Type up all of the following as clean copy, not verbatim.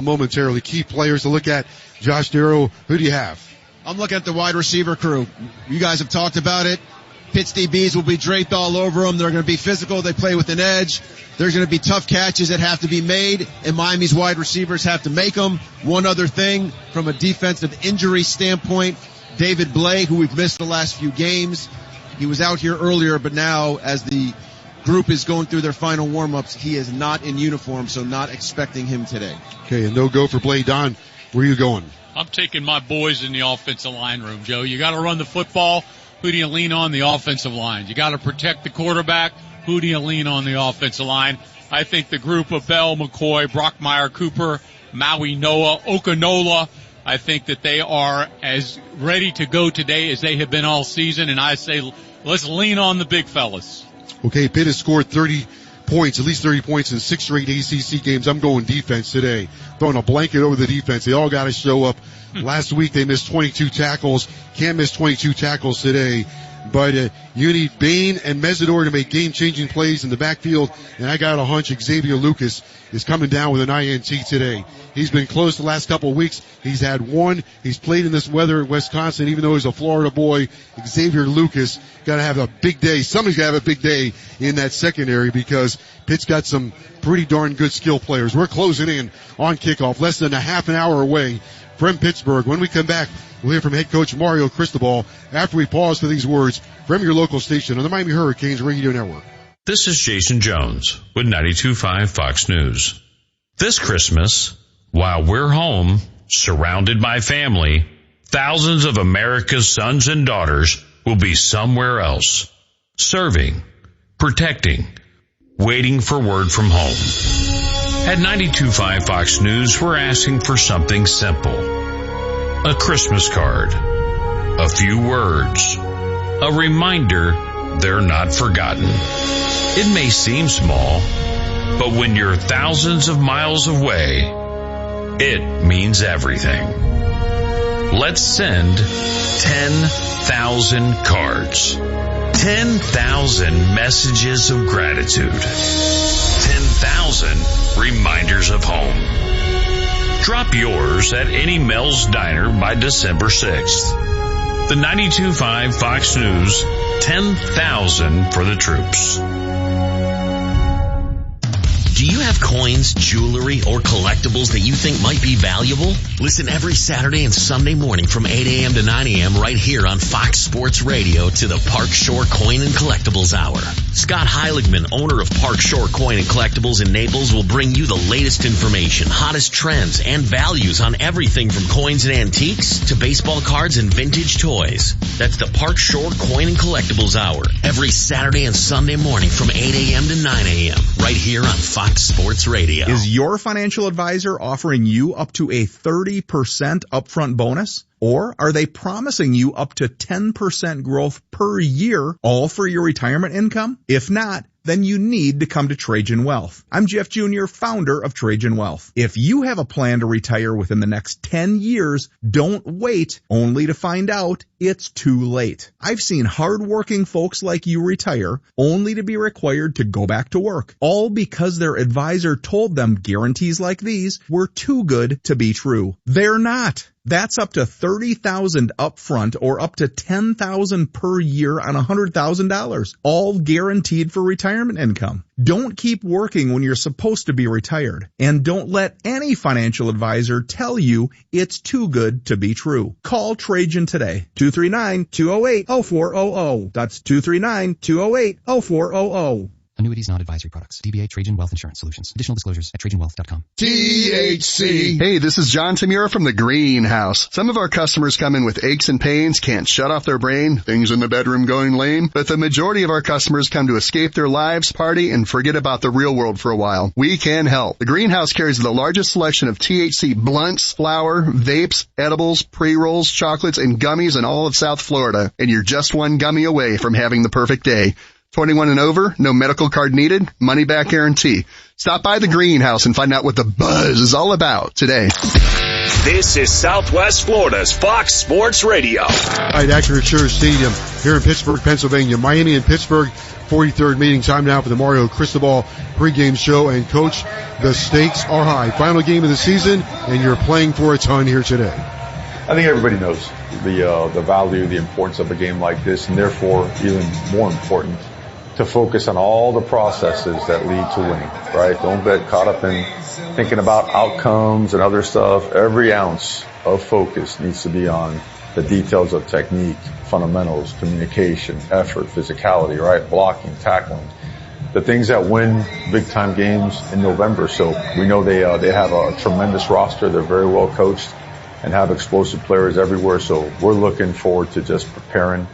momentarily. Key players to look at. Josh Darrow, who do you have? I'm looking at the wide receiver crew. You guys have talked about it. Pitt's DBs will be draped all over them. They're going to be physical. They play with an edge. There's going to be tough catches that have to be made, and Miami's wide receivers have to make them. One other thing, from a defensive injury standpoint, David Blay, who we've missed the last few games, he was out here earlier, but now as the group is going through their final warm-ups, he is not in uniform, so not expecting him today. Okay, and no go for Blay. Don, where are you going? I'm taking my boys in the offensive line room, Joe. You got to run the football. Who do you lean on? The offensive line. You got to protect the quarterback. Who do you lean on? The offensive line. I think the group of Bell, McCoy, Brockmeyer, Cooper, Maui, Noah, Okanola, I think that they are as ready to go today as they have been all season, and I say let's lean on the big fellas. Okay, Pitt has scored 30 points, at least 30 points in 6 straight ACC games. I'm going defense today. Throwing a blanket over the defense. They all got to show up. Last week they missed 22 tackles. Can't miss 22 tackles today. But you need Bain and Mesidor to make game-changing plays in the backfield. And I got a hunch Xavier Lucas is coming down with an INT today. He's been close the last couple of weeks. He's had one. He's played in this weather at Wisconsin, even though he's a Florida boy. Xavier Lucas got to have a big day. Somebody's got to have a big day in that secondary because Pitt's got some pretty darn good skill players. We're closing in on kickoff, less than a half an hour away from Pittsburgh. When we come back, we'll hear from head coach Mario Cristobal after we pause for these words from your local station on the Miami Hurricanes Radio Network. This is Jason Jones with 92.5 Fox News. This Christmas, while we're home, surrounded by family, thousands of America's sons and daughters will be somewhere else, serving, protecting, waiting for word from home. At 92.5 Fox News, we're asking for something simple. A Christmas card, a few words, a reminder they're not forgotten. It may seem small, but when you're thousands of miles away, it means everything. Let's send 10,000 cards, 10,000 messages of gratitude, 10,000 reminders of home. Drop yours at any Mel's Diner by December 6th. The 92.5 Fox News, 10,000 for the troops. Do you have coins, jewelry, or collectibles that you think might be valuable? Listen every Saturday and Sunday morning from 8 a.m. to 9 a.m. right here on Fox Sports Radio to the Park Shore Coin and Collectibles Hour. Scott Heiligman, owner of Park Shore Coin and Collectibles in Naples, will bring you the latest information, hottest trends, and values on everything from coins and antiques to baseball cards and vintage toys. That's the Park Shore Coin and Collectibles Hour every Saturday and Sunday morning from 8 a.m. to 9 a.m. right here on Fox Sports Radio. Is your financial advisor offering you up to a 30% upfront bonus? Or are they promising you up to 10% growth per year, all for your retirement income? If not, then you need to come to Trajan Wealth. I'm Jeff Jr., founder of Trajan Wealth. If you have a plan to retire within the next 10 years, don't wait only to find out it's too late. I've seen hardworking folks like you retire only to be required to go back to work, all because their advisor told them guarantees like these were too good to be true. They're not. That's up to $30,000 upfront or up to $10,000 per year on $100,000, all guaranteed for retirement income. Don't keep working when you're supposed to be retired, and don't let any financial advisor tell you it's too good to be true. Call Trajan today, 239-208-0400. That's 239-208-0400. Annuities, not advisory products. DBA Trajan Wealth Insurance Solutions. Additional disclosures at TrajanWealth.com. THC. Hey, this is John Tamura from the Greenhouse. Some of our customers come in with aches and pains, can't shut off their brain, things in the bedroom going lame, but the majority of our customers come to escape their lives, party, and forget about the real world for a while. We can help. The Greenhouse carries the largest selection of THC blunts, flower, vapes, edibles, pre-rolls, chocolates, and gummies in all of South Florida. And you're just one gummy away from having the perfect day. 21 and over, no medical card needed, money back guarantee. Stop by the Greenhouse and find out what the buzz is all about today. This is Southwest Florida's Fox Sports Radio. All right, Acura Insurance Stadium here in Pittsburgh, Pennsylvania. Miami and Pittsburgh 43rd meeting. Time now for the Mario Cristobal pregame show. And Coach, the stakes are high. Final game of the season, and you're playing for a ton here today. I think everybody knows the value, the importance of a game like this, and therefore even more important to focus on all the processes that lead to winning, right? Don't get caught up in thinking about outcomes and other stuff. Every ounce of focus needs to be on the details of technique, fundamentals, communication, effort, physicality, right? Blocking, tackling. The things that win big-time games in November. So we know they have a tremendous roster. They're very well coached and have explosive players everywhere. So we're looking forward to just preparing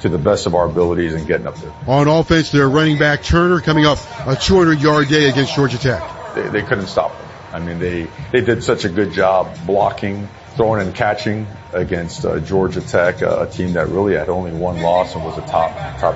to the best of our abilities and getting up there. On offense, their running back Turner coming up a 200-yard day against Georgia Tech. They couldn't stop them. I mean, they did such a good job blocking, throwing and catching against Georgia Tech, a team that really had only one loss and was a top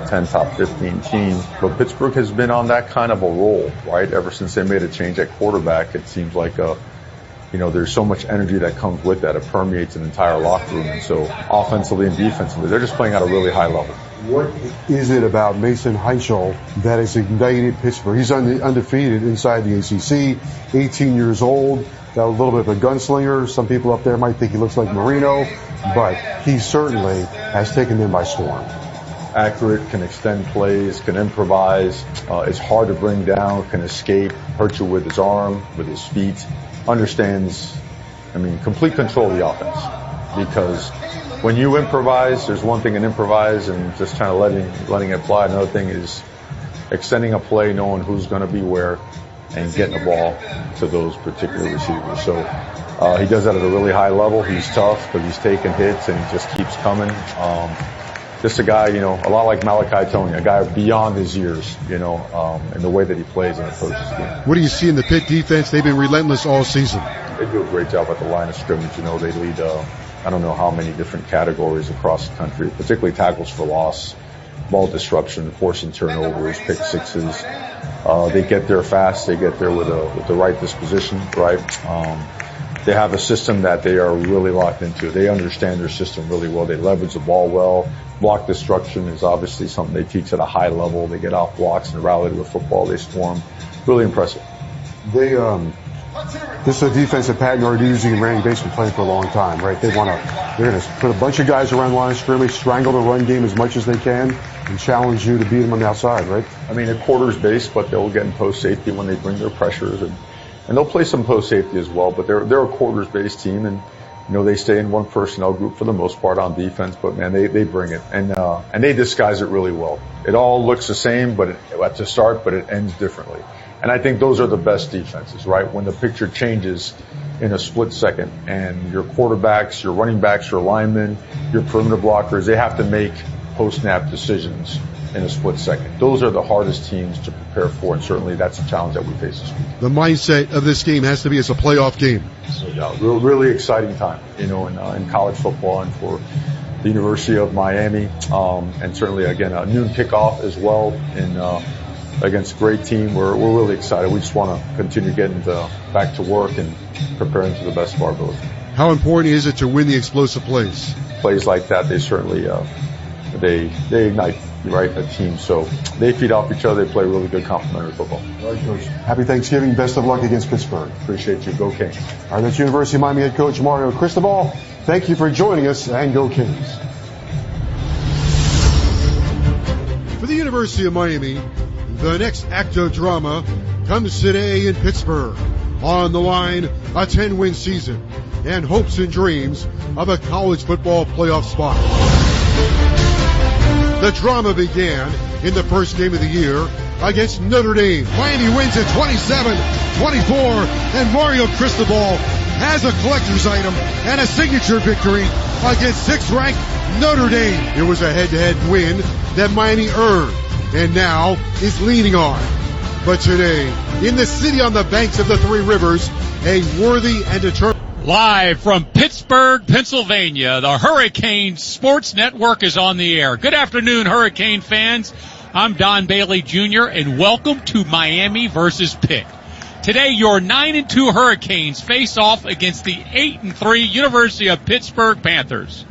10, top 15 team. But Pittsburgh has been on that kind of a roll, right? Ever since they made a change at quarterback, it seems like there's so much energy that comes with that. It permeates an entire locker room. And so offensively and defensively, they're just playing at a really high level. What is it about Mason Heichel that has ignited Pittsburgh? He's undefeated inside the ACC, 18 years old, got a little bit of a gunslinger. Some people up there might think he looks like Marino, but he certainly has taken them by storm. Accurate, can extend plays, can improvise, is hard to bring down, can escape, hurt you with his arm, with his feet. Understands, complete control of the offense. Because when you improvise, there's one thing in improvise and just kind of letting it fly. Another thing is extending a play, knowing who's going to be where, and getting the ball to those particular receivers. So he does that at a really high level. He's tough because he's taking hits and he just keeps coming. Just a guy, a lot like Malachi Tony, a guy beyond his years, in the way that he plays and approaches the game. What do you see in the Pitt defense? They've been relentless all season. They do a great job at the line of scrimmage. They lead, I don't know how many different categories across the country, particularly tackles for loss, ball disruption, forcing turnovers, pick sixes. They get there fast. They get there with the right disposition, right? They have a system that they are really locked into. They understand their system really well. They leverage the ball well. Block destruction is obviously something they teach at a high level. They get off blocks and rally to the football. They swarm. Really impressive. This is a defense that Pat Narduzzi and Randy Bates have been playing for a long time, right? They're going to put a bunch of guys around the line of scrimmage, strangle the run game as much as they can, and challenge you to beat them on the outside, right? A quarters base, but they'll get in post safety when they bring their pressures, and they'll play some post safety as well. But they're a quarters based team, and they stay in one personnel group for the most part on defense. But man, they bring it, and they disguise it really well. It all looks the same, but at the start, but it ends differently. And I think those are the best defenses, right? When the picture changes in a split second, and your quarterbacks, your running backs, your linemen, your perimeter blockers, they have to make post-snap decisions in a split second. Those are the hardest teams to prepare for, and certainly that's a challenge that we face this week. The mindset of this game has to be as a playoff game. So, yeah, really exciting time, in college football and for the University of Miami, and certainly, again, a noon kickoff as well against a great team. We're really excited. We just want to continue getting back to work and preparing to the best of our ability. How important is it to win the explosive plays? Plays like that, they certainly they ignite, right, a team. So they feed off each other. They play really good complementary football. All right, Coach. Happy Thanksgiving. Best of luck against Pittsburgh. Appreciate you. Go Kings. All right, that's University of Miami head coach Mario Cristobal. Thank you for joining us, and go Kings. For the University of Miami, the next act of drama comes today in Pittsburgh. On the line, a 10-win season and hopes and dreams of a college football playoff spot. The drama began in the first game of the year against Notre Dame. Miami wins at 27-24, and Mario Cristobal has a collector's item and a signature victory against 6th-ranked Notre Dame. It was a head-to-head win that Miami earned and now is leaning on. But today, in the city on the banks of the Three Rivers, a worthy and determined... Live from Pittsburgh, Pennsylvania, the Hurricane Sports Network is on the air. Good afternoon, Hurricane fans. I'm Don Bailey Jr., and welcome to Miami versus Pitt. Today, your 9-2 Hurricanes face off against the 8-3 University of Pittsburgh Panthers.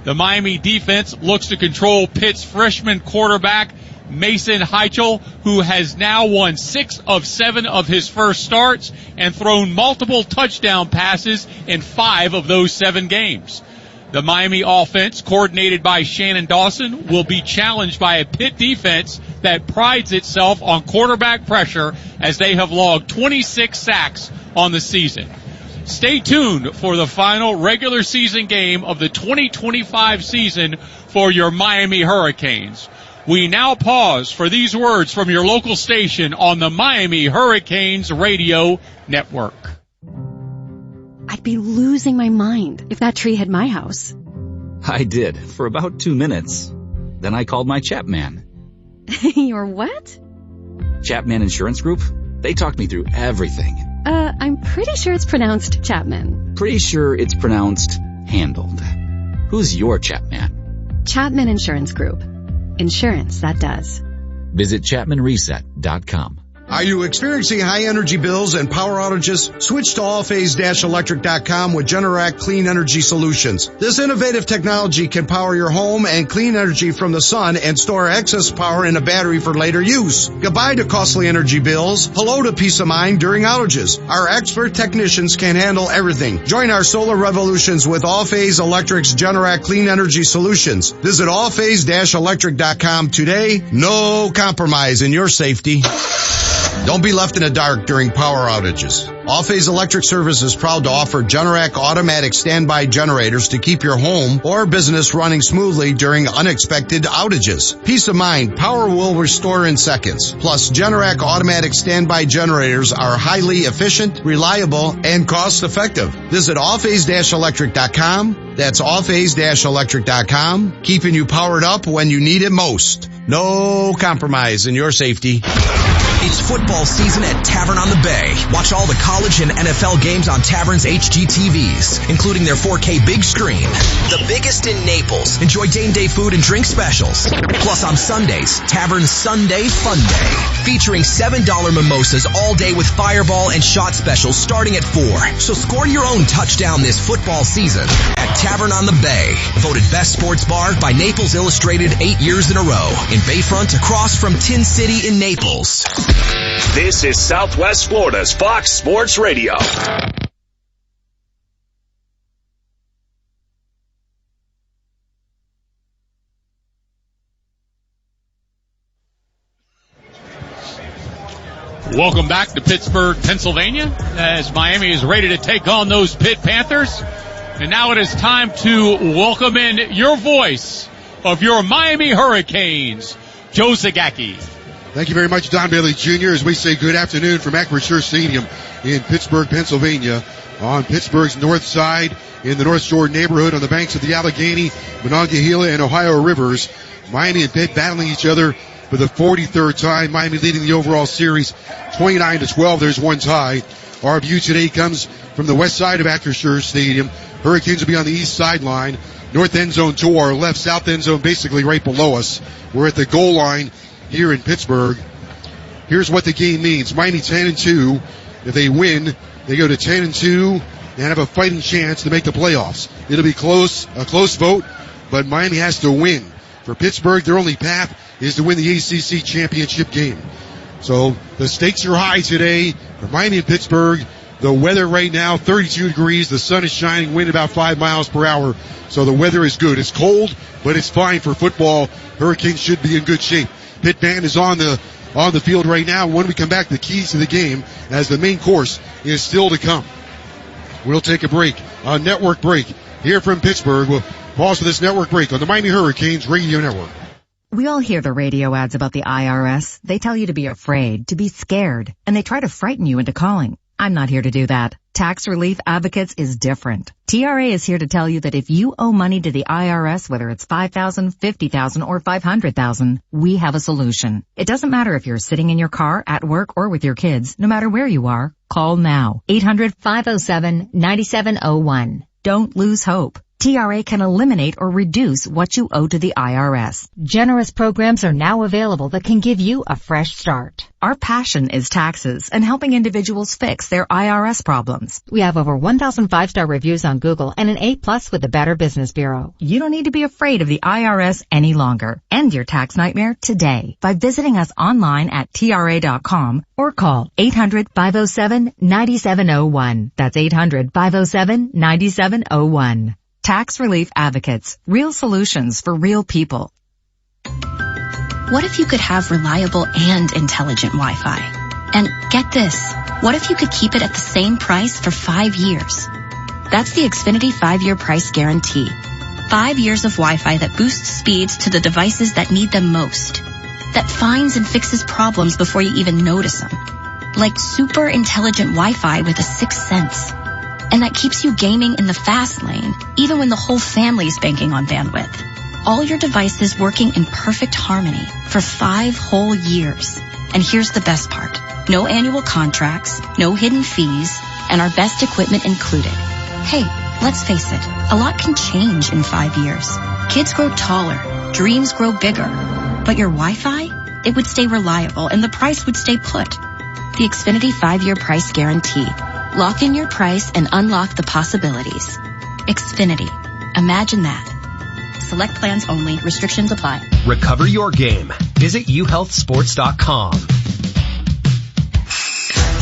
The Miami defense looks to control Pitt's freshman quarterback, Mason Heichel, who has now won 6 of 7 of his first starts and thrown multiple touchdown passes in 5 of those 7 games. The Miami offense, coordinated by Shannon Dawson, will be challenged by a Pitt defense that prides itself on quarterback pressure, as they have logged 26 sacks on the season. Stay tuned for the final regular season game of the 2025 season for your Miami Hurricanes. We now pause for these words from your local station on the Miami Hurricanes Radio Network. I'd be losing my mind if that tree hit my house. I did, for about 2 minutes. Then I called my Chapman. Your what? Chapman Insurance Group? They talked me through everything. I'm pretty sure it's pronounced Chapman. Pretty sure it's pronounced handled. Who's your Chapman? Chapman Insurance Group. Insurance that does. Visit ChapmanReset.com. Are you experiencing high energy bills and power outages? Switch to allphase-electric.com with Generac Clean Energy Solutions. This innovative technology can power your home and clean energy from the sun and store excess power in a battery for later use. Goodbye to costly energy bills. Hello to peace of mind during outages. Our expert technicians can handle everything. Join our solar revolutions with Allphase Electric's Generac Clean Energy Solutions. Visit allphase-electric.com today. No compromise in your safety. Don't be left in the dark during power outages. Allphase Electric Service is proud to offer Generac automatic standby generators to keep your home or business running smoothly during unexpected outages. Peace of mind, power will restore in seconds. Plus, Generac automatic standby generators are highly efficient, reliable, and cost-effective. Visit allphase-electric.com. That's allphase-electric.com, keeping you powered up when you need it most. No compromise in your safety. It's football season at Tavern on the Bay. Watch all the college and NFL games on Tavern's HGTVs, including their 4K big screen. The biggest in Naples. Enjoy game day food and drink specials. Plus on Sundays, Tavern's Sunday Fun Day, featuring $7 mimosas all day with fireball and shot specials starting at 4. So score your own touchdown this football season at Tavern on the Bay. Voted best sports bar by Naples Illustrated 8 years in a row. In Bayfront, across from Tin City in Naples. This is Southwest Florida's Fox Sports Radio. Welcome back to Pittsburgh, Pennsylvania, as Miami is ready to take on those Pitt Panthers. And now it is time to welcome in your voice of your Miami Hurricanes, Joe Zagacki. Thank you very much, Don Bailey Jr., as we say good afternoon from Acrisure Stadium in Pittsburgh, Pennsylvania, on Pittsburgh's north side in the North Shore neighborhood on the banks of the Allegheny, Monongahela, and Ohio rivers. Miami and Pitt battling each other for the 43rd time. Miami leading the overall series 29-12. There's one tie. Our view today comes from the west side of Acrisure Stadium. Hurricanes will be on the east sideline. North end zone to our left, south end zone basically right below us. We're at the goal line here in Pittsburgh. Here's what the game means. Miami 10-2. If they win, they go to 10-2 and have a fighting chance to make the playoffs. It'll be close, a close vote, but Miami has to win. For Pittsburgh, their only path is to win the ACC championship game. So the stakes are high today for Miami and Pittsburgh. The weather right now, 32 degrees. The sun is shining, wind about 5 miles per hour. So the weather is good. It's cold, but it's fine for football. Hurricanes should be in good shape. Pitt band is on the field right now. When we come back, the keys to the game, as the main course is still to come. We'll take a break, a network break here from Pittsburgh. We'll pause for this network break on the Miami Hurricanes Radio Network. We all hear the radio ads about the IRS. They tell you to be afraid, to be scared, and they try to frighten you into calling. I'm not here to do that. Tax Relief Advocates is different. TRA is here to tell you that if you owe money to the IRS, whether it's $5,000, $50,000, or $500,000, we have a solution. It doesn't matter if you're sitting in your car, at work, or with your kids. No matter where you are, call now. 800-507-9701. Don't lose hope. TRA can eliminate or reduce what you owe to the IRS. Generous programs are now available that can give you a fresh start. Our passion is taxes and helping individuals fix their IRS problems. We have over 1,000 5-star reviews on Google and an A+ with the Better Business Bureau. You don't need to be afraid of the IRS any longer. End your tax nightmare today by visiting us online at TRA.com or call 800-507-9701. That's 800-507-9701. Tax Relief Advocates. Real solutions for real people. What if you could have reliable and intelligent Wi-Fi? And get this, what if you could keep it at the same price for 5 years? That's the Xfinity 5-year price guarantee. 5 years of Wi-Fi that boosts speeds to the devices that need them most. That finds and fixes problems before you even notice them. Like super intelligent Wi-Fi with a sixth sense. And that keeps you gaming in the fast lane, even when the whole family's banking on bandwidth. All your devices working in perfect harmony for 5 whole years. And here's the best part. No annual contracts, no hidden fees, and our best equipment included. Hey, let's face it, a lot can change in 5 years. Kids grow taller, dreams grow bigger. But your Wi-Fi? It would stay reliable and the price would stay put. The Xfinity 5-year price guarantee. Lock in your price and unlock the possibilities. Xfinity. Imagine that. Select plans only. Restrictions apply. Recover your game. Visit uhealthsports.com.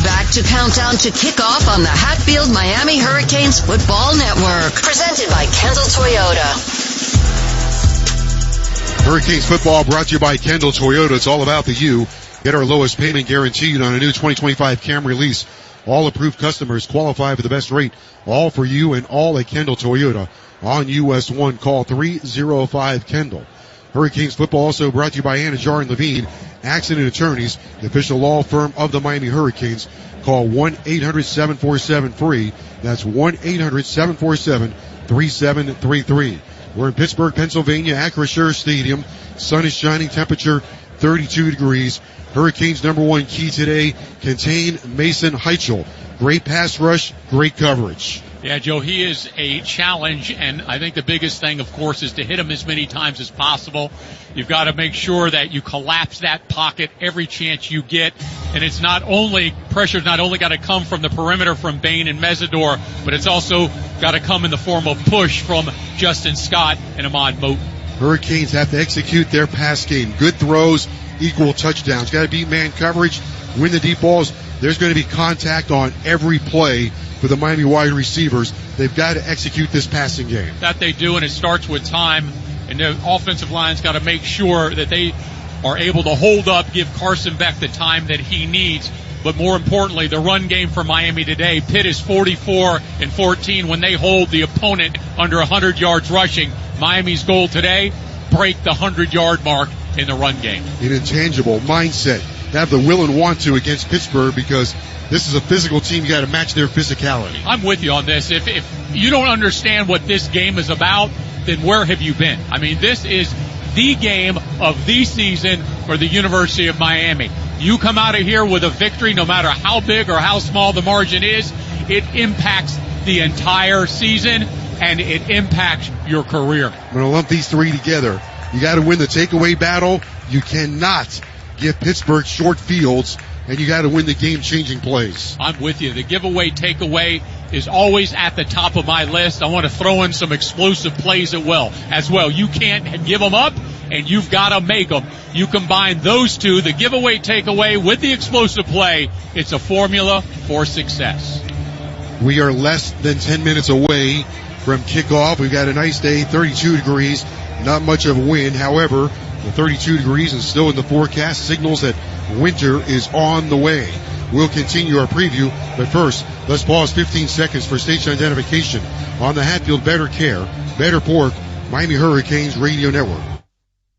Back to countdown to kickoff on the Hatfield Miami Hurricanes Football Network. Presented by Kendall Toyota. Hurricanes football brought to you by Kendall Toyota. It's all about the U. Get our lowest payment guaranteed on a new 2025 Camry lease. All approved customers qualify for the best rate. All for you and all at Kendall Toyota. On US 1, call 305-KENDALL. Hurricanes football also brought to you by Anna Jar and Levine, Accident Attorneys, the official law firm of the Miami Hurricanes. Call 1-800-747-FREE. That's 1-800-747-3733. We're in Pittsburgh, Pennsylvania, Acrisure Stadium. Sun is shining, temperature 32 degrees. Hurricanes' number one key today, contain Mason Heichel. Great pass rush, great coverage. Yeah, Joe, he is a challenge, and I think the biggest thing, of course, is to hit him as many times as possible. You've got to make sure that you collapse that pocket every chance you get, and it's not only, pressure's not only got to come from the perimeter from Bain and Mesidor, but it's also got to come in the form of push from Justin Scott and Ahmad Moten. Hurricanes have to execute their pass game. Good throws, equal touchdowns. Got to beat man coverage, win the deep balls. There's going to be contact on every play for the Miami wide receivers. They've got to execute this passing game. That they do, and it starts with time. And the offensive line's got to make sure that they are able to hold up, give Carson Beck the time that he needs. But more importantly, the run game for Miami today. Pitt is 44-14 when they hold the opponent under 100 yards rushing. Miami's goal today, break the 100-yard mark in the run game. An intangible mindset. Have the will and want to against Pittsburgh, because this is a physical team. You got to match their physicality. I'm with you on this. If you don't understand what this game is about, then where have you been? I mean, this is the game of the season for the University of Miami. You come out of here with a victory, no matter how big or how small the margin is, it impacts the entire season and it impacts your career. I'm going to lump these three together. You got to win the takeaway battle. You cannot give Pittsburgh short fields, and you got to win the game-changing plays. I'm with you. The giveaway takeaway is always at the top of my list. I want to throw in some explosive plays as well. You can't give them up, and you've got to make them. You combine those two, the giveaway takeaway with the explosive play, it's a formula for success. We are less than 10 minutes away from kickoff. We've got a nice day, 32 degrees, not much of a wind. However, the 32 degrees is still in the forecast, signals that winter is on the way. We'll continue our preview, but first, let's pause 15 seconds for station identification on the Hatfield Better Care, Better Pork, Miami Hurricanes Radio Network.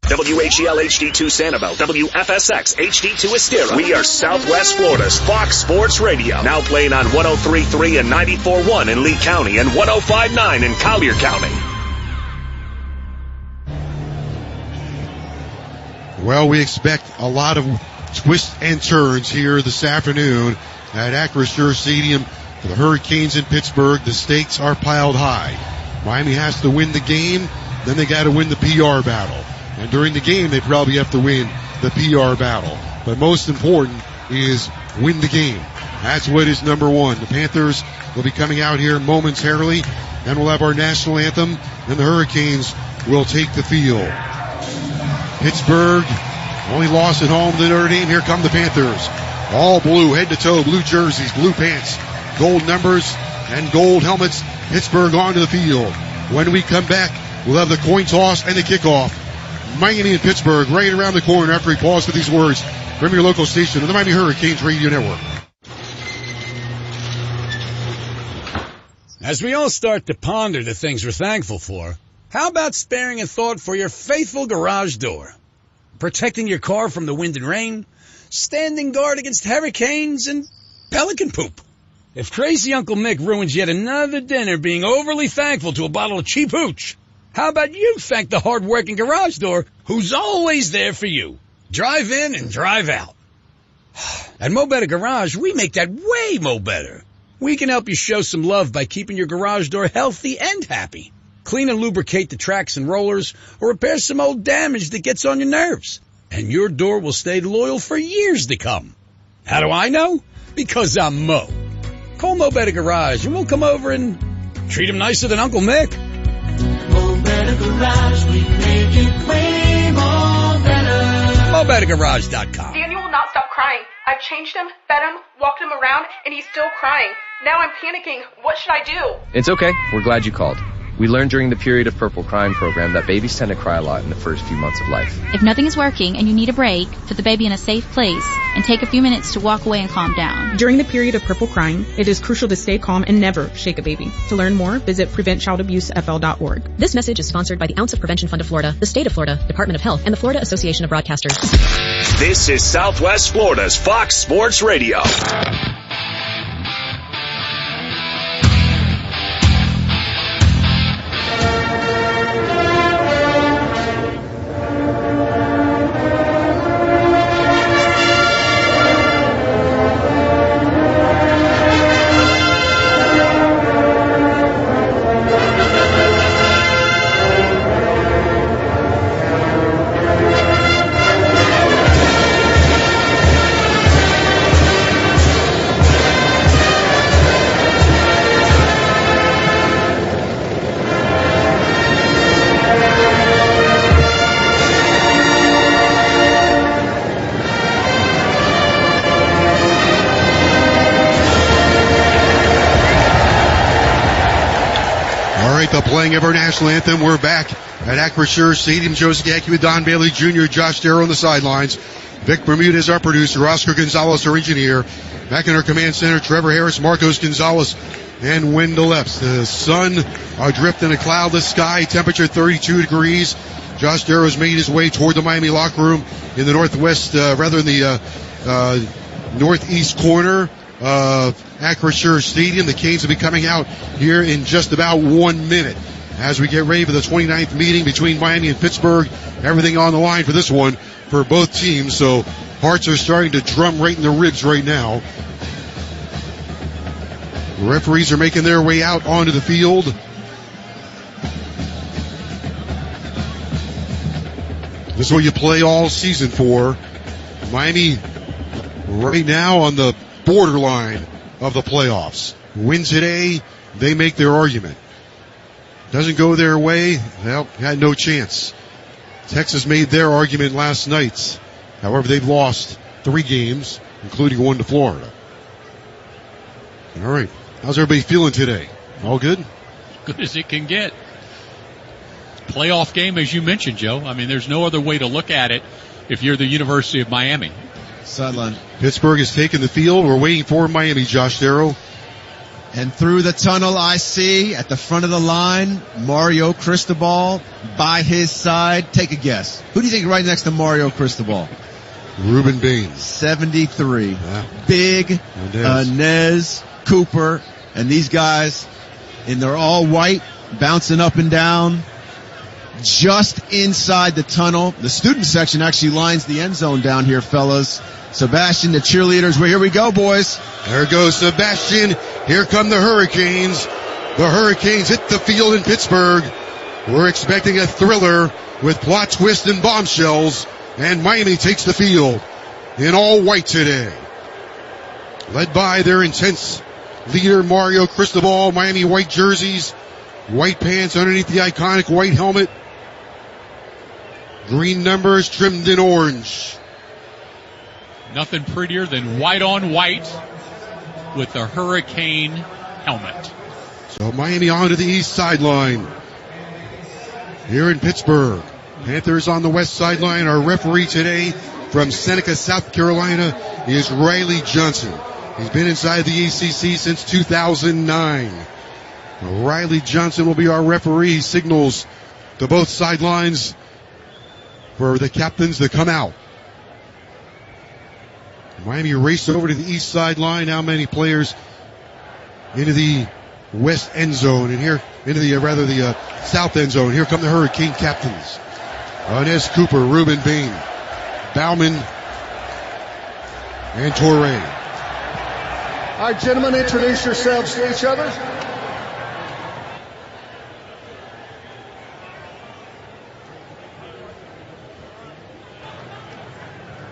WHEL HD2 Sanibel, WFSX HD2 Estero. We are Southwest Florida's Fox Sports Radio. Now playing on 103.3 and 94.1 in Lee County and 105.9 in Collier County. Well, we expect a lot of twists and turns here this afternoon at Acrisure Stadium for the Hurricanes in Pittsburgh. The stakes are piled high. Miami has to win the game, then they got to win the PR battle. And during the game, they probably have to win the PR battle. But most important is win the game. That's what is number one. The Panthers will be coming out here momentarily, and we'll have our national anthem, and the Hurricanes will take the field. Pittsburgh only lost at home to Notre Dame. Here come the Panthers. All blue, head to toe, blue jerseys, blue pants, gold numbers, and gold helmets. Pittsburgh onto the field. When we come back, we'll have the coin toss and the kickoff. Miami and Pittsburgh right around the corner after we pause for these words from your local station of the Miami Hurricanes Radio Network. As we all start to ponder the things we're thankful for, how about sparing a thought for your faithful garage door? Protecting your car from the wind and rain, standing guard against hurricanes and pelican poop. If crazy Uncle Mick ruins yet another dinner being overly thankful to a bottle of cheap hooch, how about you thank the hard-working garage door who's always there for you? Drive in and drive out. At Mo Better Garage, we make that way mo better. We can help you show some love by keeping your garage door healthy and happy. Clean and lubricate the tracks and rollers, or repair some old damage that gets on your nerves. And your door will stay loyal for years to come. How do I know? Because I'm Mo. Call Mo Better Garage and we'll come over and treat him nicer than Uncle Mick. Mo Better Garage, we make it way more better. MoBetterGarage.com. Daniel will not stop crying. I've changed him, fed him, walked him around, and he's still crying. Now I'm panicking. What should I do? It's okay. We're glad you called. We learned during the Period of Purple Crying program that babies tend to cry a lot in the first few months of life. If nothing is working and you need a break, put the baby in a safe place and take a few minutes to walk away and calm down. During the period of purple crying, it is crucial to stay calm and never shake a baby. To learn more, visit PreventChildAbuseFL.org. This message is sponsored by the Ounce of Prevention Fund of Florida, the State of Florida, Department of Health, and the Florida Association of Broadcasters. This is Southwest Florida's Fox Sports Radio. The playing of our national anthem. We're back at Acrisure Stadium. Joe Zagacki with Don Bailey Jr., Josh Darrow on the sidelines. Vic Bermudez, our producer. Oscar Gonzalez, our engineer. Back in our command center, Trevor Harris, Marcos Gonzalez, and Wendell Epps. The sun adrift in a cloudless sky. Temperature 32 degrees. Josh Darrow's made his way toward the Miami locker room in the northwest, in the northeast corner of Acrisure Stadium. The Canes will be coming out here in just about 1 minute as we get ready for the 29th meeting between Miami and Pittsburgh. Everything on the line for this one for both teams, so hearts are starting to drum right in the ribs right now. The referees are making their way out onto the field. This is what you play all season for. Miami right now on the borderline of the playoffs. Win today, they make their argument. Doesn't go their way, well, had no chance. Texas made their argument last night. However, they've lost 3 games, including one to Florida. All right. How's everybody feeling today? All good? Good as it can get. Playoff game, as you mentioned, Joe. I mean, there's no other way to look at it if you're the University of Miami. Sideline. Pittsburgh has taken the field. We're waiting for Miami, Josh Darrow. And through the tunnel, I see at the front of the line, Mario Cristobal by his side. Take a guess. Who do you think right next to Mario Cristobal? Ruben Baines. 73. Yeah. Big Nez Cooper, and these guys in their all white, bouncing up and down. Just inside the tunnel. The student section actually lines the end zone down here, fellas. Sebastian, the cheerleaders. Well, here we go, boys. There goes Sebastian. Here come the Hurricanes. The Hurricanes hit the field in Pittsburgh. We're expecting a thriller with plot twists and bombshells, and Miami takes the field in all white today. Led by their intense leader, Mario Cristobal. Miami white jerseys, white pants underneath the iconic white helmet. Green numbers trimmed in orange. Nothing prettier than white on white with the Hurricane helmet. So Miami on to the east sideline here in Pittsburgh. Panthers on the west sideline. Our referee today from Seneca, South Carolina is Riley Johnson. He's been inside the ACC since 2009. Riley Johnson will be our referee. He signals to both sidelines for the captains to come out. Miami raced over to the east sideline. How many players into the west end zone, and here into the south end zone. Here come the Hurricane captains. Inez Cooper, Ruben Bain, Bauman, and Torre. All right, gentlemen, introduce yourselves to each other.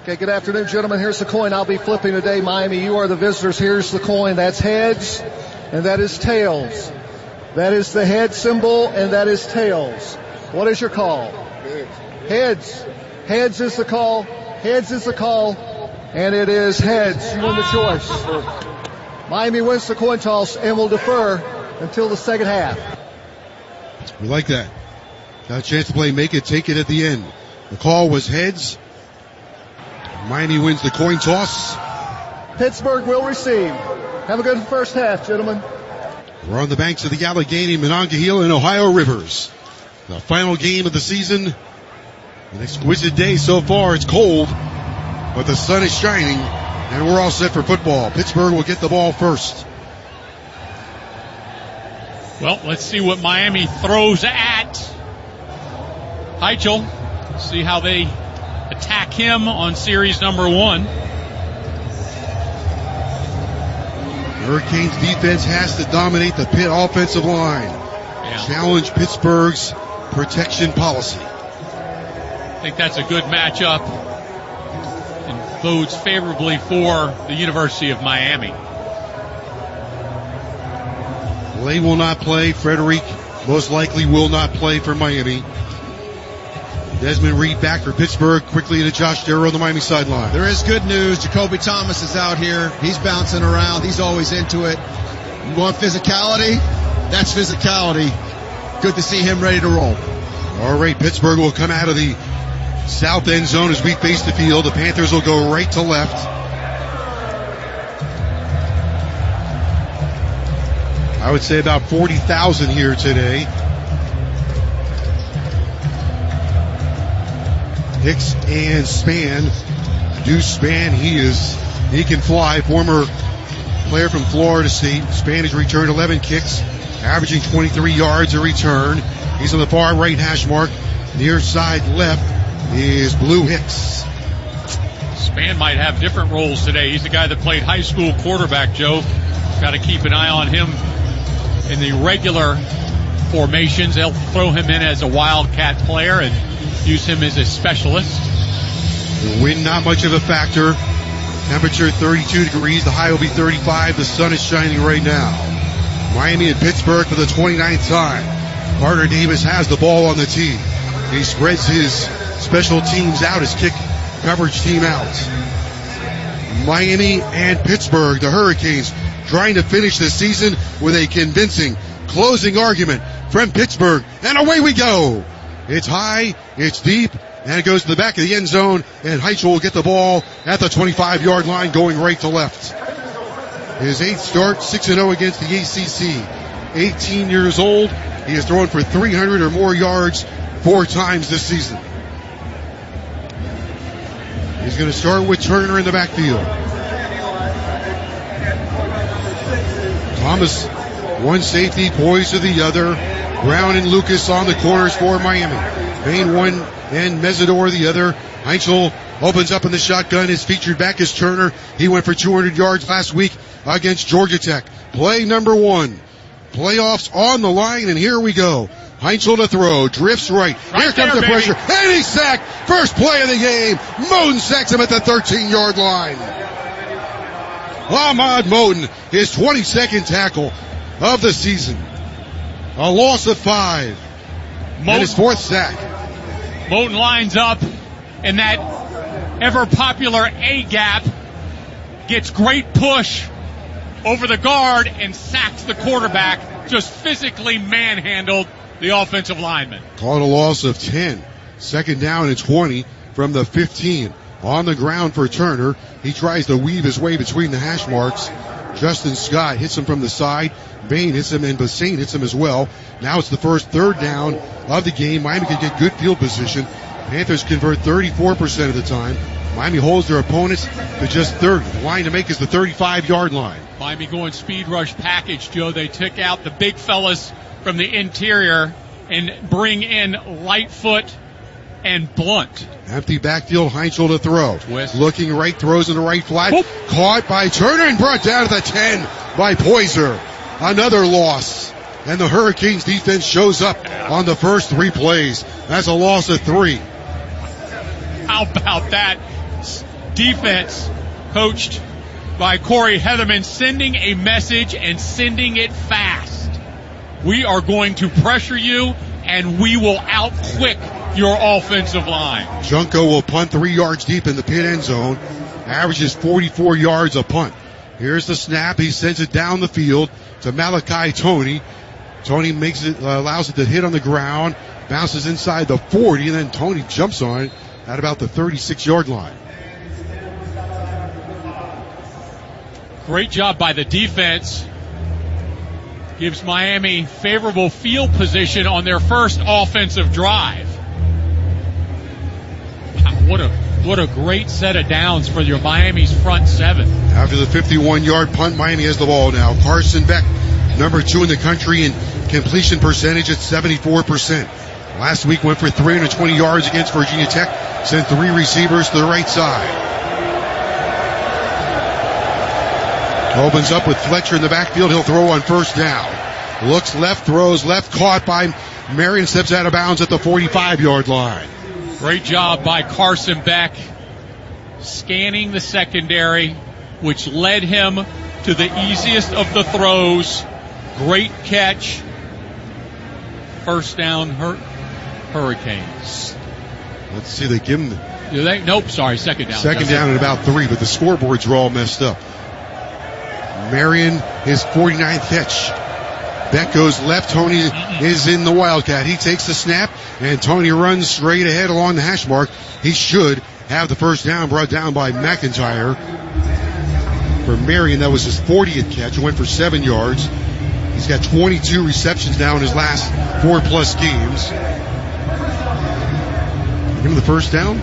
Okay, good afternoon, gentlemen. Here's the coin I'll be flipping today. Miami, you are the visitors. Here's the coin. That's heads, and that is tails. That is the head symbol, and that is tails. What is your call? Heads. Heads is the call. Heads is the call. And it is heads. You win the choice. Miami wins the coin toss and will defer until the second half. We like that. Got a chance to play make it, take it at the end. The call was heads. Miami wins the coin toss. Pittsburgh will receive. Have a good first half, gentlemen. We're on the banks of the Allegheny, Monongahela, and Ohio rivers. The final game of the season. An exquisite day so far. It's cold, but the sun is shining, and we're all set for football. Pittsburgh will get the ball first. Well, let's see what Miami throws at Heichel. See how they attack him on series number 1. Hurricanes defense has to dominate the Pitt offensive line. Challenge Pittsburgh's protection policy. I think that's a good matchup and bodes favorably for the University of Miami. Lay will not play. Frederic most likely will not play for Miami. Desmond Reed back for Pittsburgh. Quickly to Josh Darrow on the Miami sideline. There is good news. Jacoby Thomas is out here. He's bouncing around. He's always into it. You want physicality? That's physicality. Good to see him ready to roll. All right, Pittsburgh will come out of the south end zone as we face the field. The Panthers will go right to left. I would say about 40,000 here today. Hicks and Spann. Deuce Spann, he can fly. Former player from Florida State. Spann has returned 11 kicks, averaging 23 yards a return. He's on the far right hash mark. Near side left is Blue Hicks. Spann might have different roles today. He's the guy that played high school quarterback, Joe. Got to keep an eye on him in the regular formations. They'll throw him in as a wildcat player and use him as a specialist. The wind not much of a factor. Temperature 32 degrees. The high will be 35. The sun is shining right now. Miami and Pittsburgh for the 29th time. Carter Davis has the ball on the tee. He spreads his special teams out, his kick coverage team out. Miami and Pittsburgh, the Hurricanes, trying to finish the season with a convincing closing argument from Pittsburgh. And away we go. It's high, it's deep, and it goes to the back of the end zone, and Heichel will get the ball at the 25-yard line going right to left. His 8th start, 6-0 against the ACC. 18 years old, he has thrown for 300 or more yards 4 times this season. He's going to start with Turner in the backfield. Thomas, one safety, poised to the other. Brown and Lucas on the corners for Miami. Bain one and Mesidor the other. Heichel opens up in the shotgun. His featured back is Turner. He went for 200 yards last week against Georgia Tech. Play number 1. Playoffs on the line, and here we go. Heinzel to throw, drifts right. Here comes the pressure, and he's sacked. First play of the game. Moten sacks him at the 13-yard line. Ahmad Moten, his 22nd tackle of the season. A loss of 5. And his 4th sack. Moten lines up in that ever-popular A-gap, gets great push over the guard, and sacks the quarterback. Just physically manhandled the offensive lineman. Called a loss of 10. Second down and 20 from the 15. On the ground for Turner. He tries to weave his way between the hash marks. Justin Scott hits him from the side. Bain hits him, and Bassane hits him as well. Now it's the first third down of the game. Miami can get good field position. Panthers convert 34% of the time. Miami holds their opponents to just 30. The line to make is the 35-yard line. Miami going speed rush package, Joe. They took out the big fellas from the interior and bring in Lightfoot and Blunt. Empty backfield, Heinzel to throw. Twist. Looking right, throws in the right flat. Whoop. Caught by Turner and brought down to the 10 by Poyser. Another loss. And the Hurricanes defense shows up on the first 3 plays. That's a loss of 3. How about that? Defense coached by Corey Heatherman, sending a message and sending it fast. We are going to pressure you, and we will outquick your offensive line. Junko will punt 3 yards deep in the pit end zone. Averages 44 yards a punt. Here's the snap. He sends it down the field to Malachi Toney. Toney makes it, allows it to hit on the ground, bounces inside the 40, and then Toney jumps on it at about the 36-yard line. Great job by the defense. Gives Miami favorable field position on their first offensive drive. Wow, what a great set of downs for your Miami's front 7. After the 51-yard punt, Miami has the ball now. Carson Beck, number 2 in the country in completion percentage at 74%. Last week went for 320 yards against Virginia Tech, sent 3 receivers to the right side. Opens up with Fletcher in the backfield. He'll throw on first down. Looks left, throws left, caught by Marion, steps out of bounds at the 45-yard line. Great job by Carson Beck scanning the secondary, which led him to the easiest of the throws. Great catch. First down, Hurricanes. Let's see, they give him Nope, sorry, second down. Second down at about 3, but the scoreboards are all messed up. Marion, his 49th catch. Beck goes left. Toney is in the Wildcat. He takes the snap, and Toney runs straight ahead along the hash mark. He should have the first down, brought down by McIntyre. For Marion, that was his 40th catch. It went for 7 yards. He's got 22 receptions now in his last 4+ games. Give him the first down,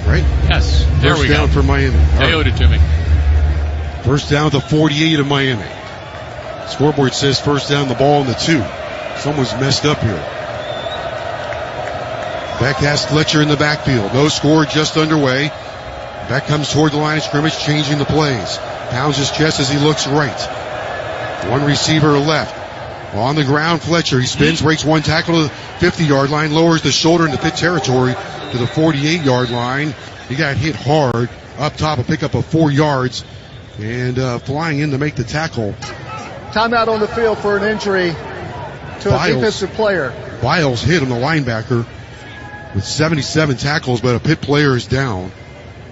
right? Yes, there first we down go. for Miami. They owed it to me. First down at the 48 of Miami. Scoreboard says first down, the ball in the 2. Someone's messed up here. Beck has Fletcher in the backfield. No score, just underway. Beck comes toward the line of scrimmage, changing the plays. Pounds his chest as he looks right. 1 receiver left. On the ground, Fletcher. He spins, breaks 1 tackle to the 50-yard line, lowers the shoulder into pit territory to the 48-yard line. He got hit hard up top, a pickup of 4 yards, and flying in to make the tackle. Timeout on the field for an injury to a defensive player. Biles hit him, the linebacker, with 77 tackles, but a Pitt player is down.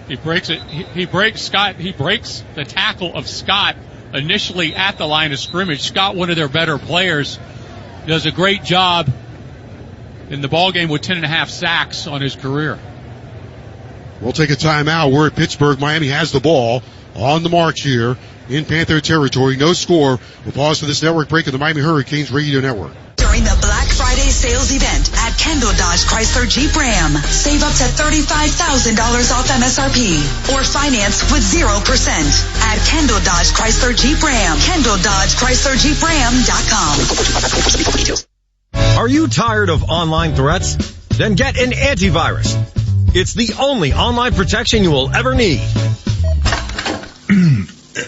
He breaks it. He breaks Scott. He breaks the tackle of Scott initially at the line of scrimmage. Scott, one of their better players, does a great job in the ball game with 10.5 sacks on his career. We'll take a timeout. We're at Pittsburgh. Miami has the ball on the march here in Panther territory. No score. We'll pause for this network break of the Miami Hurricanes Radio Network. During the Black Friday sales event at Kendall Dodge Chrysler Jeep Ram, save up to $35,000 off MSRP or finance with 0% at Kendall Dodge Chrysler Jeep Ram. KendallDodgeChryslerJeepRam.com. Are you tired of online threats? Then get an antivirus. It's the only online protection you will ever need.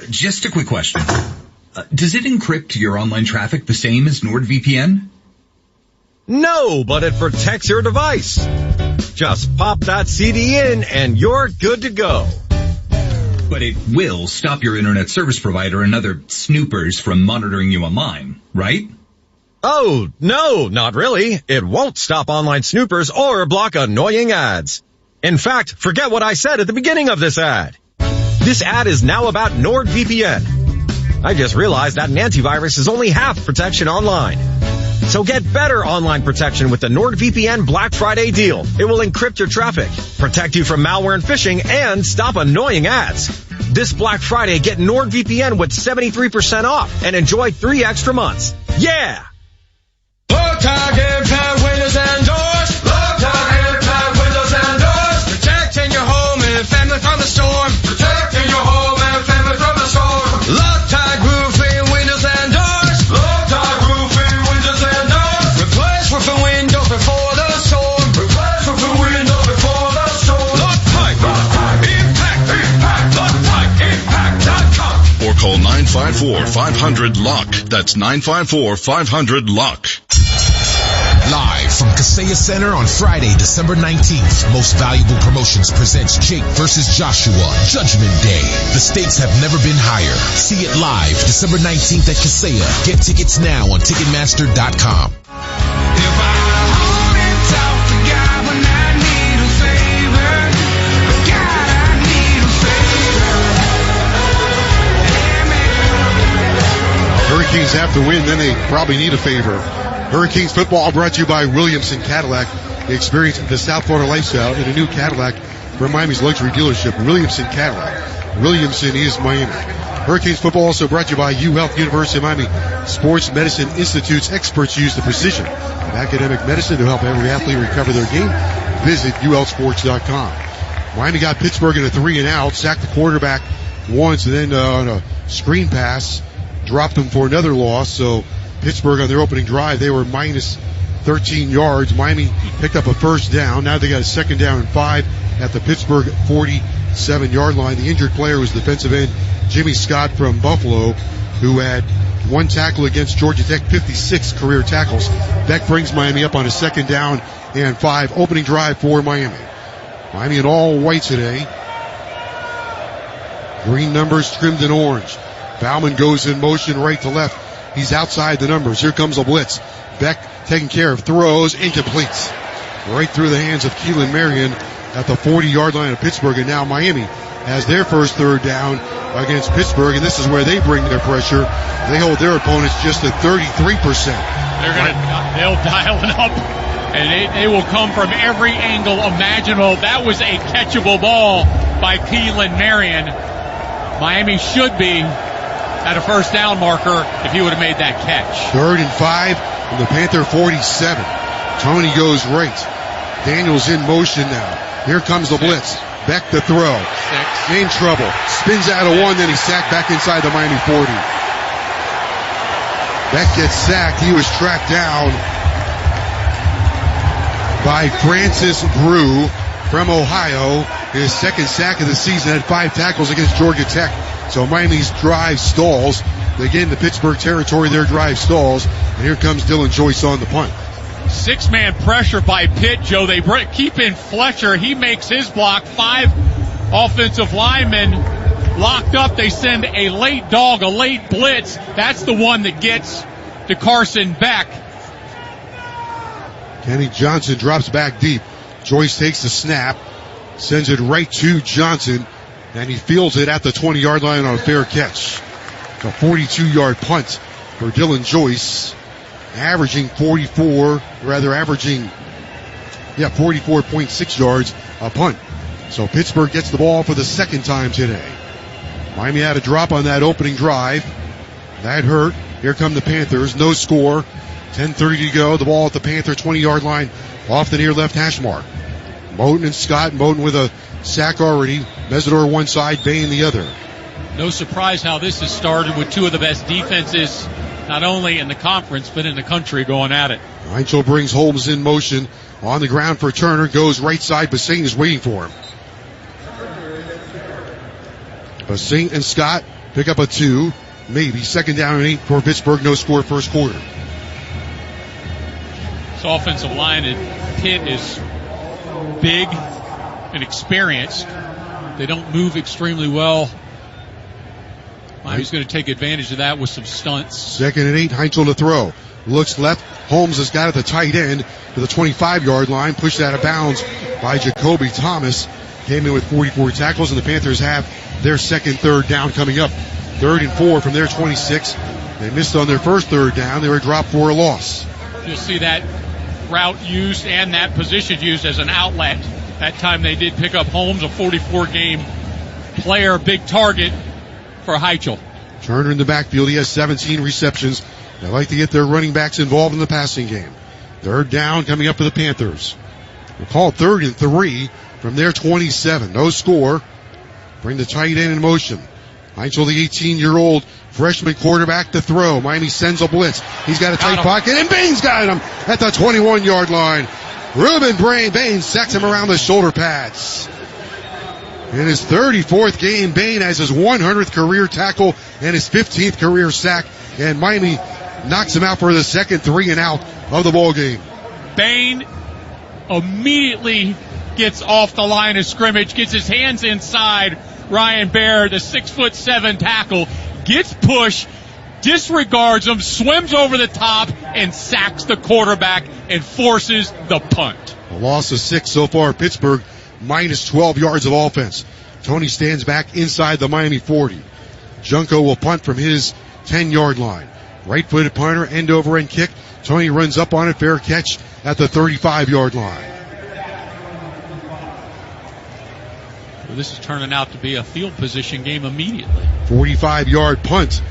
Just a quick question. Does it encrypt your online traffic the same as NordVPN? No, but it protects your device. Just pop that CD in and you're good to go. But it will stop your internet service provider and other snoopers from monitoring you online, right? Oh, no, not really. It won't stop online snoopers or block annoying ads. In fact, forget what I said at the beginning of this ad. This ad is now about NordVPN. I just realized that an antivirus is only half protection online. So get better online protection with the NordVPN Black Friday deal. It will encrypt your traffic, protect you from malware and phishing, and stop annoying ads. This Black Friday, get NordVPN with 73% off and enjoy 3 extra months. Yeah! Low-tide impact windows and doors. Low-tide impact windows and doors. Protecting your home and family from the storm. Protecting your home and family from the storm. Low-tide roofing windows and doors. Low-tide roofing windows and doors. Replace roofing windows before the storm. Replace roofing windows before the storm. Low-tide impact. Low-tide impact.com. Or call 954-500-LOCK. That's 954-500-LOCK. Live from Kaseya Center on Friday, December 19th, Most Valuable Promotions presents Jake versus Joshua, Judgment Day. The stakes have never been higher. See it live, December 19th at Kaseya. Get tickets now on Ticketmaster.com. Hurricanes have to win, then they probably need a favor. Hurricanes football brought to you by Williamson Cadillac. Experience the South Florida lifestyle in a new Cadillac from Miami's luxury dealership, Williamson Cadillac. Williamson is Miami. Hurricanes football also brought to you by UHealth University of Miami. Sports Medicine Institute's experts use the precision of academic medicine to help every athlete recover their game. Visit UHealthSports.com. Miami got Pittsburgh in a 3-and-out, sacked the quarterback once, and then on a screen pass, dropped them for another loss. So Pittsburgh on their opening drive, they were minus 13 yards. Miami picked up a first down. Now they got a 2nd down and 5 at the Pittsburgh 47-yard line. The injured player was defensive end Jimmy Scott from Buffalo, who had 1 tackle against Georgia Tech, 56 career tackles. That brings Miami up on a 2nd down and 5. Opening drive for Miami. Miami in all white today. Green numbers trimmed in orange. Bauman goes in motion right to left. He's outside the numbers. Here comes a blitz. Beck taking care of, throws, incomplete. Right through the hands of Keelan Marion at the 40-yard line of Pittsburgh. And now Miami has their first 3rd down against Pittsburgh. And this is where they bring their pressure. They hold their opponents just at 33%. They'll dial it up, and they will come from every angle imaginable. That was a catchable ball by Keelan Marion. Miami should be at a first down marker if he would have made that catch. 3rd and 5 from the Panther 47. Tony goes right. Daniels in motion now. Here comes the blitz. Beck to throw. 6. In trouble. Spins out of 1, then he's sacked back inside the Miami 40. Beck gets sacked. He was tracked down by Francis Brew from Ohio. His 2nd sack of the season, had 5 tackles against Georgia Tech. So Miami's drive stalls. They get into Pittsburgh territory, their drive stalls. And here comes Dylan Joyce on the punt. 6-man pressure by Pitt, Joe. They keep in Fletcher. He makes his block. 5 offensive linemen locked up. They send a late dog, a late blitz. That's the one that gets to Carson Beck. Kenny Johnson drops back deep. Joyce takes the snap, sends it right to Johnson, and he fields it at the 20-yard line on a fair catch. A 42-yard punt for Dylan Joyce, averaging 44.6 yards a punt. So Pittsburgh gets the ball for the 2nd time today. Miami had a drop on that opening drive. That hurt. Here come the Panthers. No score. 10:30 to go. The ball at the Panther 20-yard line off the near left hash mark. Moten and Scott. Moten with a sack already. Mesidor one side, Bain the other. No surprise how this has started with 2 of the best defenses, not only in the conference, but in the country going at it. Reinschel brings Holmes in motion. On the ground for Turner. Goes right side. Bassing is waiting for him. Bassing and Scott pick up a 2. maybe. 2nd down and 8 for Pittsburgh. No score first quarter. This offensive line at Pitt is big and experienced. They don't move extremely well. Miami's going to take advantage of that with some stunts. 2nd and 8, Heinzel to throw. Looks left. Holmes has got it at the tight end to the 25-yard line. Pushed out of bounds by Jacoby Thomas. Came in with 44 tackles, and the Panthers have their second 3rd down coming up. 3rd and 4 from their 26. They missed on their first 3rd down. They were dropped for a loss. You'll see that route used and that position used as an outlet. That time they did pick up Holmes, a 44-game player, big target for Heichel. Turner in the backfield. He has 17 receptions. They like to get their running backs involved in the passing game. 3rd down coming up for the Panthers. We'll call 3rd and 3 from their 27. No score. Bring the tight end in motion. Heinzel, the 18-year-old freshman quarterback, to throw. Miami sends a blitz. He's got a tight pocket, and Baines got him at the 21-yard line. Ruben Baines sacks him around the shoulder pads. In his 34th game, Bain has his 100th career tackle and his 15th career sack, and Miami knocks him out for the second 3 and out of the ball game. Bain immediately gets off the line of scrimmage, gets his hands inside Ryan Baer, the 6'7" tackle, gets pushed, disregards him, swims over the top, and sacks the quarterback and forces the punt. A loss of 6 so far. Pittsburgh minus 12 yards of offense. Tony stands back inside the Miami 40. Junko will punt from his 10-yard line. Right-footed punter, end over end kick. Tony runs up on it, fair catch at the 35-yard line. Well, this is turning out to be a field position game immediately. 45-yard punt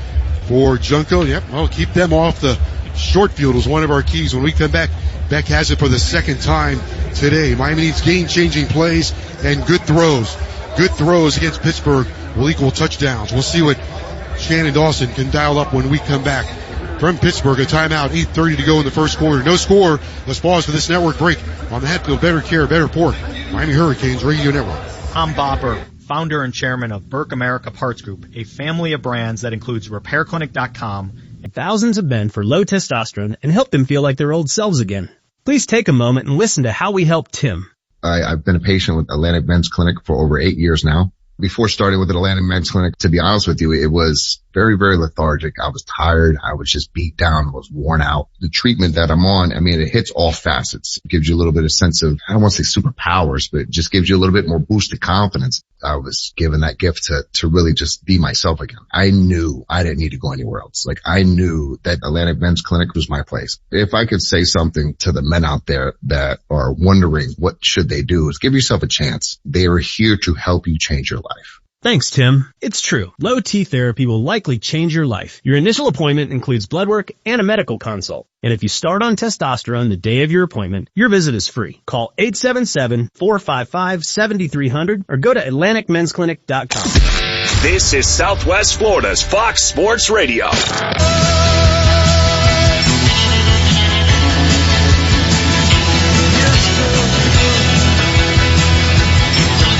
for Junko. Yep, well, keep them off the short field was one of our keys. When we come back, Beck has it for the second time today. Miami needs game-changing plays and good throws. Good throws against Pittsburgh will equal touchdowns. We'll see what Shannon Dawson can dial up when we come back from Pittsburgh. A timeout, 8:30 to go in the first quarter. No score. Let's pause for this network break on the Hatfield Better Care, Better Pork Miami Hurricanes Radio Network. I'm Bopper, founder and chairman of Burke America Parts Group, a family of brands that includes RepairClinic.com. Thousands have been for low testosterone and help them feel like their old selves again. Please take a moment and listen to how we helped Tim. I've been a patient with Atlantic Men's Clinic for over 8 years now. Before starting with Atlantic Men's Clinic, to be honest with you, it was very, very lethargic. I was tired. I was just beat down. I was worn out. The treatment that I'm on, I mean, it hits all facets. It gives you a little bit of sense of, I don't want to say superpowers, but it just gives you a little bit more boost of confidence. I was given that gift to really just be myself again. I knew I didn't need to go anywhere else. Like, I knew that Atlantic Men's Clinic was my place. If I could say something to the men out there that are wondering what should they do, is give yourself a chance. They are here to help you change your life. Thanks, Tim. It's true. Low T therapy will likely change your life. Your initial appointment includes blood work and a medical consult. And if you start on testosterone the day of your appointment, your visit is free. Call 877-455-7300 or go to AtlanticMen'sClinic.com. This is Southwest Florida's Fox Sports Radio.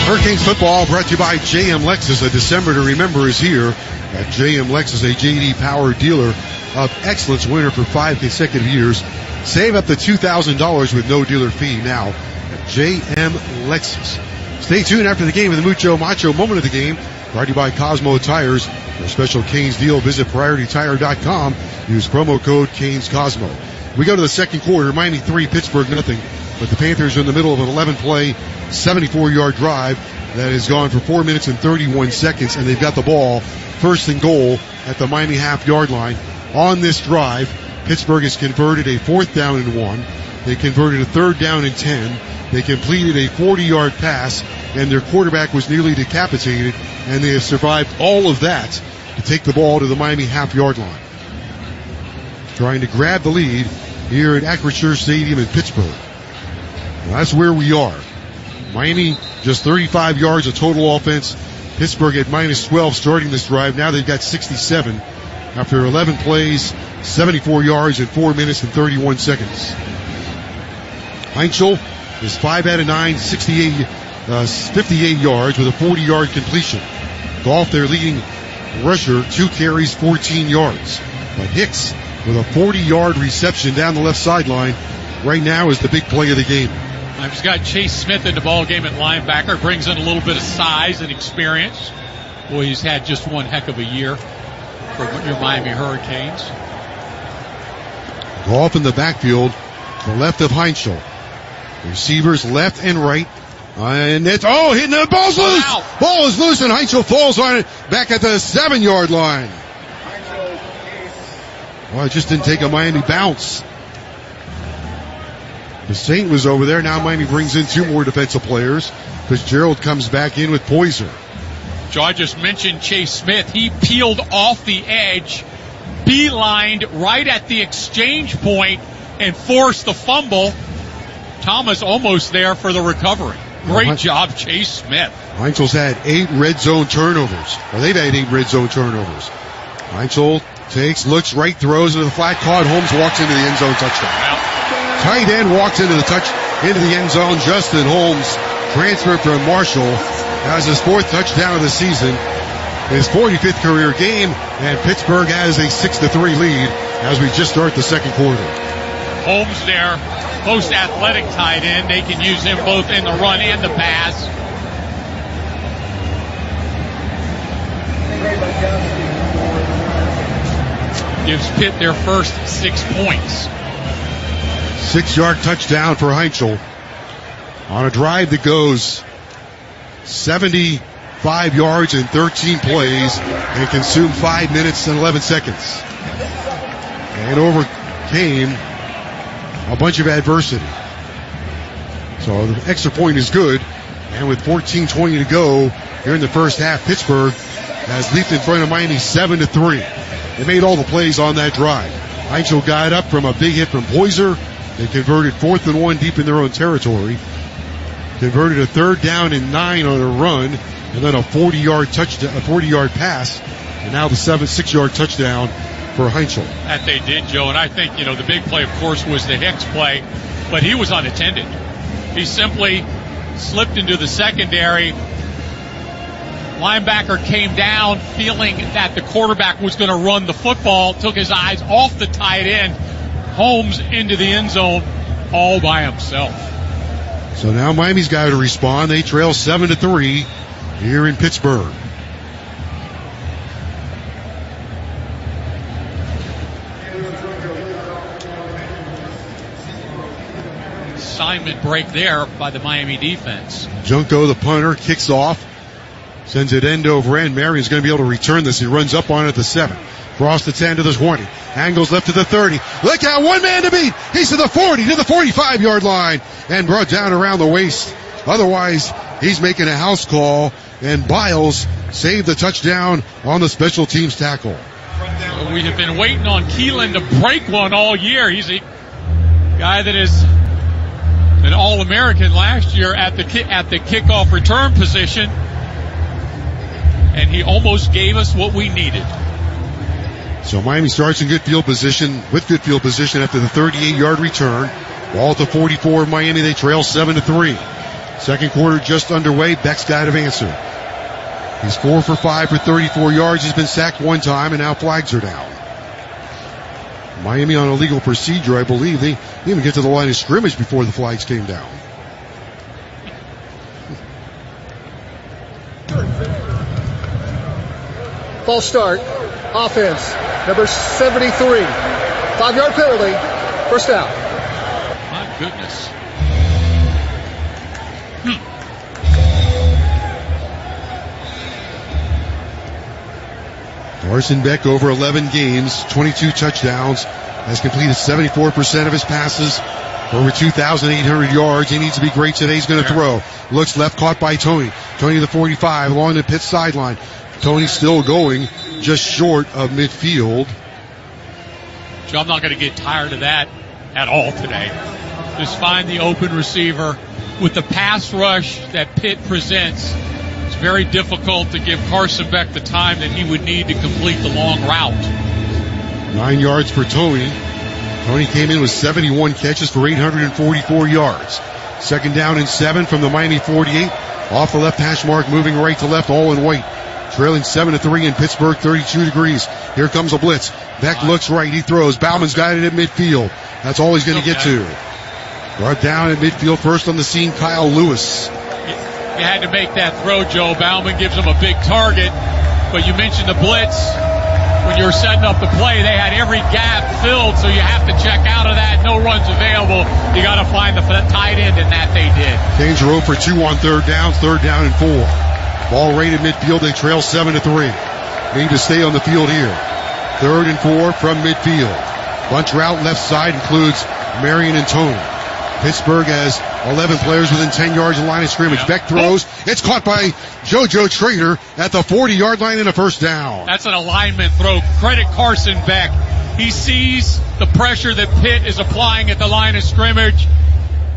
Hurricanes football brought to you by JM Lexus. A December to remember is here at JM Lexus, a JD Power dealer of excellence, winner for 5 consecutive years. Save up to $2,000 with no dealer fee now at JM Lexus. Stay tuned after the game with the Mucho Macho moment of the game, brought to you by Cosmo Tires. For a special Canes deal, visit PriorityTire.com. Use promo code CanesCosmo. We go to the second quarter. Miami 3, Pittsburgh nothing. But the Panthers are in the middle of an 11-play, 74-yard drive that has gone for 4 minutes and 31 seconds, and they've got the ball first and goal at the Miami half-yard line. On this drive, Pittsburgh has converted a 4th down and 1. They converted a 3rd down and 10. They completed a 40-yard pass, and their quarterback was nearly decapitated, and they have survived all of that to take the ball to the Miami half-yard line. Trying to grab the lead here at Acrisure Stadium in Pittsburgh. Well, that's where we are. Miami just 35 yards of total offense. Pittsburgh at minus 12 starting this drive. Now they've got 67 after 11 plays, 74 yards in 4 minutes and 31 seconds. Heinzel is 5 out of 9, 58 yards with a 40-yard completion. Goff, their leading rusher, 2 carries, 14 yards. But Hicks with a 40-yard reception down the left sideline right now is the big play of the game. I've got Chase Smith in the ball game at linebacker, brings in a little bit of size and experience. Boy, he's had just one heck of a year for your Miami Hurricanes. Off in the backfield, to the left of Heinschel. Receivers left and right. And it's, hitting the ball's loose! Ball is loose and Heinschel falls on it back at the 7-yard line. Well, it just didn't take a Miami bounce. The Saint was over there. Now Miami brings in 2 more defensive players. Fitzgerald comes back in with Poyser. Joe, I just mentioned Chase Smith. He peeled off the edge, beelined right at the exchange point, and forced the fumble. Thomas almost there for the recovery. Great job, Chase Smith. Heinchel's had 8 red zone turnovers. Or they've had 8 red zone turnovers. Heinschel takes, looks right, throws into the flat, caught. Holmes walks into the end zone, touchdown. Tight end walks into the end zone. Justin Holmes, transferred from Marshall, has his 4th touchdown of the season, his 45th career game, and Pittsburgh has a 6-3 lead as we just start the second quarter. Holmes there, most athletic tight end. They can use him both in the run and the pass. Gives Pitt their first 6 points. 6-yard touchdown for Heinschel on a drive that goes 75 yards in 13 plays and consumed 5 minutes and 11 seconds. And overcame a bunch of adversity. So the extra point is good. And with 14:20 to go here in the first half, Pittsburgh has leaped in front of Miami 7-3. They made all the plays on that drive. Heinschel got up from a big hit from Poyser. They converted 4th and 1 deep in their own territory. Converted a 3rd down and 9 on a run, and then a 40-yard pass, and now the 6-yard touchdown for Heinschel. That they did, Joe, and I think, the big play, of course, was the Hicks play, but he was unattended. He simply slipped into the secondary. Linebacker came down feeling that the quarterback was going to run the football, took his eyes off the tight end. Holmes into the end zone all by himself. So now Miami's got to respond. They trail 7-3 here in Pittsburgh. Assignment break there by the Miami defense. Junko, the punter, kicks off, sends it end over end. Marion's going to be able to return this. He runs up on it at the 7. Cross the 10 to the 20. Angles left to the 30. Look out, one man to beat. He's to the 40, to the 45-yard line, and brought down around the waist. Otherwise, he's making a house call, and Biles saved the touchdown on the special teams tackle. We have been waiting on Keelan to break one all year. He's a guy that is an All-American last year at the kickoff return position, and he almost gave us what we needed. So Miami starts in good field position after the 38-yard return. Ball at the 44 of Miami. They trail 7-3. Second quarter just underway. Beck's got to answer. He's 4 for 5 for 34 yards. He's been sacked 1 time, and now flags are down. Miami on a legal procedure, I believe. They didn't even get to the line of scrimmage before the flags came down. False start. Offense. Number 73. 5-yard penalty. First down. My goodness. Carson Beck, over 11 games, 22 touchdowns, has completed 74% of his passes, over 2,800 yards. He needs to be great today. He's going to throw. Looks left, caught by Tony. Tony to the 45, along the Pitt sideline. Tony still going, just short of midfield. Joe, I'm not going to get tired of that at all today. Just find the open receiver. With the pass rush that Pitt presents, it's very difficult to give Carson Beck the time that he would need to complete the long route. 9 yards for Tony. Tony came in with 71 catches for 844 yards. Second down and 7 from the Miami 48. Off the left hash mark, moving right to left, all in white. trailing 7-3 in Pittsburgh, 32 degrees. Here comes a blitz. Beck looks right. He throws. Bauman's got it at midfield. That's all he's going to get to. Brought down at midfield. First on the scene, Kyle Lewis. You had to make that throw, Joe. Bauman gives him a big target. But you mentioned the blitz. When you were setting up the play, they had every gap filled, so you have to check out of that. No runs available. You got to find the tight end, and that they did. Canes are 0 for 2 on third down and 4. Ball right at midfield. They trail 7-3. Need to stay on the field here. 3rd and 4 from midfield. Bunch route left side includes Marion and Tony. Pittsburgh has 11 players within 10 yards of the line of scrimmage. Beck throws. It's caught by JoJo Trader at the 40-yard line and a first down. That's an alignment throw. Credit Carson Beck. He sees the pressure that Pitt is applying at the line of scrimmage.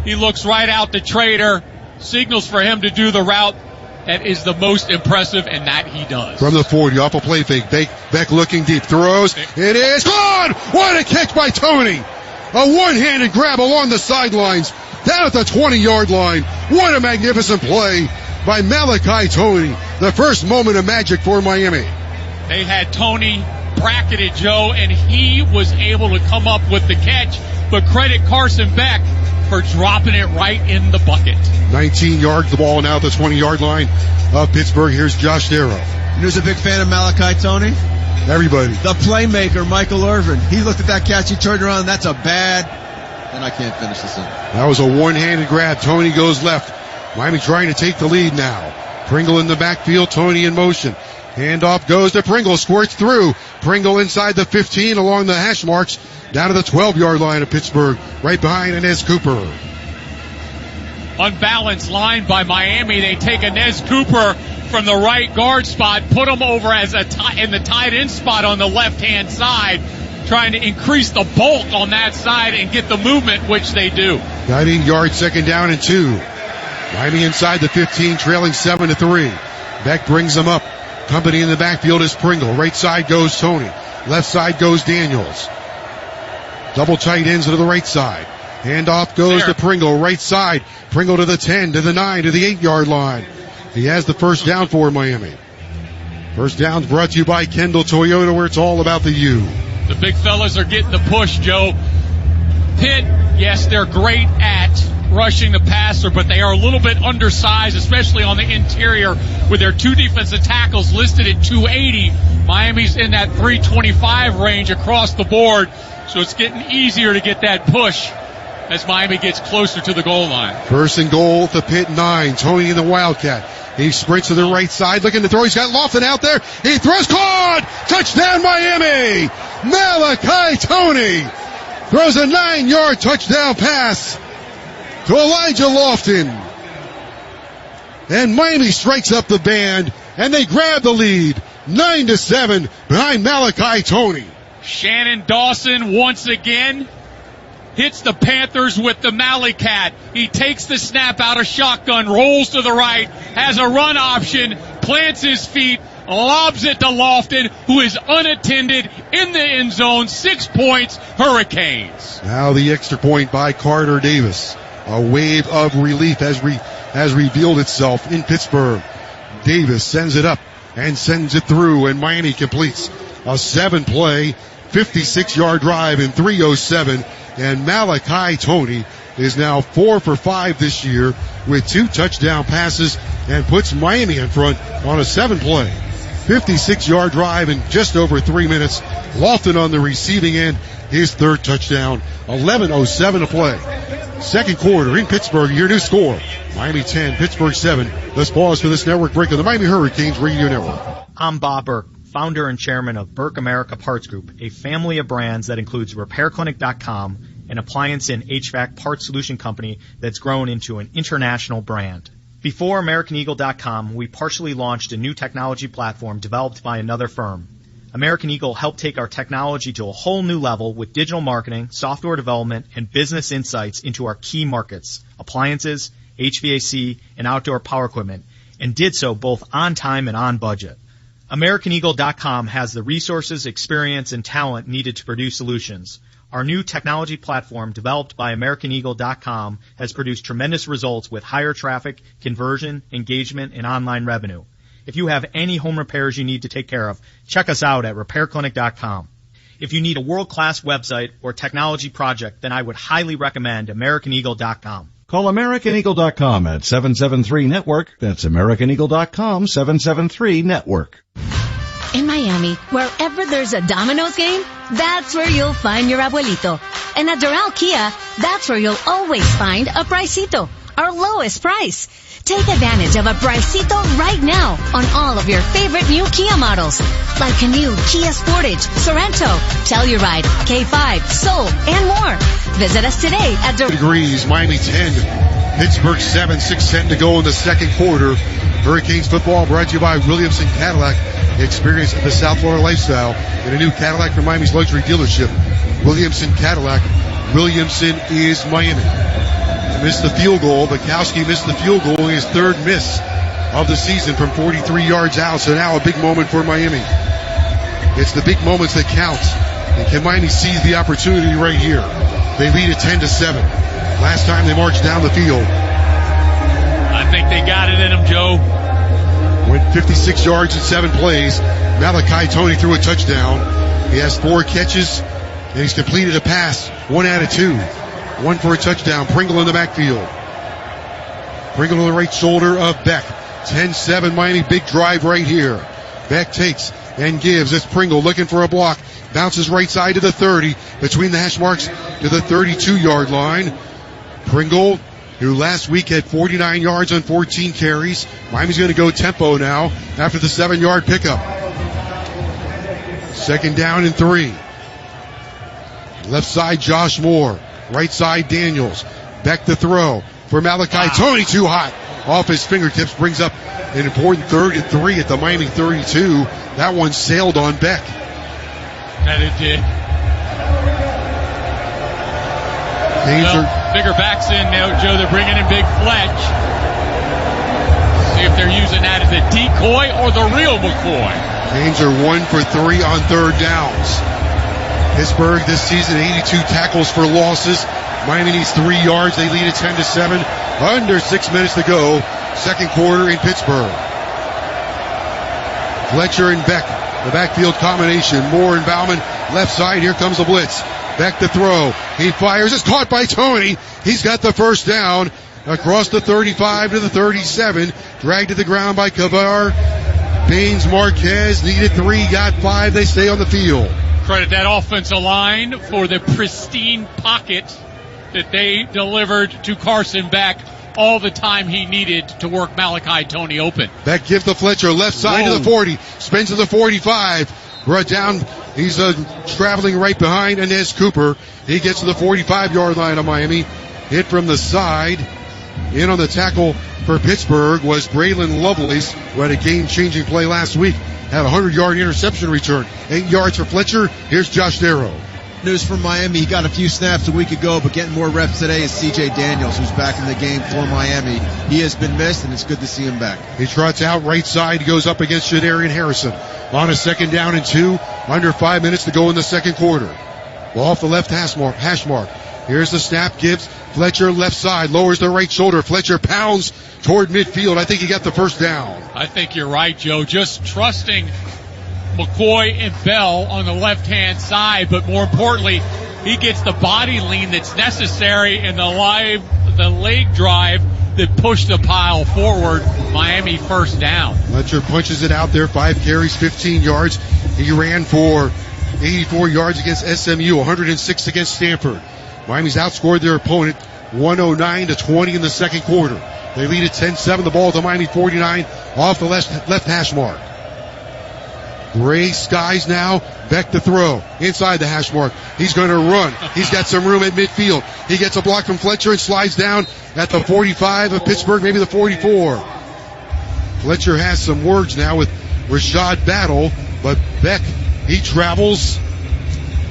He looks right out to Trader, signals for him to do the route that is the most impressive, and that he does. From the 40, off a play fake. Beck looking deep. Throws. It is gone! What a catch by Tony! A one-handed grab along the sidelines, down at the 20-yard line. What a magnificent play by Malachi Tony. The first moment of magic for Miami. They had Tony bracketed, Joe, and he was able to come up with the catch. But credit Carson Beck for dropping it right in the bucket. 19 yards, the ball now at the 20-yard line of Pittsburgh. Here's Josh Darrow. Who's a big fan of Malachi Tony? Everybody. The playmaker, Michael Irvin. He looked at that catch, he turned around, that's a bad, and I can't finish this in. That was a one-handed grab. Tony goes left. Miami trying to take the lead now. Pringle in the backfield, Tony in motion. Handoff goes to Pringle, squirts through. Pringle inside the 15 along the hash marks, down to the 12-yard line of Pittsburgh, right behind Inez Cooper. Unbalanced line by Miami. They take Inez Cooper from the right guard spot, put him over as in the tight end spot on the left-hand side, trying to increase the bulk on that side and get the movement, which they do. 19 yards, 2nd down and 2. Miami inside the 15, trailing 7-3. Beck brings them up. Company in the backfield is Pringle. Right side goes Tony. Left side goes Daniels. Double tight ends to the right side. Handoff goes to Pringle. Right side. Pringle to the 10, to the 9, to the 8-yard line. He has the first down for Miami. First down's brought to you by Kendall Toyota, where it's all about the U. The big fellas are getting the push, Joe. Pitt, yes, they're great at rushing the passer, but they are a little bit undersized, especially on the interior with their 2 defensive tackles listed at 280. Miami's in that 325 range across the board, so it's getting easier to get that push as Miami gets closer to the goal line. 1st and goal at the Pitt 9. Tony in the Wildcat. He sprints to the right side, looking to throw. He's got Lofton out there. He throws, caught! Touchdown Miami! Malachi Tony throws a 9-yard touchdown pass to Elijah Lofton. And Miami strikes up the band, and they grab the lead, 9-7 behind Malachi Tony. Shannon Dawson once again hits the Panthers with the Malachi. He takes the snap out of shotgun, rolls to the right, has a run option, plants his feet, lobs it to Lofton, who is unattended in the end zone. 6 points, Hurricanes. Now the extra point by Carter Davis. A wave of relief has revealed itself in Pittsburgh. Davis sends it up and sends it through, and Miami completes a 7-play, 56-yard drive in 3:07. And Malachi Tony is now 4 for 5 this year with 2 touchdown passes and puts Miami in front on a 7-play, 56-yard drive in just over 3 minutes. Lofton on the receiving end, his 3rd touchdown, 11:07 to play. 2nd quarter in Pittsburgh, your new score, Miami 10, Pittsburgh 7. Let's pause for this network break of the Miami Hurricanes Radio Network. I'm Bob Burke, founder and chairman of Burke America Parts Group, a family of brands that includes RepairClinic.com, an appliance and HVAC parts solution company that's grown into an international brand. Before AmericanEagle.com, we partially launched a new technology platform developed by another firm. American Eagle helped take our technology to a whole new level with digital marketing, software development, and business insights into our key markets, appliances, HVAC, and outdoor power equipment, and did so both on time and on budget. AmericanEagle.com has the resources, experience, and talent needed to produce solutions. Our new technology platform, developed by AmericanEagle.com, has produced tremendous results with higher traffic, conversion, engagement, and online revenue. If you have any home repairs you need to take care of, check us out at repairclinic.com. If you need a world-class website or technology project, then I would highly recommend AmericanEagle.com. Call AmericanEagle.com at 773-NETWORK. That's AmericanEagle.com, 773-NETWORK. In Miami, wherever there's a Domino's game, that's where you'll find your abuelito. And at Doral Kia, that's where you'll always find a Pricito, our lowest price. Take advantage of a Pricito right now on all of your favorite new Kia models, like a new Kia Sportage, Sorento, Telluride, K5, Soul, and more. Visit us today at degrees, Miami 10, Pittsburgh 7, 6:10 to go in the second quarter. Hurricanes football brought to you by Williamson Cadillac. Experience the South Florida lifestyle in a new Cadillac from Miami's luxury dealership. Williamson Cadillac. Williamson is Miami. Missed the field goal. Bukowski missed the field goal in his third miss of the season from 43 yards out. So now a big moment for Miami. It's the big moments that count. And can Miami seize the opportunity right here? They lead at 10-7. Last time they marched down the field. I think they got it in them, Joe. Went 56 yards in 7 plays. Malachi Tony threw a touchdown. He has 4 catches, and he's completed a pass. 1 out of 2. 1 for a touchdown. Pringle in the backfield. Pringle on the right shoulder of Beck. 10-7 Miami. Big drive right here. Beck takes and gives. It's Pringle looking for a block. Bounces right side to the 30. Between the hash marks to the 32-yard line. Pringle, who last week had 49 yards on 14 carries. Miami's going to go tempo now after the 7-yard pickup. 2nd down and 3. Left side, Josh Moore. Right side, Daniels. Beck to throw for Malachi Tony. Too hot. Off his fingertips. Brings up an important 3rd and 3 at the Miami 32. That one sailed on Beck. That it did. Bigger backs in now, Joe. They're bringing in Big Fletch. See if they're using that as a decoy or the real McCoy. Canes are 1 for 3 on 3rd downs. Pittsburgh this season 82 tackles for losses. Miami needs 3 yards. They lead at 10-7. Under 6 minutes to go. Second quarter in Pittsburgh. Fletcher and Beck. The backfield combination. Moore and Bauman. Left side. Here comes the blitz. Beck to throw. He fires. It's caught by Tony. He's got the first down. Across the 35 to the 37. Dragged to the ground by Cavar. Baines Marquez needed 3. Got 5. They stay on the field. Credit that offensive line for the pristine pocket that they delivered to Carson Beck all the time he needed to work Malachi Tony open. Beck gives the Fletcher left side to the 40. Spins to the 45. Brought down. He's traveling right behind Inez Cooper. He gets to the 45-yard line of Miami. Hit from the side. In on the tackle for Pittsburgh was Braylon Lovelace, who had a game-changing play last week. Had a 100-yard interception return. 8 yards for Fletcher. Here's Josh Darrow. News from Miami. He got a few snaps a week ago, but getting more reps today is C.J. Daniels, who's back in the game for Miami. He has been missed, and it's good to see him back. He trots out right side. He goes up against Shadarian Harrison. On a 2nd down and 2. Under 5 minutes to go in the second quarter. Well, off the left hash mark. Here's the snap. Gibbs. Fletcher left side. Lowers the right shoulder. Fletcher pounds toward midfield. I think he got the first down. I think you're right, Joe. Just trusting McCoy and Bell on the left-hand side, but more importantly, he gets the body lean that's necessary and the leg drive that pushed the pile forward. Miami first down. Fletcher punches it out there. 5 carries, 15 yards. He ran for 84 yards against SMU, 106 against Stanford. Miami's outscored their opponent 109-20 in the second quarter. They lead at 10-7. The ball at the Miami 49 off the left hash mark. Gray skies now. Beck to throw. Inside the hash mark. He's going to run. He's got some room at midfield. He gets a block from Fletcher and slides down at the 45 of Pittsburgh, maybe the 44. Fletcher has some words now with Rashad Battle, but Beck, he travels.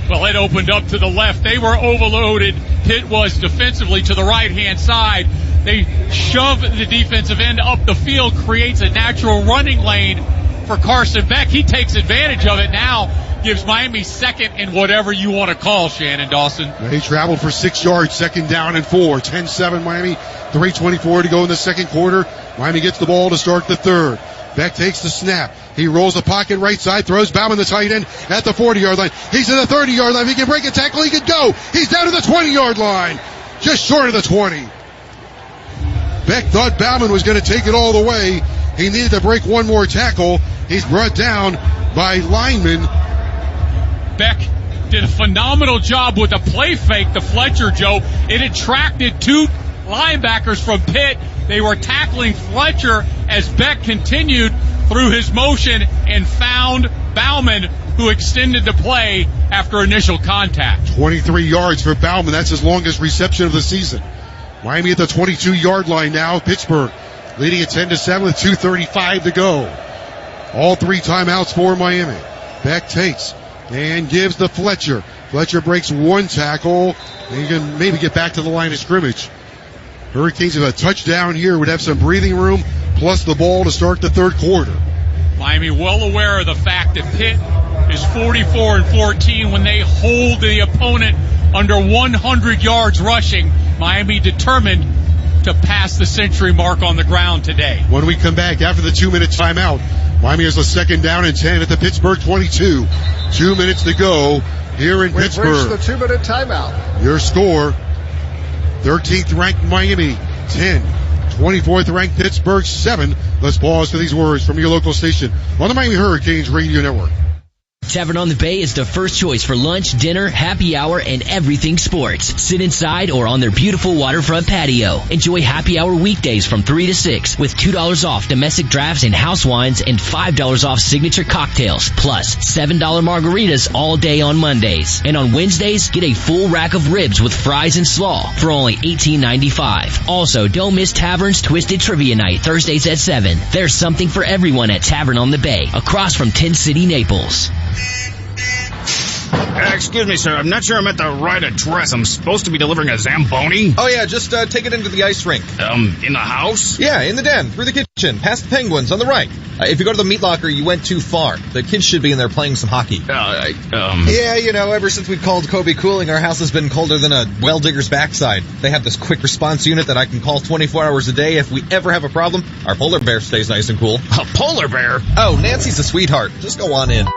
Well, it opened up to the left. They were overloaded. Pitt was defensively to the right-hand side. They shove the defensive end up the field, creates a natural running lane for Carson Beck. He takes advantage of it now, gives Miami second and whatever you want to call, Shannon Dawson. He traveled for 6 yards, 2nd down and 4. 10-7 Miami, 3:24 to go in the second quarter. Miami gets the ball to start the third. Beck takes the snap. He rolls the pocket right side, throws Bauman the tight end at the 40-yard line. He's at the 30-yard line. If he can break a tackle, he can go. He's down to the 20-yard line. Just short of the 20. Beck thought Bauman was going to take it all the way. He needed to break one more tackle. He's brought down by lineman. Beck did a phenomenal job with a play fake to Fletcher, Joe. It attracted two linebackers from Pitt. They were tackling Fletcher as Beck continued through his motion and found Bauman, who extended the play after initial contact. 23 yards for Bauman. That's his longest reception of the season. Miami at the 22-yard line now. Pittsburgh leading at 10-7 with 2:35 to go. All three timeouts for Miami. Beck takes and gives to Fletcher. Fletcher breaks one tackle and he can maybe get back to the line of scrimmage. Hurricanes have a touchdown here, would have some breathing room, plus the ball to start the third quarter. Miami well aware of the fact that Pitt is 44-14 when they hold the opponent under 100 yards rushing. Miami determined to pass the century mark on the ground today. When we come back after the 2-minute timeout, Miami has a 2nd down and 10 at the Pittsburgh 22. 2 minutes to go here in Pittsburgh. We've reached the 2-minute timeout. Your score, 13th ranked Miami, 10. 24th ranked Pittsburgh, 7. Let's pause for these words from your local station on the Miami Hurricanes Radio Network. Tavern on the Bay is the first choice for lunch, dinner, happy hour, and everything sports. Sit inside or on their beautiful waterfront patio. Enjoy happy hour weekdays from 3 to 6 with $2 off domestic drafts and house wines and $5 off signature cocktails, plus $7 margaritas all day on Mondays. And on Wednesdays, get a full rack of ribs with fries and slaw for only $18.95. Also, don't miss Tavern's Twisted Trivia Night Thursdays at 7. There's something for everyone at Tavern on the Bay, across from Tin City, Naples. Excuse me, sir. I'm not sure I'm at the right address. I'm supposed to be delivering a Zamboni. Oh, yeah, just take it into the ice rink. In the house? Yeah, in the den, through the kitchen, past the Penguins, on the right. If you go to the meat locker, you went too far. The kids should be in there playing some hockey. Yeah, you know, ever since we called Kobe Cooling, our house has been colder than a well digger's backside. They have this quick response unit that I can call 24 hours a day. If we ever have a problem, our polar bear stays nice and cool. A polar bear? Oh, Nancy's a sweetheart. Just go on in.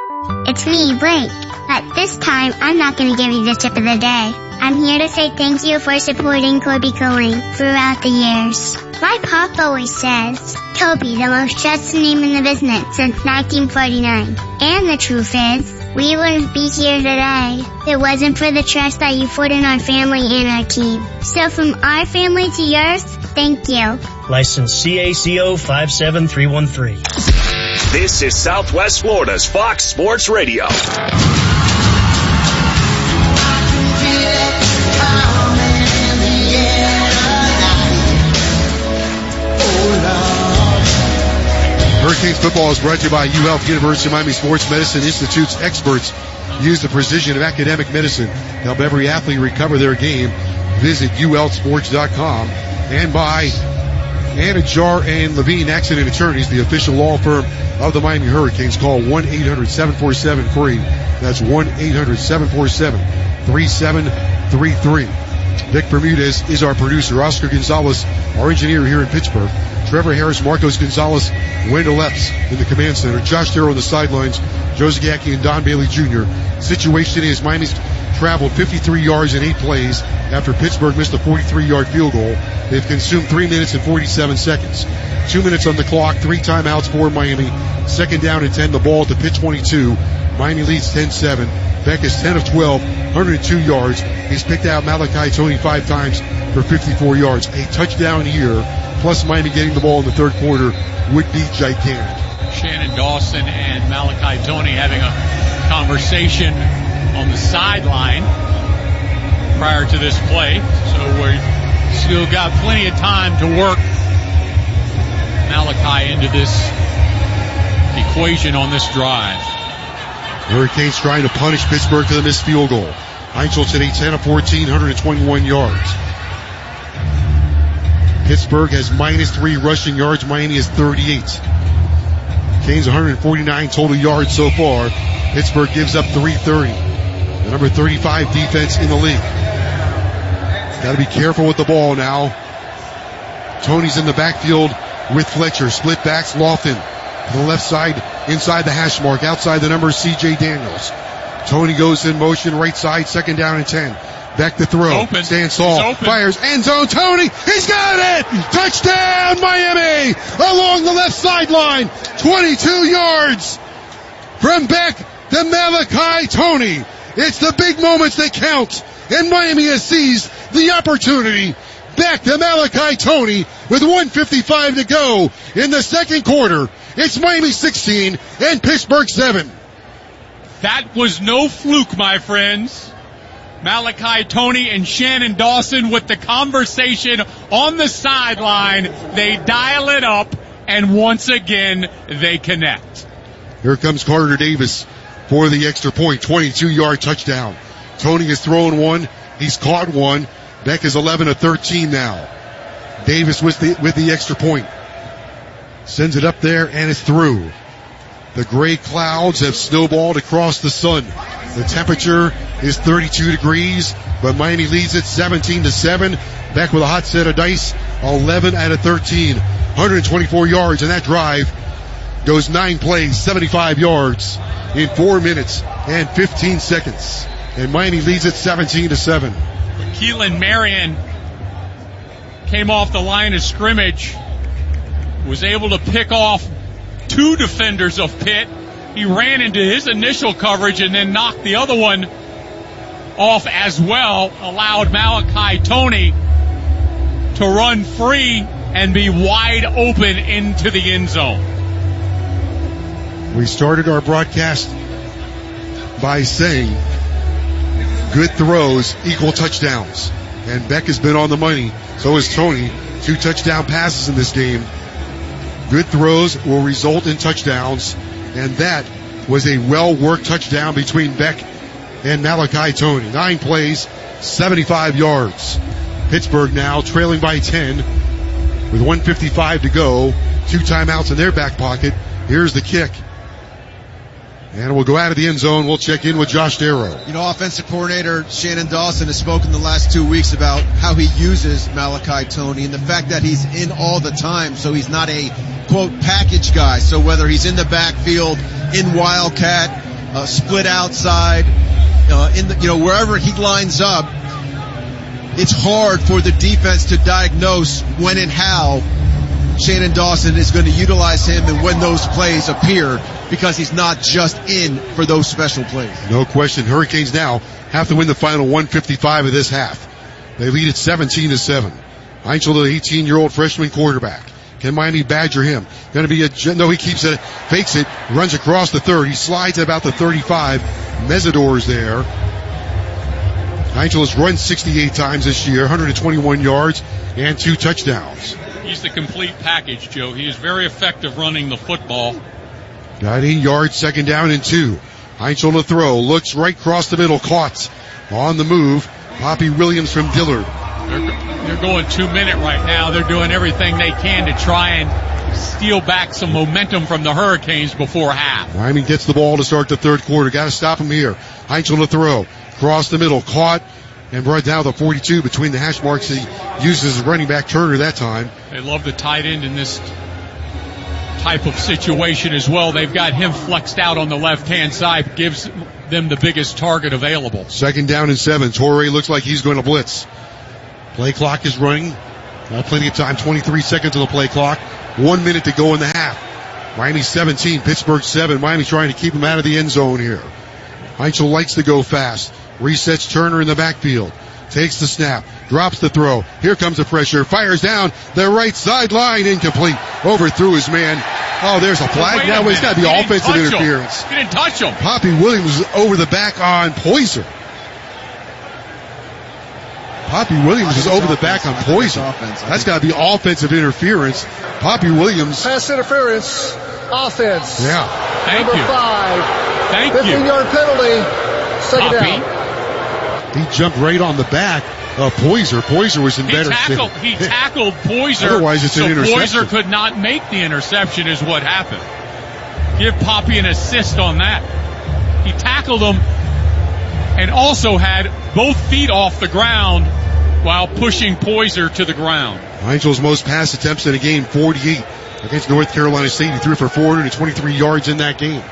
It's me, Blake. But this time, I'm not going to give you the tip of the day. I'm here to say thank you for supporting Kobe Cooling throughout the years. My pop always says, Kobe, the most trusted name in the business since 1949. And the truth is, we wouldn't be here today if it wasn't for the trust that you put in our family and our team. So from our family to yours, thank you. License CACO 57313. This is Southwest Florida's Fox Sports Radio. Hurricanes football is brought to you by UHealth, University of Miami Sports Medicine Institute's experts. Use the precision of academic medicine to help every athlete recover their game. Visit UHealthSports.com. And by Anajar and Levine Accident Attorneys, the official law firm of the Miami Hurricanes. Call 1-800-747-FREE. That's 1-800-747-3733. Vic Bermudez is our producer. Oscar Gonzalez, our engineer here in Pittsburgh. Trevor Harris, Marcos Gonzalez, Wendell Epps in the command center. Josh Darrow on the sidelines. Joe Zagacki and Don Bailey Jr. Situation is Miami's traveled 53 yards in 8 plays after Pittsburgh missed a 43-yard field goal. They've consumed 3 minutes and 47 seconds. 2 minutes on the clock, 3 timeouts for Miami. 2nd down and 10, the ball at the Pitt 22. Miami leads 10-7. Beck is 10 of 12, 102 yards. He's picked out Malachi Tony 5 times for 54 yards. A touchdown here, plus Miami getting the ball in the third quarter would be gigantic. Shannon Dawson and Malachi Tony having a conversation on the sideline prior to this play. So we still got plenty of time to work Malachi into this equation on this drive. Hurricanes trying to punish Pittsburgh to the missed field goal. Heinzel today 10 of 14, 121 yards. Pittsburgh has minus 3 rushing yards. Miami is 38. Canes 149 total yards so far. Pittsburgh gives up 330. The number 35 defense in the league. Got to be careful with the ball now. Tony's in the backfield with Fletcher. Split backs, Lofton To the left side, inside the hash mark, outside the number, C.J. Daniels. Tony goes in motion, right side, 2nd down and 10. Back to throw. Stands tall. Fires. End zone. Tony. He's got it. Touchdown, Miami. Along the left sideline. 22 yards. From Beck to Malachi Tony. It's the big moments that count. And Miami has seized the opportunity. Back to Malachi Tony with 1:55 to go in the second quarter. It's Miami 16 and Pittsburgh 7. That was no fluke, my friends. Malachi Tony and Shannon Dawson with the conversation on the sideline. They dial it up, and once again, they connect. Here comes Carter Davis for the extra point. 22-yard touchdown. Tony has thrown one. He's caught one. Beck is 11 of 13 now. Davis with the extra point. Sends it up there, and it's through. The gray clouds have snowballed across the sun. The temperature is 32 degrees, but Miami leads it 17-7. Beck with a hot set of dice, 11 out of 13. 124 yards, and that drive goes 9 plays, 75 yards in 4 minutes and 15 seconds. And Miami leads it 17-7. Keelan Marion came off the line of scrimmage, was able to pick off 2 defenders of Pitt. He ran into his initial coverage and then knocked the other one off as well, allowed Malachi Tony to run free and be wide open into the end zone. We started our broadcast by saying good throws equal touchdowns. And Beck has been on the money. So has Tony. 2 touchdown passes in this game. Good throws will result in touchdowns. And that was a well-worked touchdown between Beck and Malachi Tony. 9 plays, 75 yards. Pittsburgh now trailing by 10 with 1:55 to go. 2 timeouts in their back pocket. Here's the kick. And we'll go out of the end zone. We'll check in with Josh Darrow. You know, offensive coordinator Shannon Dawson has spoken the last 2 weeks about how he uses Malachi Tony and the fact that he's in all the time, so he's not a, quote, package guy. So whether he's in the backfield, in Wildcat, split outside, wherever he lines up, it's hard for the defense to diagnose when and how Shannon Dawson is going to utilize him and when those plays appear, because he's not just in for those special plays. No question. Hurricanes now have to win the final 1:55 of this half. They lead at 17-7. Heinzel, the 18-year-old freshman quarterback. Can Miami badger him? Going to be no, he keeps it, fakes it, runs across the 30. He slides at about the 35. Mesidor's there. Heinzel has run 68 times this year, 121 yards and 2 touchdowns. He's the complete package, Joe. He is very effective running the football. Got 8 yards, 2nd down and 2. Heinzel to throw, looks right across the middle, caught on the move. Poppy Williams from Dillard. They're going 2-minute right now. They're doing everything they can to try and steal back some momentum from the Hurricanes before half. Miami gets the ball to start the third quarter. Got to stop him here. Heinzel to throw, across the middle, caught and brought down the 42 between the hash marks. He uses his running back Turner that time. They love the tight end in this type of situation as well. They've got him flexed out on the left-hand side, gives them the biggest target available. 2nd down and 7. Torrey looks like he's going to blitz. Play clock is running. Plenty of time, 23 seconds on the play clock. 1 minute to go in the half. Miami 17, Pittsburgh 7. Miami trying to keep him out of the end zone here. Heinzel likes to go fast. Resets Turner in the backfield. Takes the snap. Drops the throw. Here comes the pressure. Fires down the right sideline. Incomplete. Overthrew his man. Oh, there's a flag. Now it's got to be offensive interference. He didn't touch him. Poppy Williams is over the back on Poyser. Poppy Williams is over the back on Poyser. That's got to be offensive interference. Poppy Williams. Pass interference. Offense. Yeah. Thank Number you. 5. Thank you. 15-yard penalty. 2nd down. He jumped right on the back of Poyser. Poyser was in better shape. He tackled Poyser. Otherwise, it's an interception. Poyser could not make the interception is what happened. Give Poppy an assist on that. He tackled him and also had both feet off the ground while pushing Poyser to the ground. Heinzel's most pass attempts in a game, 48. against North Carolina State. He threw for 423 yards in that game.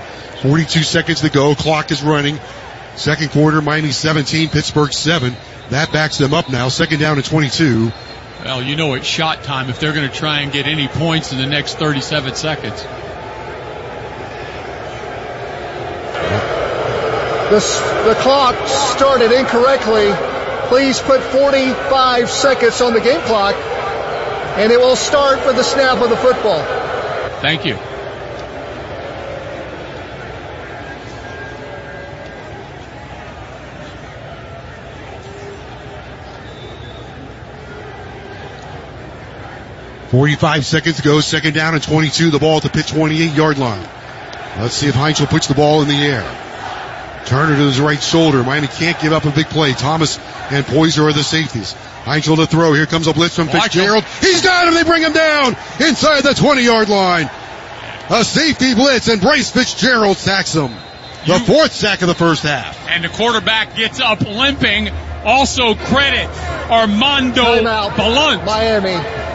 42 seconds to go. Clock is running. Second quarter, Miami 17, Pittsburgh 7. That backs them up now. Second down and 22. Well, you know it's shot time if they're going to try and get any points in the next 37 seconds. The clock started incorrectly. Please put 45 seconds on the game clock, and it will start with the snap of the football. Thank you. .45 seconds to go. Second down and 22. The ball at the Pitt 28-yard line. Let's see if Heinzel puts the ball in the air. Turner to his right shoulder. Miami can't give up a big play. Thomas and Poyser are the safeties. Heinzel to throw. Here comes a blitz from Fitzgerald. He's got him. They bring him down inside the 20-yard line. A safety blitz, and Bryce Fitzgerald sacks him. The fourth sack of the first half. And the quarterback gets up limping. Also credit Armando Blunt. Miami.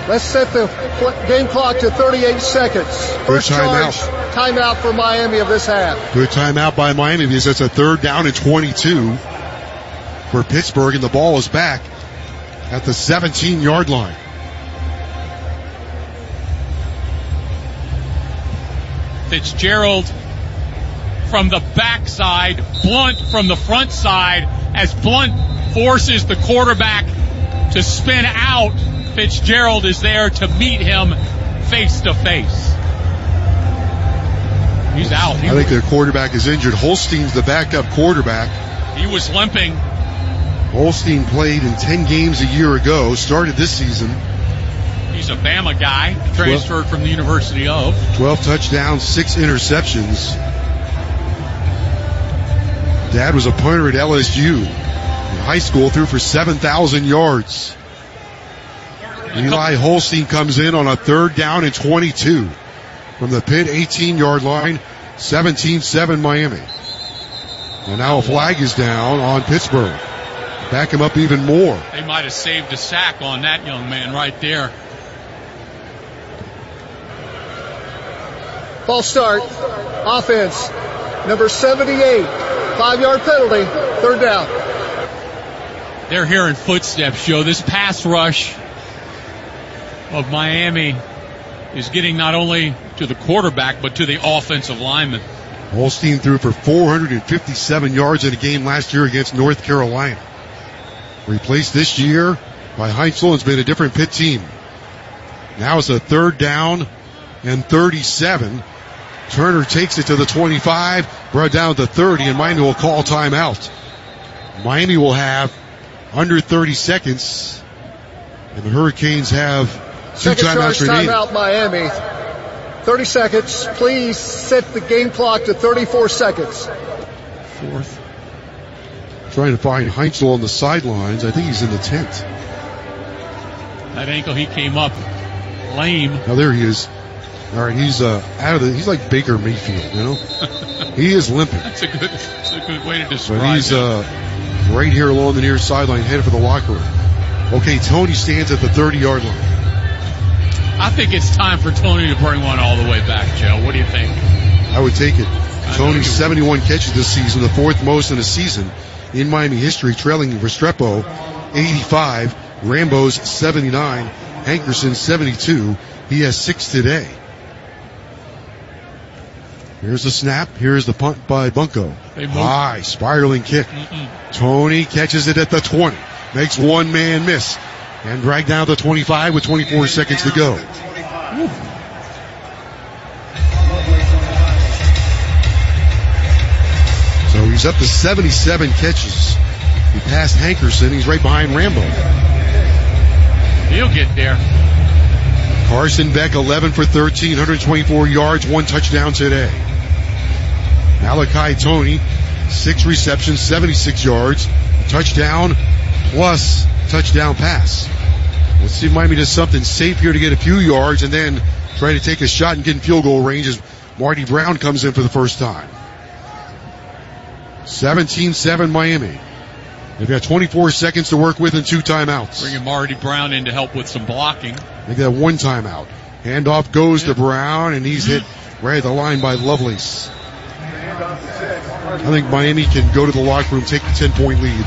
Let's set the game clock to 38 seconds. First charge, timeout for Miami of this half. Good timeout by Miami because that's a third down and 22 for Pittsburgh, and the ball is back at the 17-yard line. Fitzgerald from the backside, Blunt from the front side, as Blunt forces the quarterback to spin out. Fitzgerald is there to meet him face to face. He's out. I think their quarterback is injured. Holstein's the backup quarterback. He was limping. Holstein played in 10 games a year ago, started this season. He's a Bama guy, transferred from the University of. 12 touchdowns, 6 interceptions. Dad was a punter at LSU. In high school, threw for 7,000 yards. Eli Holstein comes in on a third down and 22 from the Pitt 18-yard line, 17-7 Miami. And now a flag is down on Pittsburgh. Back him up even more. They might have saved a sack on that young man right there. False start. Offense. Number 78. 5-yard penalty. Third down. They're hearing footsteps, Joe. This pass rush of Miami is getting not only to the quarterback, but to the offensive lineman. Holstein threw for 457 yards in a game last year against North Carolina. Replaced this year by Heinzel. It's been a different Pitt team. Now it's a third down and 37. Turner takes it to the 25, brought down to 30, and Miami will call timeout. Miami will have under 30 seconds, and the Hurricanes have two timeouts remaining. Timeout Miami. 30 seconds. Please set the game clock to 34 seconds. Fourth. Trying to find Heinzel on the sidelines. I think he's in the tent. That ankle, he came up lame. Now there he is. All right, he's out of the. He's like Baker Mayfield, you know. He is limping. That's a good way to describe but he's right here along the near sideline, headed for the locker room. Okay, Tony stands at the 30-yard line. I think it's time for Tony to bring one all the way back, Joe. What do you think? I would take it. Tony's 71 catches this season, the fourth most in a season in Miami history, trailing Restrepo 85, Rambo's 79, Hankerson 72. He has 6 today. Here's the snap. Here's the punt by Bunko. High, spiraling kick. Tony catches it at the 20. Makes one man miss. And dragged down to 25 with 24 seconds to go. So he's up to 77 catches. He passed Hankerson. He's right behind Rambo. He'll get there. Carson Beck, 11 for 13, 124 yards, 1 touchdown today. Malachi Tony, 6 receptions, 76 yards, touchdown plus touchdown pass. Let's see if Miami does something safe here to get a few yards and then try to take a shot and get in field goal range as Marty Brown comes in for the first time. 17-7 Miami. They've got 24 seconds to work with and 2 timeouts. Bringing Marty Brown in to help with some blocking. They got 1 timeout. Handoff goes to Brown, and he's hit right at the line by Lovelace. I think Miami can go to the locker room, take the 10-point lead.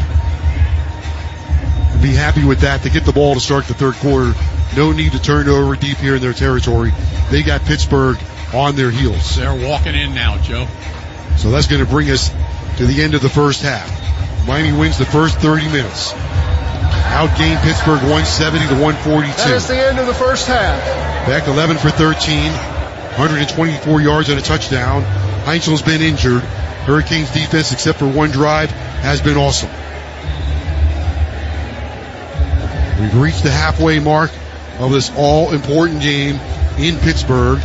Be happy with that to get the ball to start the third quarter. No need to turn it over deep here in their territory. They got Pittsburgh on their heels. They're walking in now, Joe. So that's going to bring us to the end of the first half. Miami wins the first 30 minutes. Outgained Pittsburgh 170 to 142. That is the end of the first half. Beck 11 for 13, 124 yards and a touchdown. Heinzel's been injured. Hurricanes defense, except for one drive, has been awesome. We've reached the halfway mark of this all-important game in Pittsburgh.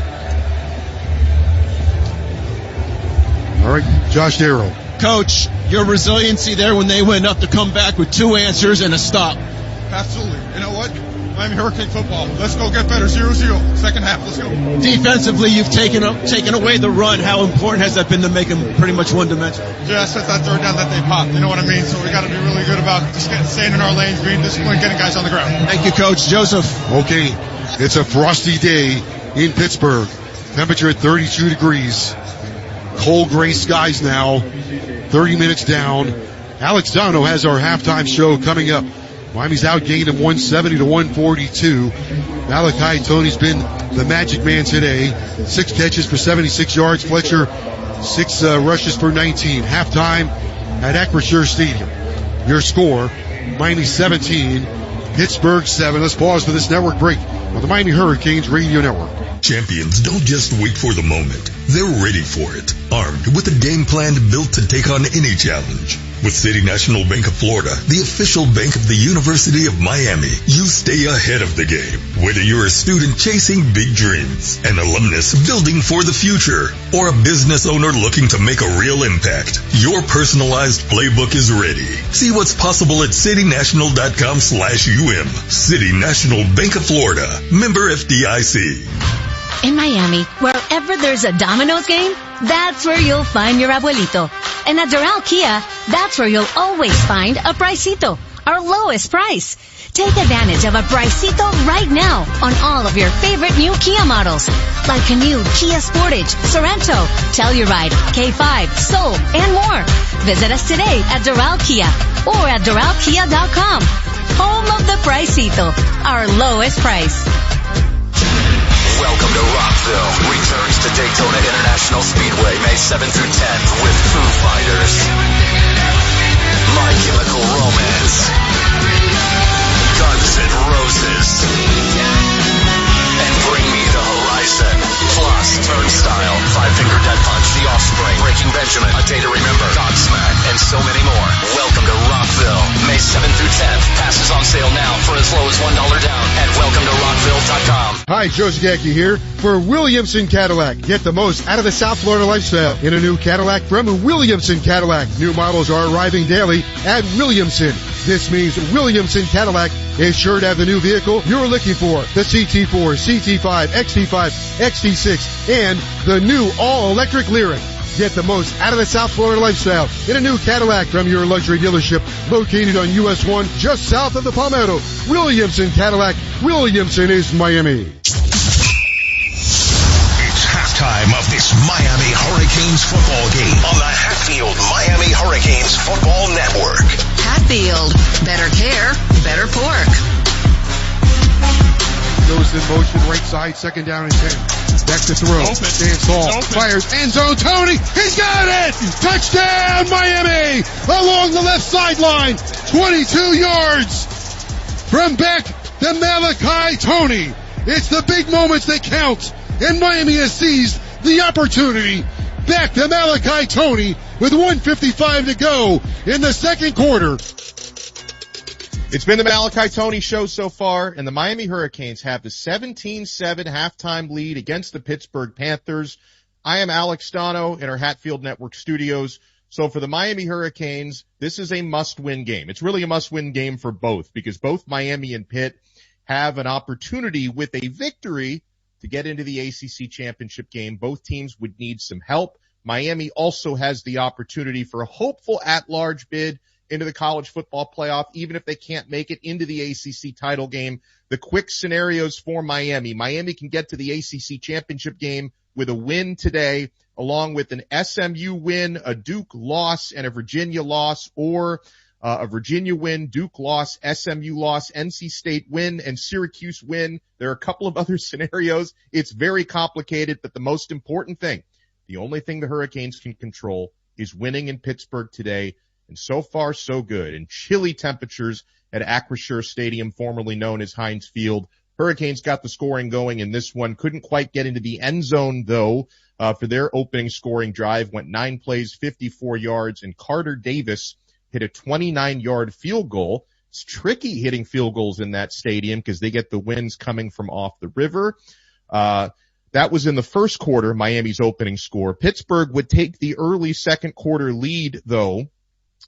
All right, Josh Darrow. Coach, your resiliency there when they went up to come back with two answers and a stop. Absolutely. You know what? Miami Hurricane football. Let's go get better. 0-0. Second half. Let's go. Defensively, you've taken away the run. How important has that been to make them pretty much one-dimensional? Yeah, since that third down that they popped. You know what I mean? So we got to be really good about just staying in our lanes, being disciplined, getting guys on the ground. Thank you, Coach. Joseph. Okay, it's a frosty day in Pittsburgh. Temperature at 32 degrees. Cold gray skies now. 30 minutes down. Alex Dono has our halftime show coming up. Miami's outgained him 170 to 142. Malachi Tony's been the magic man today. 6 catches for 76 yards. Fletcher, 6 rushes for 19. Halftime at Acrisure Stadium. Your score, Miami 17, Pittsburgh 7. Let's pause for this network break on the Miami Hurricanes Radio Network. Champions don't just wait for the moment. They're ready for it, armed with a game plan built to take on any challenge. With City National Bank of Florida, the official bank of the University of Miami, you stay ahead of the game. Whether you're a student chasing big dreams, an alumnus building for the future, or a business owner looking to make a real impact, your personalized playbook is ready. See what's possible at citynational.com/UM. City National Bank of Florida. Member FDIC. In Miami, wherever there's a Domino's game, that's where you'll find your abuelito. And at Doral Kia, that's where you'll always find a pricito, our lowest price. Take advantage of a pricito right now on all of your favorite new Kia models, like a new Kia Sportage, Sorento, Telluride, K5, Soul, and more. Visit us today at Doral Kia or at DoralKia.com. Home of the pricito, our lowest price. Welcome to Rockville. Returns to Daytona International Speedway May 7th through 10th with Foo Fighters, My Chemical Romance, Guns N' Roses, and Bring Me the Horizon. Plus, Turnstile, Five Finger Death Punch, The Offspring, Breaking Benjamin, A Day to Remember, Godsmack, and so many more. Welcome to Rockville, May 7th through 10th. Passes on sale now for as low as $1 down at welcometorockville.com. Hi, Joe Zagacki here for Williamson Cadillac. Get the most out of the South Florida lifestyle in a new Cadillac from Williamson Cadillac. New models are arriving daily at Williamson. This means Williamson Cadillac is sure to have the new vehicle you're looking for. The CT4, CT5, XT5, XT6, and the new all-electric Lyriq. Get the most out of the South Florida lifestyle in a new Cadillac from your luxury dealership located on US 1 just south of the Palmetto. Williamson Cadillac. Williamson is Miami. It's halftime of this Miami Hurricanes football game on the Hatfield Miami Hurricanes Football Network. Hatfield. Better care, better pork. Goes in motion, right side, second down and 10. Back to throw. Stands tall. Fires. End zone. Tony. He's got it. Touchdown, Miami. Along the left sideline. 22 yards. From Beck to Malachi Tony. It's the big moments that count. And Miami has seized the opportunity. Back to Malachi Tony with 1:55 to go in the second quarter. It's been the Malachi Tony show so far, and the Miami Hurricanes have the 17-7 halftime lead against the Pittsburgh Panthers. I am Alex Dono in our Hatfield Network studios. So for the Miami Hurricanes, this is a must-win game. It's really a must-win game for both, because both Miami and Pitt have an opportunity with a victory to get into the ACC championship game. Both teams would need some help. Miami also has the opportunity for a hopeful at-large bid into the college football playoff, even if they can't make it into the ACC title game. The quick scenarios for Miami. Miami can get to the ACC championship game with a win today, along with an SMU win, a Duke loss, and a Virginia loss, or a Virginia win, Duke loss, SMU loss, NC State win, and Syracuse win. There are a couple of other scenarios. It's very complicated, but the most important thing, the only thing the Hurricanes can control, is winning in Pittsburgh today. And so far, so good. In chilly temperatures at Acrisure Stadium, formerly known as Heinz Field, Hurricanes got the scoring going in this one. Couldn't quite get into the end zone, though, for their opening scoring drive. Went 9 plays, 54 yards, and Carter Davis hit a 29-yard field goal. It's tricky hitting field goals in that stadium because they get the winds coming from off the river. That was in the first quarter, Miami's opening score. Pittsburgh would take the early second quarter lead, though.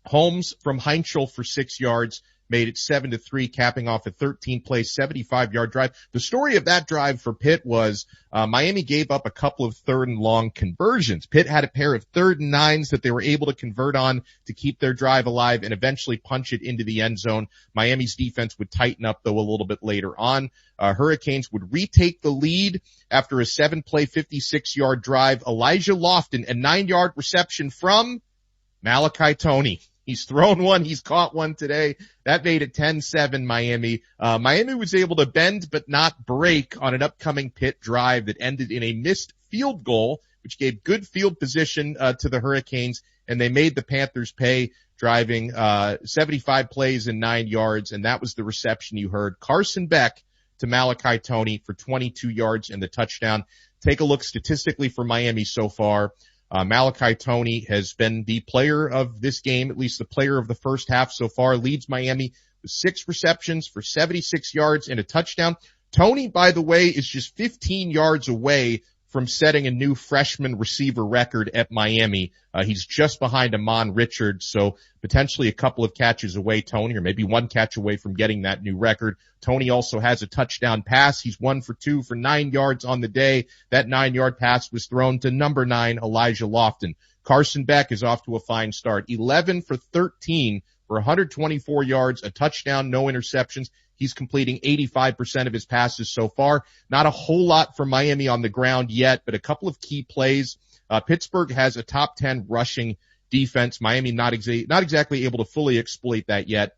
Holmes from Heinschel for 6 yards made it 7-3, capping off a 13-play, 75-yard drive. The story of that drive for Pitt was Miami gave up a couple of third and long conversions. Pitt had a pair of 3rd and 9s that they were able to convert on to keep their drive alive and eventually punch it into the end zone. Miami's defense would tighten up, though, a little bit later on. Hurricanes would retake the lead after a 7-play, 56-yard drive. Elijah Lofton, a 9-yard reception from Malachi Toney. He's thrown one. He's caught one today. That made it 10-7 Miami. Miami was able to bend but not break on an upcoming Pitt drive that ended in a missed field goal, which gave good field position to the Hurricanes, and they made the Panthers pay, driving 75 plays and 9 yards, and that was the reception you heard. Carson Beck to Malachi Toney for 22 yards and the touchdown. Take a look statistically for Miami so far. Malachi Toney has been the player of this game, at least the player of the first half so far, leads Miami with 6 receptions for 76 yards and a touchdown. Toney, by the way, is just 15 yards away from setting a new freshman receiver record at Miami. He's just behind Amon Richards, so potentially a couple of catches away, Toney, or maybe 1 catch away from getting that new record. Toney also has a touchdown pass. He's 1 for 2 for 9 yards on the day. That 9-yard pass was thrown to number 9, Elijah Lofton. Carson Beck is off to a fine start. 11 for 13 for 124 yards, a touchdown, no interceptions. He's completing 85% of his passes so far. Not a whole lot for Miami on the ground yet, but a couple of key plays. Pittsburgh has a top 10 rushing defense. Miami not exactly able to fully exploit that yet.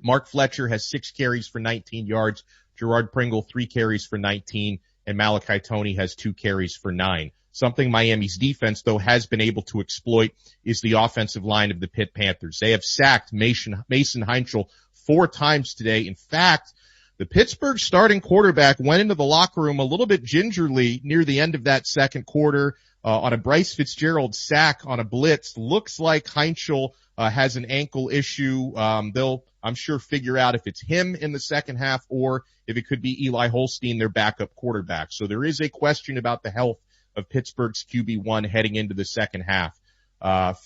Mark Fletcher has 6 carries for 19 yards. Gerard Pringle, 3 carries for 19. And Malachi Toney has 2 carries for 9. Something Miami's defense, though, has been able to exploit is the offensive line of the Pitt Panthers. They have sacked Mason Heinschel 4 times today. In fact, the Pittsburgh starting quarterback went into the locker room a little bit gingerly near the end of that second quarter on a Bryce Fitzgerald sack on a blitz. Looks like Heinschel has an ankle issue. They'll, I'm sure, figure out if it's him in the second half or if it could be Eli Holstein, their backup quarterback. So there is a question about the health of Pittsburgh's QB1 heading into the second half.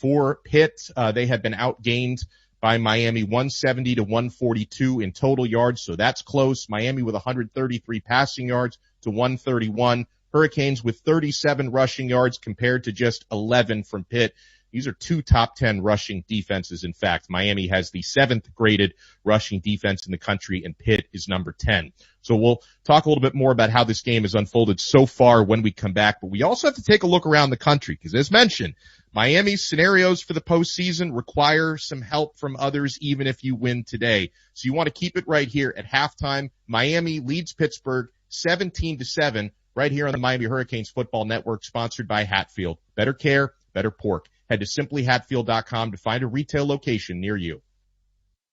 For Pitt, they have been outgained by Miami 170 to 142 in total yards, so that's close. Miami with 133 passing yards to 131. Hurricanes with 37 rushing yards compared to just 11 from Pitt. These are 2 top 10 rushing defenses. In fact, Miami has the 7th graded rushing defense in the country, and Pitt is number 10. So we'll talk a little bit more about how this game has unfolded so far when we come back, but we also have to take a look around the country because, as mentioned, Miami's scenarios for the postseason require some help from others even if you win today. So you want to keep it right here at halftime. Miami leads Pittsburgh 17-7 right here on the Miami Hurricanes Football Network, sponsored by Hatfield. Better care, better pork. Head to simplyhatfield.com to find a retail location near you.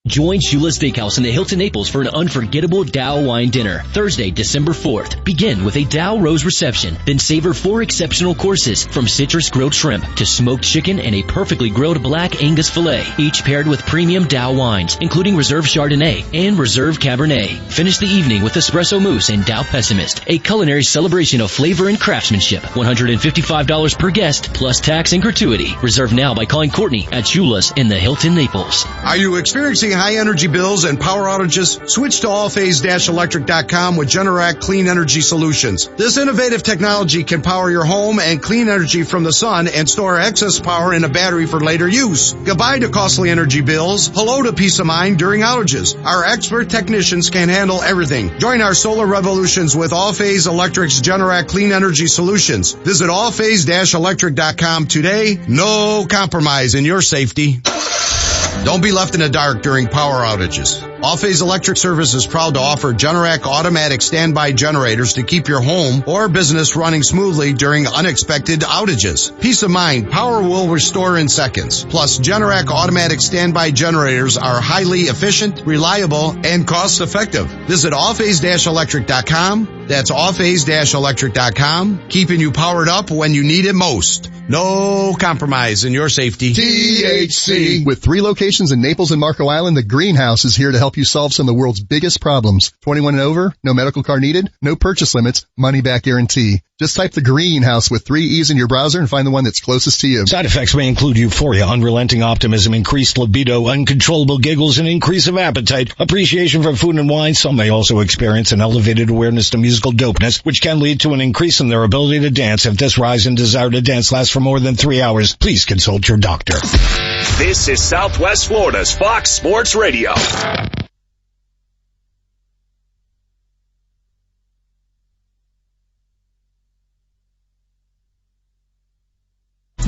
Join Shula Steakhouse in the Hilton Naples for an unforgettable Dow wine dinner, Thursday, December 4th. Begin with a Dow Rose reception, then savor 4 exceptional courses, from citrus grilled shrimp to smoked chicken and a perfectly grilled black Angus filet, each paired with premium Dow wines, including Reserve Chardonnay and Reserve Cabernet. Finish the evening with Espresso Mousse and Dow Pessimist, a culinary celebration of flavor and craftsmanship. $155 per guest, plus tax and gratuity. Reserve now by calling Courtney at Shula's in the Hilton Naples. Are you experiencing high energy bills and power outages? Switch to allphase-electric.com with Generac Clean Energy Solutions. This innovative technology can power your home and clean energy from the sun and store excess power in a battery for later use. Goodbye to costly energy bills. Hello to peace of mind during outages. Our expert technicians can handle everything. Join our solar revolutions with All-Phase Electric's Generac Clean Energy Solutions. Visit allphase-electric.com today. No compromise in your safety. Don't be left in the dark during power outages. All-Phase Electric Service is proud to offer Generac automatic standby generators to keep your home or business running smoothly during unexpected outages. Peace of mind, power will restore in seconds. Plus, Generac automatic standby generators are highly efficient, reliable, and cost-effective. Visit allphase-electric.com. That's allphase-electric.com, keeping you powered up when you need it most. No compromise in your safety. THC. With 3 locations in Naples and Marco Island, the Greenhouse is here to help you solve some of the world's biggest problems. 21 and over, no medical card needed, no purchase limits, money back guarantee. Just type the Greenhouse with 3 E's in your browser and find the one that's closest to you. Side effects may include euphoria, unrelenting optimism, increased libido, uncontrollable giggles, and increase of appetite, appreciation for food and wine. Some may also experience an elevated awareness to musical dopeness, which can lead to an increase in their ability to dance. If this rise in desire to dance lasts for more than 3 hours, please consult your doctor. This is Southwest Florida's Fox Sports Radio.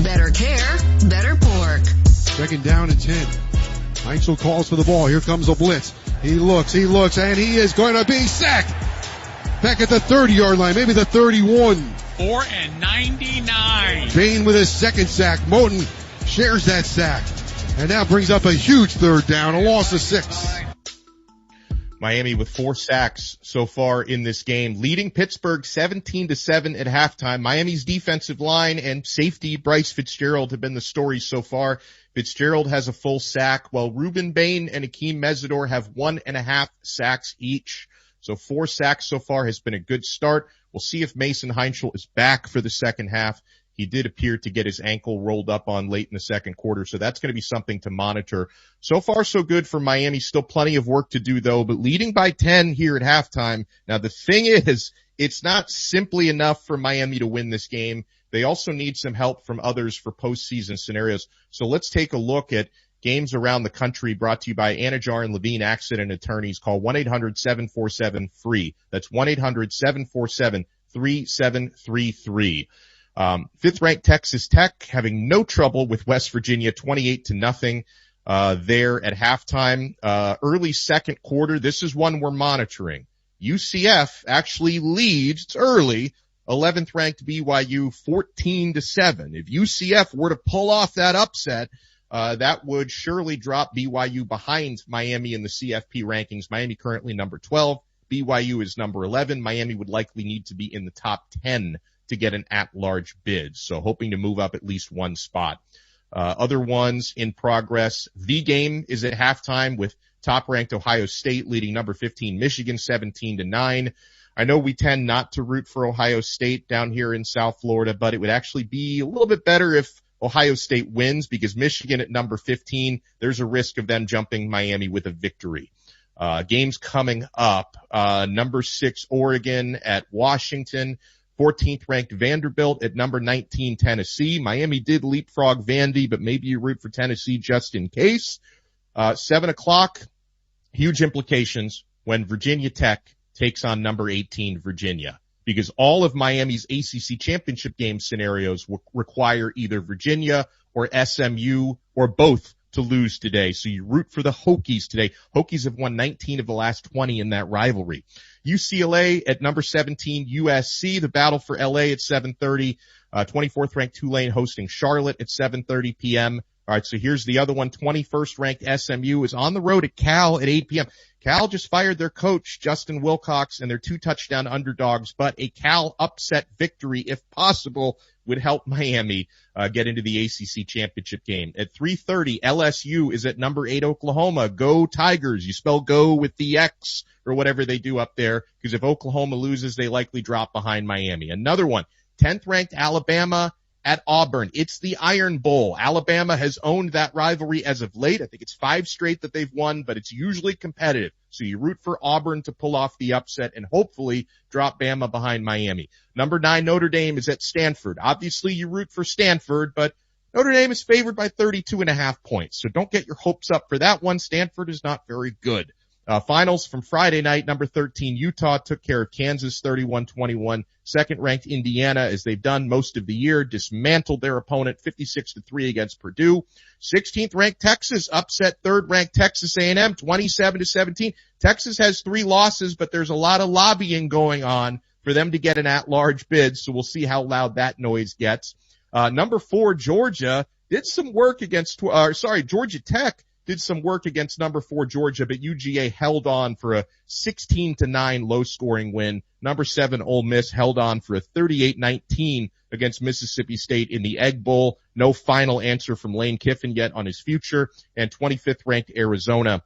Better care, better pork. Second down and 10. Heinzel calls for the ball. Here comes a blitz. He looks, and he is going to be sacked. Back at the 30-yard line, maybe the 31. 4 and 99. Bain with his second sack. Moten shares that sack. And now brings up a huge third down, a loss of 6. Miami with 4 sacks so far in this game, leading Pittsburgh 17-7 at halftime. Miami's defensive line and safety Bryce Fitzgerald have been the story so far. Fitzgerald has a full sack, while Ruben Bain and Akeem Mesidor have 1.5 sacks each. So 4 sacks so far has been a good start. We'll see if Mason Heinzel is back for the second half. He did appear to get his ankle rolled up on late in the second quarter, so that's going to be something to monitor. So far, so good for Miami. Still plenty of work to do, though, but leading by 10 here at halftime. Now, the thing is, it's not simply enough for Miami to win this game. They also need some help from others for postseason scenarios. So let's take a look at games around the country brought to you by Anajar and Levine Accident Attorneys. Call 1-800-747-FREE. That's 1-800-747-3733. 5th-ranked Texas Tech having no trouble with West Virginia, 28-0 there at halftime. Early second quarter, this is one we're monitoring. UCF actually leads early, 11th-ranked BYU 14-7. If UCF were to pull off that upset, that would surely drop BYU behind Miami in the CFP rankings. Miami currently number 12. BYU is number 11. Miami would likely need to be in the top 10 to get an at-large bid. So hoping to move up at least one spot. Other ones in progress. The game is at halftime with top-ranked Ohio State leading number 15 Michigan 17-9. I know we tend not to root for Ohio State down here in South Florida, but it would actually be a little bit better if Ohio State wins, because Michigan at number 15, there's a risk of them jumping Miami with a victory. Games coming up. Number 6 Oregon at Washington. 14th ranked Vanderbilt at number 19 Tennessee. Miami did leapfrog Vandy, but maybe you root for Tennessee just in case. 7 o'clock, huge implications when Virginia Tech takes on number 18 Virginia, because all of Miami's ACC championship game scenarios will require either Virginia or SMU or both to lose today. So you root for the Hokies today. Hokies have won 19 of the last 20 in that rivalry. UCLA at number 17, USC, the battle for LA at 7:30. 24th ranked Tulane hosting Charlotte at 7:30 p.m. All right, so here's the other one. 21st ranked SMU is on the road at Cal at 8 p.m. Cal just fired their coach, Justin Wilcox, and they're 2-touchdown underdogs, but a Cal upset victory, if possible, would help Miami get into the ACC championship game. At 3:30, LSU is at number 8 Oklahoma. Go Tigers. You spell go with the X or whatever they do up there, because if Oklahoma loses, they likely drop behind Miami. Another one, 10th ranked Alabama at Auburn. It's the Iron Bowl. Alabama has owned that rivalry as of late. I think it's 5 straight that they've won, but it's usually competitive. So you root for Auburn to pull off the upset and hopefully drop Bama behind Miami. Number 9, Notre Dame is at Stanford. Obviously you root for Stanford, but Notre Dame is favored by 32.5 points. So don't get your hopes up for that one. Stanford is not very good. Finals from Friday night, number 13, Utah took care of Kansas 31-21. Second-ranked Indiana, as they've done most of the year, dismantled their opponent 56-3 against Purdue. 16th-ranked Texas upset third-ranked Texas A&M 27-17. Texas has 3 losses, but there's a lot of lobbying going on for them to get an at-large bid, so we'll see how loud that noise gets. Number 4, Georgia did some work against, Georgia Tech did some work against number 4 Georgia, but UGA held on for a 16-9 low-scoring win. Number 7 Ole Miss held on for a 38-19 against Mississippi State in the Egg Bowl. No final answer from Lane Kiffin yet on his future. And 25th-ranked Arizona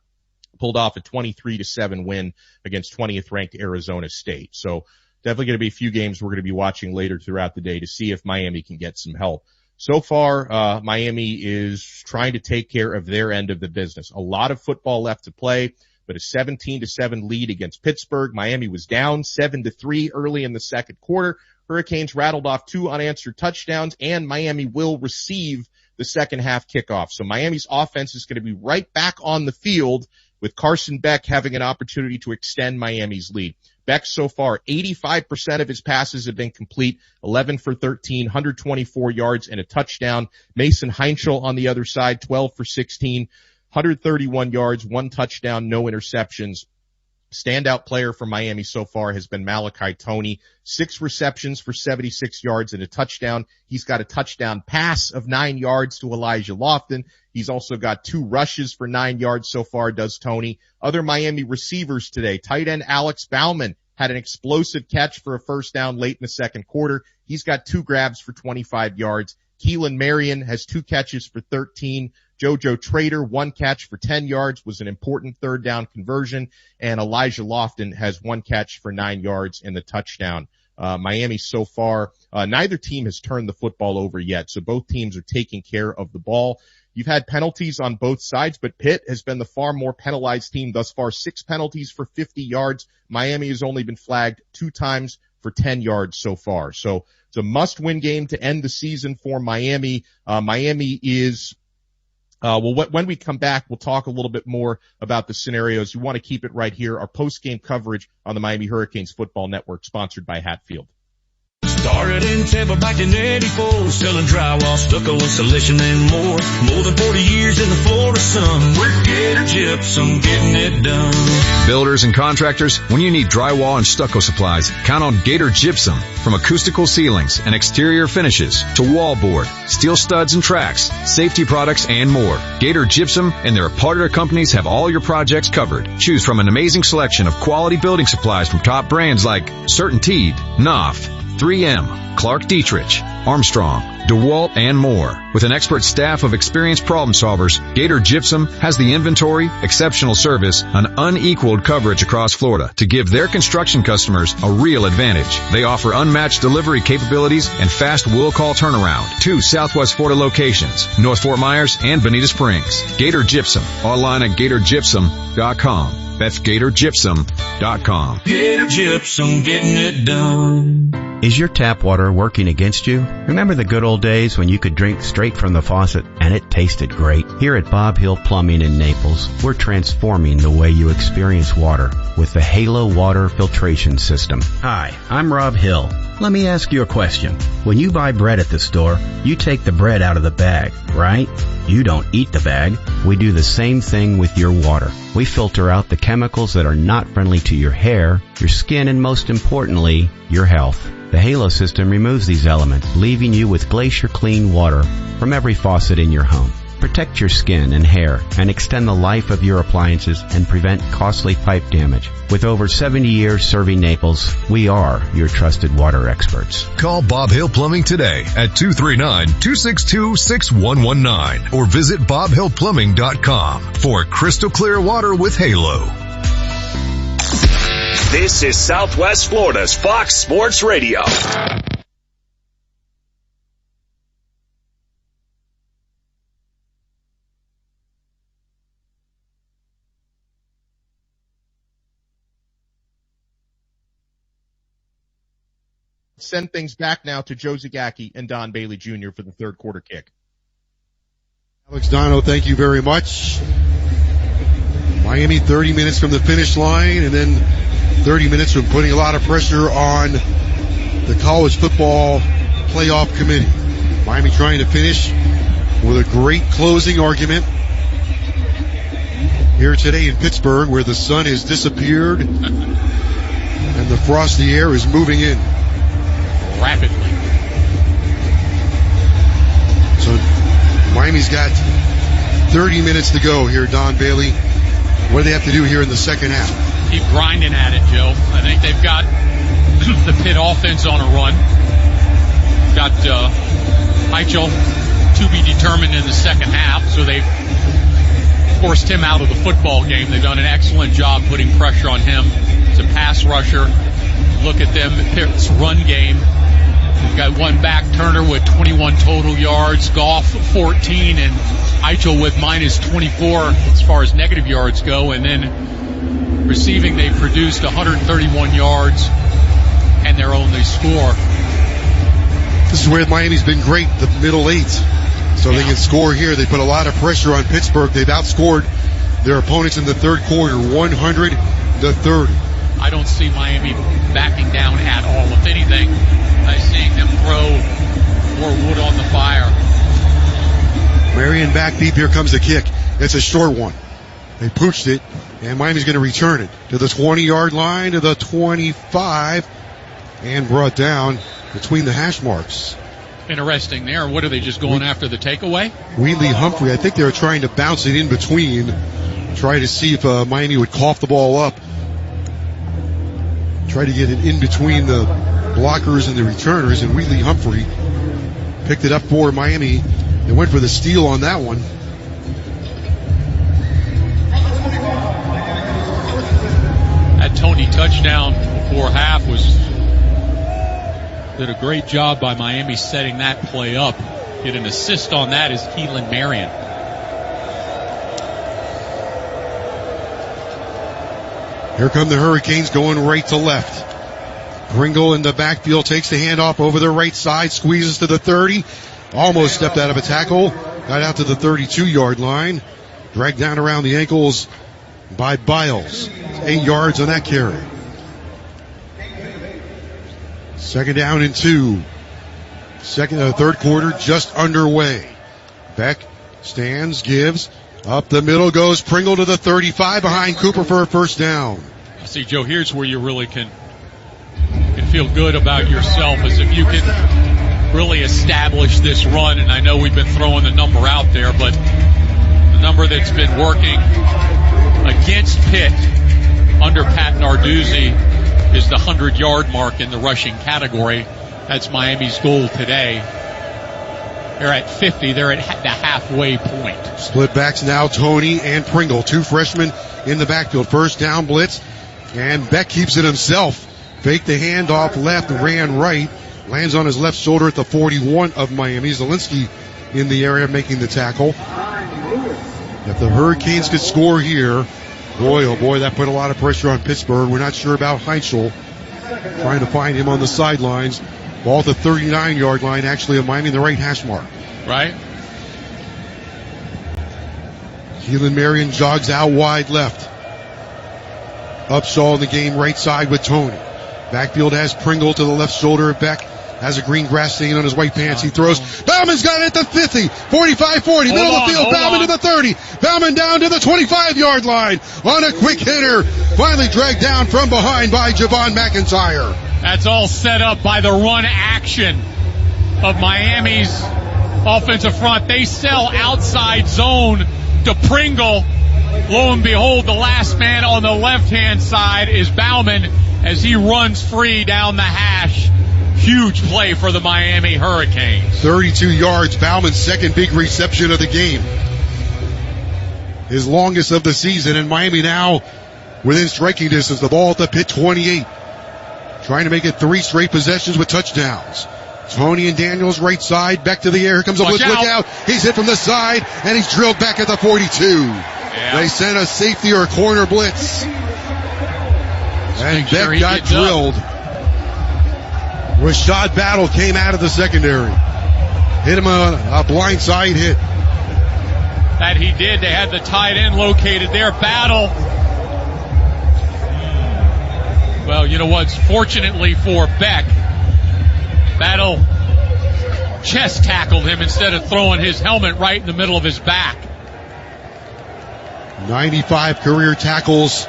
pulled off a 23-7 win against 20th-ranked Arizona State. So definitely going to be a few games we're going to be watching later throughout the day to see if Miami can get some help. So far, Miami is trying to take care of their end of the business. A lot of football left to play, but a 17-7 lead against Pittsburgh. Miami was down 7-3 early in the second quarter. Hurricanes rattled off 2 unanswered touchdowns, and Miami will receive the second half kickoff. So Miami's offense is going to be right back on the field with Carson Beck having an opportunity to extend Miami's lead. Beck so far, 85% of his passes have been complete, 11 for 13, 124 yards and a touchdown. Mason Heinschel on the other side, 12 for 16, 131 yards, 1 touchdown, no interceptions. Standout player for Miami so far has been Malachi Toney, 6 receptions for 76 yards and a touchdown. He's got a touchdown pass of 9 yards to Elijah Lofton. He's also got 2 rushes for 9 yards so far, does Toney. Other Miami receivers today, tight end Alex Bauman had an explosive catch for a first down late in the second quarter. He's got 2 grabs for 25 yards. Keelan Marion has 2 catches for 13. JoJo Trader, 1 catch for 10 yards, was an important third down conversion. And Elijah Lofton has 1 catch for 9 yards and the touchdown. Miami so far, neither team has turned the football over yet, so both teams are taking care of the ball. You've had penalties on both sides, but Pitt has been the far more penalized team thus far. 6 penalties for 50 yards. Miami has only been flagged 2 times for 10 yards so far. So it's a must-win game to end the season for Miami. Miami is, when we come back, we'll talk a little bit more about the scenarios. You want to keep it right here. Our post-game coverage on the Miami Hurricanes Football Network, sponsored by Hatfield. Started in Tampa back in 84, selling drywall, stucco, insulation, and more. More than 40 years in the Florida sun. We're Gator Gypsum, getting it done. Builders and contractors, when you need drywall and stucco supplies, count on Gator Gypsum. From acoustical ceilings and exterior finishes to wallboard, steel studs and tracks, safety products, and more. Gator Gypsum and their partner companies have all your projects covered. Choose from an amazing selection of quality building supplies from top brands like CertainTeed, NOV, 3M, Clark Dietrich, Armstrong, DeWalt, and more. With an expert staff of experienced problem solvers, Gator Gypsum has the inventory, exceptional service, and unequaled coverage across Florida to give their construction customers a real advantage. They offer unmatched delivery capabilities and fast will call turnaround. 2 Southwest Florida locations, North Fort Myers and Bonita Springs. Gator Gypsum, online at GatorGypsum.com. That's GatorGypsum.com. Gator Gypsum, getting it done. Is your tap water working against you? Remember the good old days when you could drink straight from the faucet and it tasted great? Here at Bob Hill Plumbing in Naples, we're transforming the way you experience water with the Halo Water Filtration System. Hi, I'm Rob Hill. Let me ask you a question. When you buy bread at the store, you take the bread out of the bag, right? You don't eat the bag. We do the same thing with your water. We filter out the chemicals that are not friendly to your hair, your skin, and most importantly, your health. The Halo system removes these elements, leaving you with glacier clean water from every faucet in your home. Protect your skin and hair and extend the life of your appliances and prevent costly pipe damage. With over 70 years serving Naples, we are your trusted water experts. Call Bob Hill Plumbing today at 239-262-6119 or visit bobhillplumbing.com for crystal clear water with Halo. This is Southwest Florida's Fox Sports Radio. send things back now to Joe Zagacki and Don Bailey Jr. for the third quarter kick. Alex Dono, thank you very much. Miami 30 minutes from the finish line, and then 30 minutes from putting a lot of pressure on the college football playoff committee. Miami trying to finish with a great closing argument here today in Pittsburgh, where the sun has disappeared and the frosty air is moving in rapidly. So Miami's got 30 minutes to go here, Don Bailey. What do they have to do here in the second half? Keep grinding at it, Joe. I think they've got the Pitt offense on a run. Got Heichel to be determined in the second half, so they've forced him out of the football game. They've done an excellent job putting pressure on him. It's a pass rusher. Look at them, Pitt's run game. We've got one back, Turner with 21 total yards, Goff 14, and Heichel with minus 24 as far as negative yards go. And then receiving, they produced 131 yards and their only score. This is where Miami's been great, the middle eight. So they can score here. They put a lot of pressure on Pittsburgh. They've outscored their opponents in the third quarter, 100-30. I don't see Miami backing down at all. If anything, I'm seeing them throw more wood on the fire. Marion back deep. Here comes the kick. It's a short one. They pooched it, and Miami's going to return it to the 20-yard line, to the 25, and brought down between the hash marks. Interesting there. What are they just going after the takeaway? Wheatley Humphrey, I think they were trying to bounce it in between, try to see if Miami would cough the ball up. Try to get it in between the blockers and the returners, and Wheatley Humphrey picked it up for Miami. They went for the steal on that one. That Tony touchdown before half did a great job by Miami setting that play up. Get an assist on that is Keelan Marion. Here come the Hurricanes going right to left. Pringle in the backfield takes the handoff over the right side, squeezes to the 30. Almost stepped out of a tackle. Got out to the 32-yard line. Dragged down around the ankles by Biles. 8 yards on that carry. Second down and 2. Third quarter just underway. Beck stands, gives. Up the middle goes Pringle to the 35 behind Cooper for a first down. See, Joe, here's where you really can feel good about yourself, as if you can really establish this run. And I know we've been throwing the number out there, but the number that's been working against Pitt under Pat Narduzzi is the 100-yard mark in the rushing category. That's Miami's goal today. They're at 50. They're at the halfway point. Split backs now, Tony and Pringle. 2 freshmen in the backfield. First down blitz, and Beck keeps it himself. Faked the handoff left, ran right. Lands on his left shoulder at the 41 of Miami. Zielinski in the area making the tackle. If the Hurricanes could score here, boy, oh boy, that put a lot of pressure on Pittsburgh. We're not sure about Heichel. Trying to find him on the sidelines. Ball at the 39-yard line, actually of Miami in the right hash mark. Right. Keelan Marion jogs out wide left. Upshaw in the game right side with Tony. Backfield has Pringle to the left shoulder. Beck has a green grass stain on his white pants. He throws. Bauman's got it at the 50, 45-40, middle of the field. Bauman to the 30. Bauman down to the 25-yard line on a quick hitter. Finally dragged down from behind by Javon McIntyre. That's all set up by the run action of Miami's offensive front. They sell outside zone to Pringle. Lo and behold, the last man on the left-hand side is Bauman as he runs free down the hash. Huge play for the Miami Hurricanes. 32 yards, Bauman's second big reception of the game. His longest of the season, and Miami now within striking distance. The ball at the Pitt 28. Trying to make it 3 straight possessions with touchdowns. Tony and Daniels right side, back to the air. Here comes a blitz, look out. He's hit from the side, and he's drilled back at the 42. Yeah. They sent a safety or a corner blitz. And Beck got drilled Rashad Battle came out of the secondary. Hit him on a blindside hit. That he did. They had the tight end located there. Battle. Well, you know what? Fortunately for Beck, Battle chest tackled him instead of throwing his helmet right in the middle of his back. 95 career tackles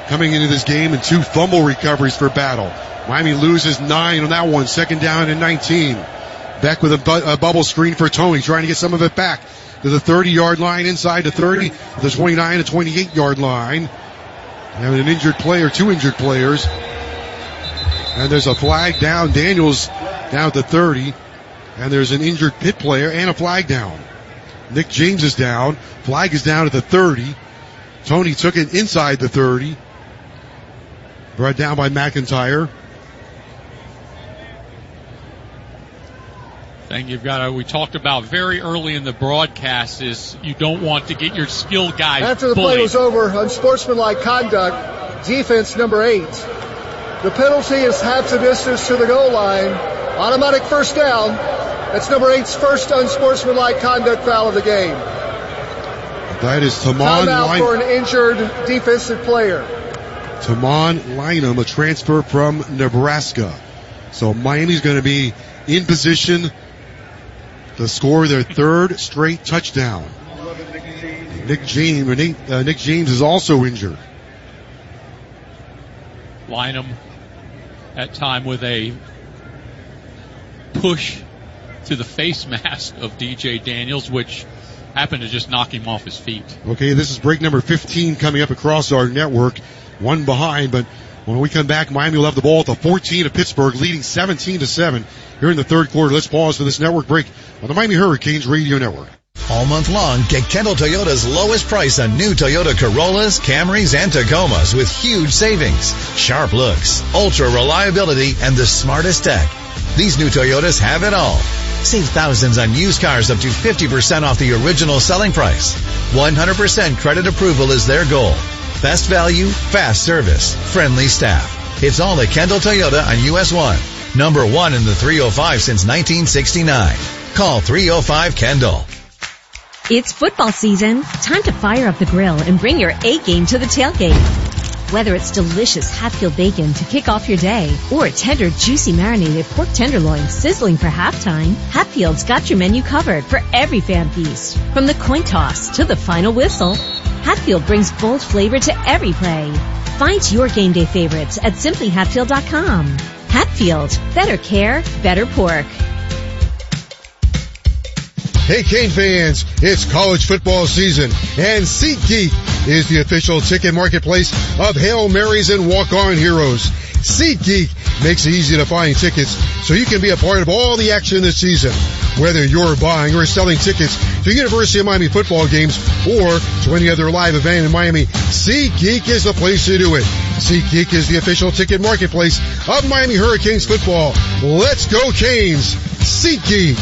coming into this game and 2 fumble recoveries for Battle. Miami loses 9 on that one. Second down and 19. Beck with a bubble screen for Tony, trying to get some of it back to the 30-yard line, inside the 30, the 29 to 28-yard line. And an injured player, 2 injured players. And there's a flag down. Daniels down at the 30. And there's an injured Pitt player and a flag down. Nick James is down. Flag is down at the 30. Tony took it inside the 30. Brought down by McIntyre. Thing we talked about very early in the broadcast is you don't want to get your skilled guys After the bullied. play was over, unsportsmanlike conduct, defense number 8. The penalty is half the distance to the goal line. Automatic first down. That's number 8's first unsportsmanlike conduct foul of the game. That is Timeout for an injured defensive player. Tamon Lynham, a transfer from Nebraska. So Miami's going to be in position to score their 3rd straight touchdown. Nick James is also injured. Lynham at time with a push to the face mask of DJ Daniels, which happened to just knock him off his feet. Okay, this is break number 15 coming up across our network. 1 behind, but when we come back, Miami will have the ball at the 14 of Pittsburgh, leading 17-7 here in the 3rd quarter. Let's pause for this network break on the Miami Hurricanes Radio Network. All month long, get Kendall Toyota's lowest price on new Toyota Corollas, Camrys, and Tacomas with huge savings, sharp looks, ultra reliability, and the smartest tech. These new Toyotas have it all. Save thousands on used cars up to 50% off the original selling price. 100% credit approval is their goal. Best value, fast service, friendly staff. It's all at Kendall Toyota on US 1. Number 1 in the 305 since 1969. Call 305-KENDALL. It's football season. Time to fire up the grill and bring your A game to the tailgate. Whether it's delicious Hatfield bacon to kick off your day or tender, juicy marinated pork tenderloin sizzling for halftime, Hatfield's got your menu covered for every fan feast. From the coin toss to the final whistle, Hatfield brings bold flavor to every play. Find your game day favorites at simplyhatfield.com. Hatfield, better care, better pork. Hey, Cane fans, it's college football season, and SeatGeek is the official ticket marketplace of Hail Marys and Walk-On Heroes. SeatGeek makes it easy to find tickets so you can be a part of all the action this season. Whether you're buying or selling tickets to University of Miami football games or to any other live event in Miami, SeatGeek is the place to do it. SeatGeek is the official ticket marketplace of Miami Hurricanes football. Let's go Canes! SeatGeek!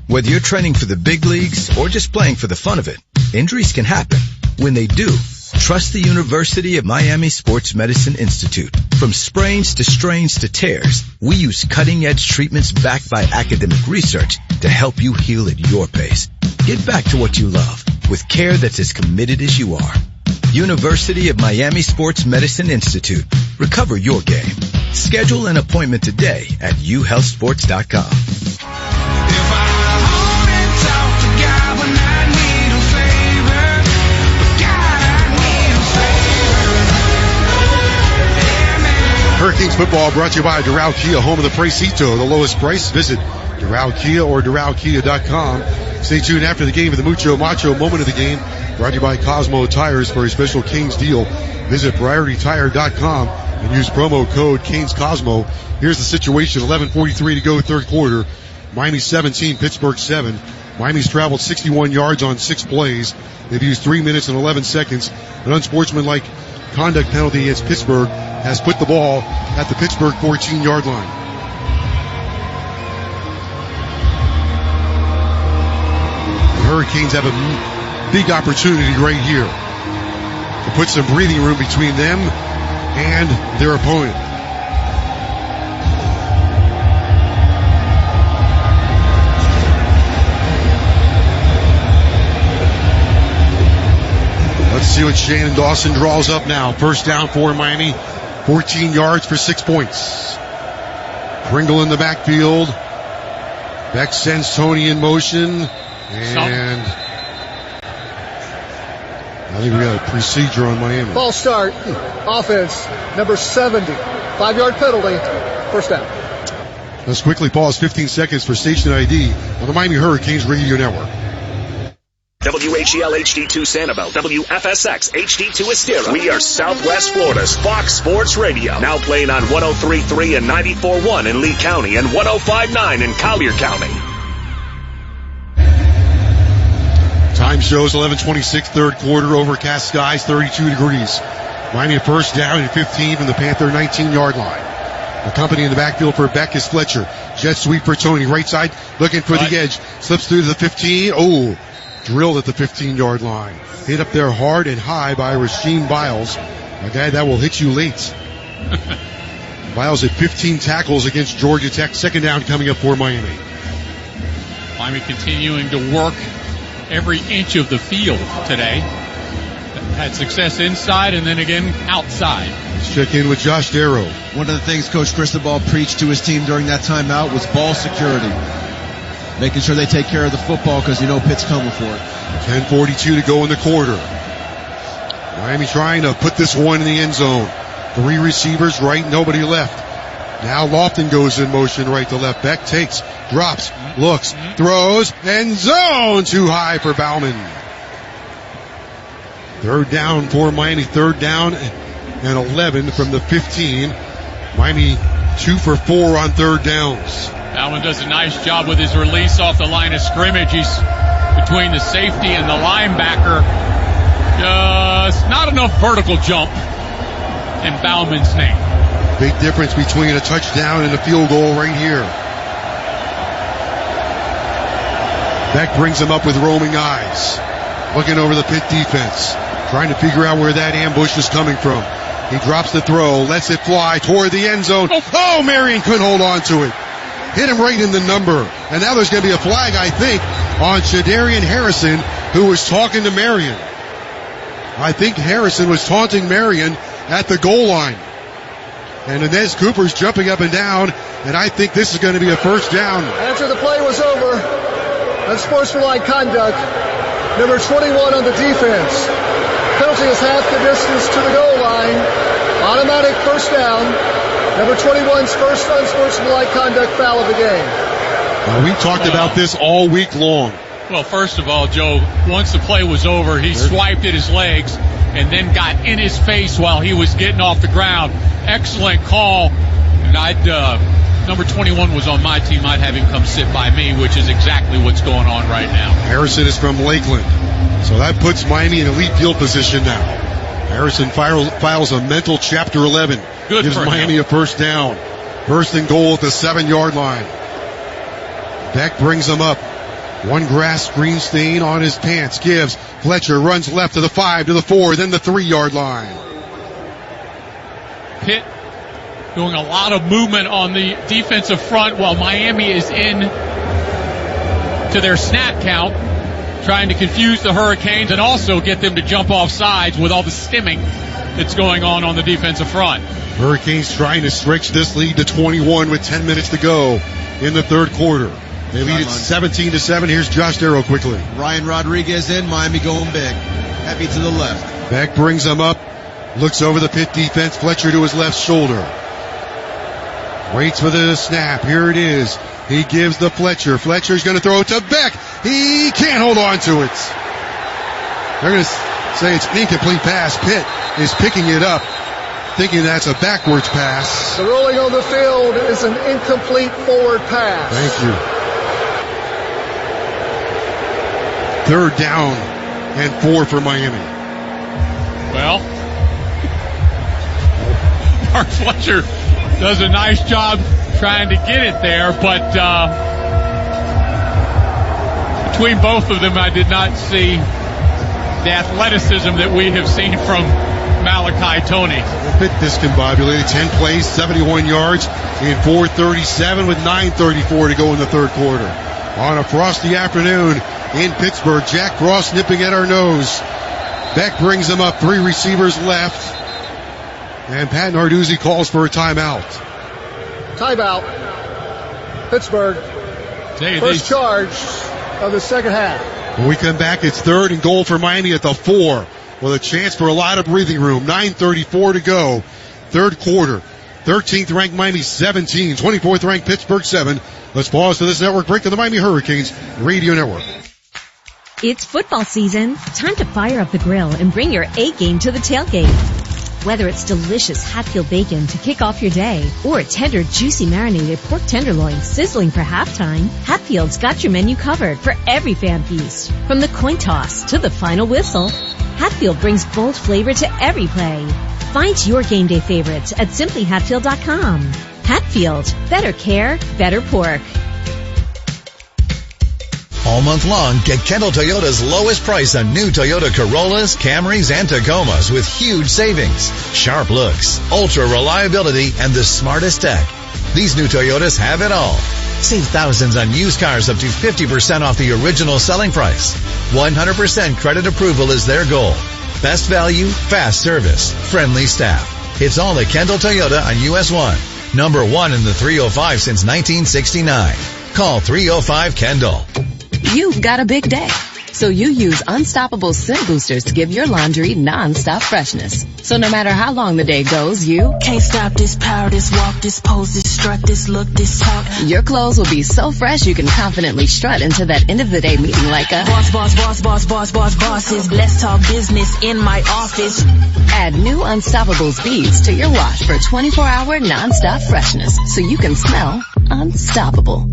Whether you're training for the big leagues or just playing for the fun of it, injuries can happen. When they do, trust the University of Miami Sports Medicine Institute. From sprains to strains to tears, we use cutting-edge treatments backed by academic research to help you heal at your pace. Get back to what you love with care that's as committed as you are. University of Miami Sports Medicine Institute. Recover your game. Schedule an appointment today at uhealthsports.com. Hurricanes football brought to you by Doral Kia, home of the Pricito, the lowest price. Visit Doral Kia or DoralKia.com. Stay tuned after the game for the Mucho Macho moment of the game. Brought to you by Cosmo Tires for a special Canes deal. Visit PriorityTire.com and use promo code CanesCosmo. Here's the situation, 11:43 to go, 3rd quarter. Miami 17, Pittsburgh 7. Miami's traveled 61 yards on 6 plays. They've used 3 minutes and 11 seconds. An unsportsmanlike conduct penalty against Pittsburgh has put the ball at the Pittsburgh 14-yard line. The Hurricanes have a big opportunity right here to put some breathing room between them and their opponent. you it. Shannon Dawson draws up now. First down for Miami. 14 yards for 6 points. Pringle in the backfield. Beck sends Tony in motion. And I think we got a procedure on Miami. False start. Offense, number 70. 5-yard penalty. First down. Let's quickly pause 15 seconds for station ID on the Miami Hurricanes Radio Network. WHEL HD2 Sanibel, WFSX HD2 Estera. We are Southwest Florida's Fox Sports Radio. Now playing on 103.3 and 94.1 in Lee County and 105.9 in Collier County. Time shows 11:26, third quarter, overcast skies, 32 degrees. Miami a first down and 15 from the Panther 19-yard line. The company in the backfield for Beck is Fletcher. Jet sweep for Tony. Right side looking for the edge. Slips through to the 15. Oh, drilled at the 15-yard line. Hit up there hard and high by Rasheem Biles, a guy that will hit you late. Biles had 15 tackles against Georgia Tech. Second down coming up for Miami. Miami continuing to work every inch of the field today. Had success inside and then again outside. Let's check in with Josh Darrow. One of the things Coach Cristobal preached to his team during that timeout was ball security. Making sure they take care of the football because you know Pitt's coming for it. 10:42 to go in the quarter. Miami trying to put this one in the end zone. 3 receivers right, nobody left. Now Lofton goes in motion right to left. Beck takes, drops, looks, throws, end zone. Too high for Bauman. Third down for Miami. Third down and 11 from the 15. Miami 2 for 4 on third downs. Bauman does a nice job with his release off the line of scrimmage. He's between the safety and the linebacker. Just not enough vertical jump in Bauman's name. Big difference between a touchdown and a field goal right here. Beck brings him up with roaming eyes. Looking over the Pitt defense. Trying to figure out where that ambush is coming from. He drops the throw, lets it fly toward the end zone. Oh, Marion couldn't hold on to it. Hit him right in the number. And now there's going to be a flag, I think, on Shadarian Harrison, who was talking to Marion. I think Harrison was taunting Marion at the goal line. And Inez Cooper's jumping up and down, and I think this is going to be a first down. After the play was over, unsportsmanlike conduct, number 21 on the defense. Penalty is half the distance to the goal line. Automatic first down. Number 21's first unsportsmanlike conduct foul of the game. Now, we talked about this all week long. Well, first of all, Joe, once the play was over, he swiped at his legs and then got in his face while he was getting off the ground. Excellent call. And number 21 was on my team. I'd have him come sit by me, which is exactly what's going on right now. Harrison is from Lakeland. So that puts Miami in elite field position now. Harrison files a mental Chapter 11. Good Gives for Miami him. a first down. First and goal at the 7-yard line. Beck brings him up. One grass green stain on his pants. Gives. Fletcher runs left to the 5, to the 4, then the 3-yard line. Pitt doing a lot of movement on the defensive front while Miami is in to their snap count, trying to confuse the Hurricanes and also get them to jump off sides with all the stimming that's going on the defensive front. Hurricanes trying to stretch this lead to 21 with 10 minutes to go in the third quarter. They lead it 17-7. Here's Josh Darrow quickly. Ryan Rodriguez in, Miami going big. Heavy to the left. Beck brings him up. Looks over the Pitt defense. Fletcher to his left shoulder. Waits for the snap. Here it is. He gives the Fletcher. Fletcher's going to throw it to Beck. He can't hold on to it. They're going to say it's an incomplete pass. Pitt is picking it up, thinking that's a backwards pass. The ruling on the field is an incomplete forward pass. Thank you. Third down and 4 for Miami. Well, Mark Fletcher does a nice job trying to get it there, but between both of them, I did not see the athleticism that we have seen from Malachi Tony. A bit discombobulated. 10 plays, 71 yards in 4:37 with 9:34 to go in the third quarter. On a frosty afternoon in Pittsburgh, Jack Frost nipping at our nose. Beck brings them up. 3 receivers left. And Pat Narduzzi calls for a timeout. Timeout. Pittsburgh. First charge of the second half. When we come back, it's 3rd and goal for Miami at the 4 with a chance for a lot of breathing room. 9:34 to go. 3rd quarter. 13th ranked Miami 17. 24th ranked Pittsburgh 7. Let's pause for this network break of the Miami Hurricanes Radio Network. It's football season. Time to fire up the grill and bring your A game to the tailgate. Whether it's delicious Hatfield bacon to kick off your day or a tender, juicy marinated pork tenderloin sizzling for halftime, Hatfield's got your menu covered for every fan feast. From the coin toss to the final whistle, Hatfield brings bold flavor to every play. Find your game day favorites at simplyhatfield.com. Hatfield, better care, better pork. All month long, get Kendall Toyota's lowest price on new Toyota Corollas, Camrys, and Tacomas with huge savings, sharp looks, ultra reliability, and the smartest tech. These new Toyotas have it all. Save thousands on used cars up to 50% off the original selling price. 100% credit approval is their goal. Best value, fast service, friendly staff. It's all at Kendall Toyota on US 1. Number 1 in the 305 since 1969. Call 305-KENDALL. You've got a big day, so you use Unstoppable Scent Boosters to give your laundry non-stop freshness. So no matter how long the day goes, you can't stop this power, this walk, this pose, this strut, this look, this talk. Your clothes will be so fresh you can confidently strut into that end of the day meeting like a boss, boss, boss, boss, boss, boss, bosses. Let's talk business in my office. Add new Unstoppables beads to your wash for 24-hour non-stop freshness so you can smell unstoppable.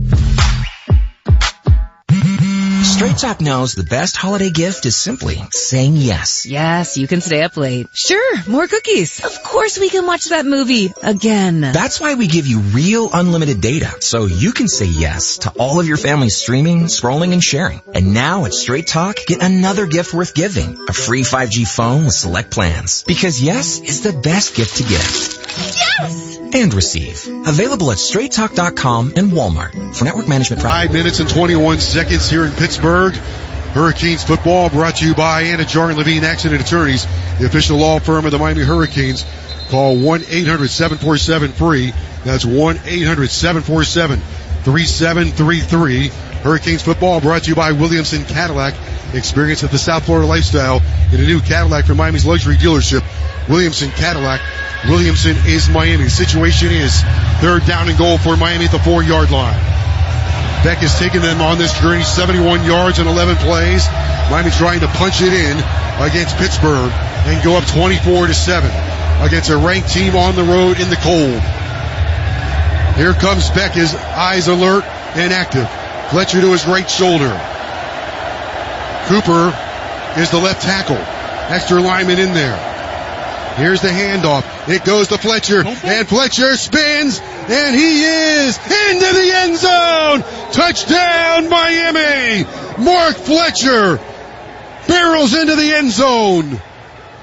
Straight Talk knows the best holiday gift is simply saying yes. Yes, you can stay up late. Sure, more cookies. Of course we can watch that movie again. That's why we give you real unlimited data, so you can say yes to all of your family's streaming, scrolling, and sharing. And now at Straight Talk, get another gift worth giving, a free 5G phone with select plans. Because yes is the best gift to give. Yes! And receive. Available at straighttalk.com and Walmart. For network management. 5 minutes and 21 seconds here in Pittsburgh. Hurricanes football brought to you by Anna Jar and Levine Accident Attorneys, the official law firm of the Miami Hurricanes. Call 1-800-747-FREE. That's 1-800-747-3733. Hurricanes football brought to you by Williamson Cadillac. Experience of the South Florida lifestyle in a new Cadillac from Miami's luxury dealership, Williamson Cadillac. Williamson is Miami. Situation is 3rd down and goal for Miami at the 4-yard line. Beck has taken them on this journey, 71 yards and 11 plays. Miami trying to punch it in against Pittsburgh and go up 24-7 against a ranked team on the road in the cold. Here comes Beck, his eyes alert and active. Fletcher to his right shoulder. Cooper is the left tackle. Extra lineman in there. Here's the handoff. It goes to Fletcher, and Fletcher spins, and he is into the end zone. Touchdown, Miami. Mark Fletcher barrels into the end zone.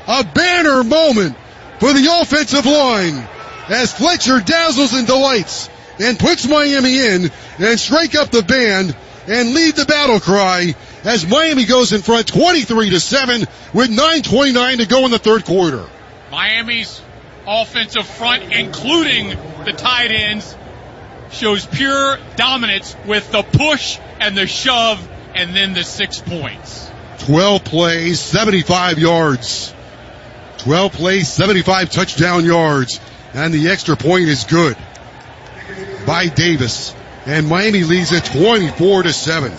A banner moment for the offensive line as Fletcher dazzles and delights and puts Miami in and strike up the band and lead the battle cry as Miami goes in front 23-7 with 9:29 to go in the 3rd quarter. Miami's offensive front, including the tight ends, shows pure dominance with the push and the shove and then the 6 points. 12 plays, 75 yards. 12 plays, 75 touchdown yards. And the extra point is good by Davis. And Miami leads at 24-7.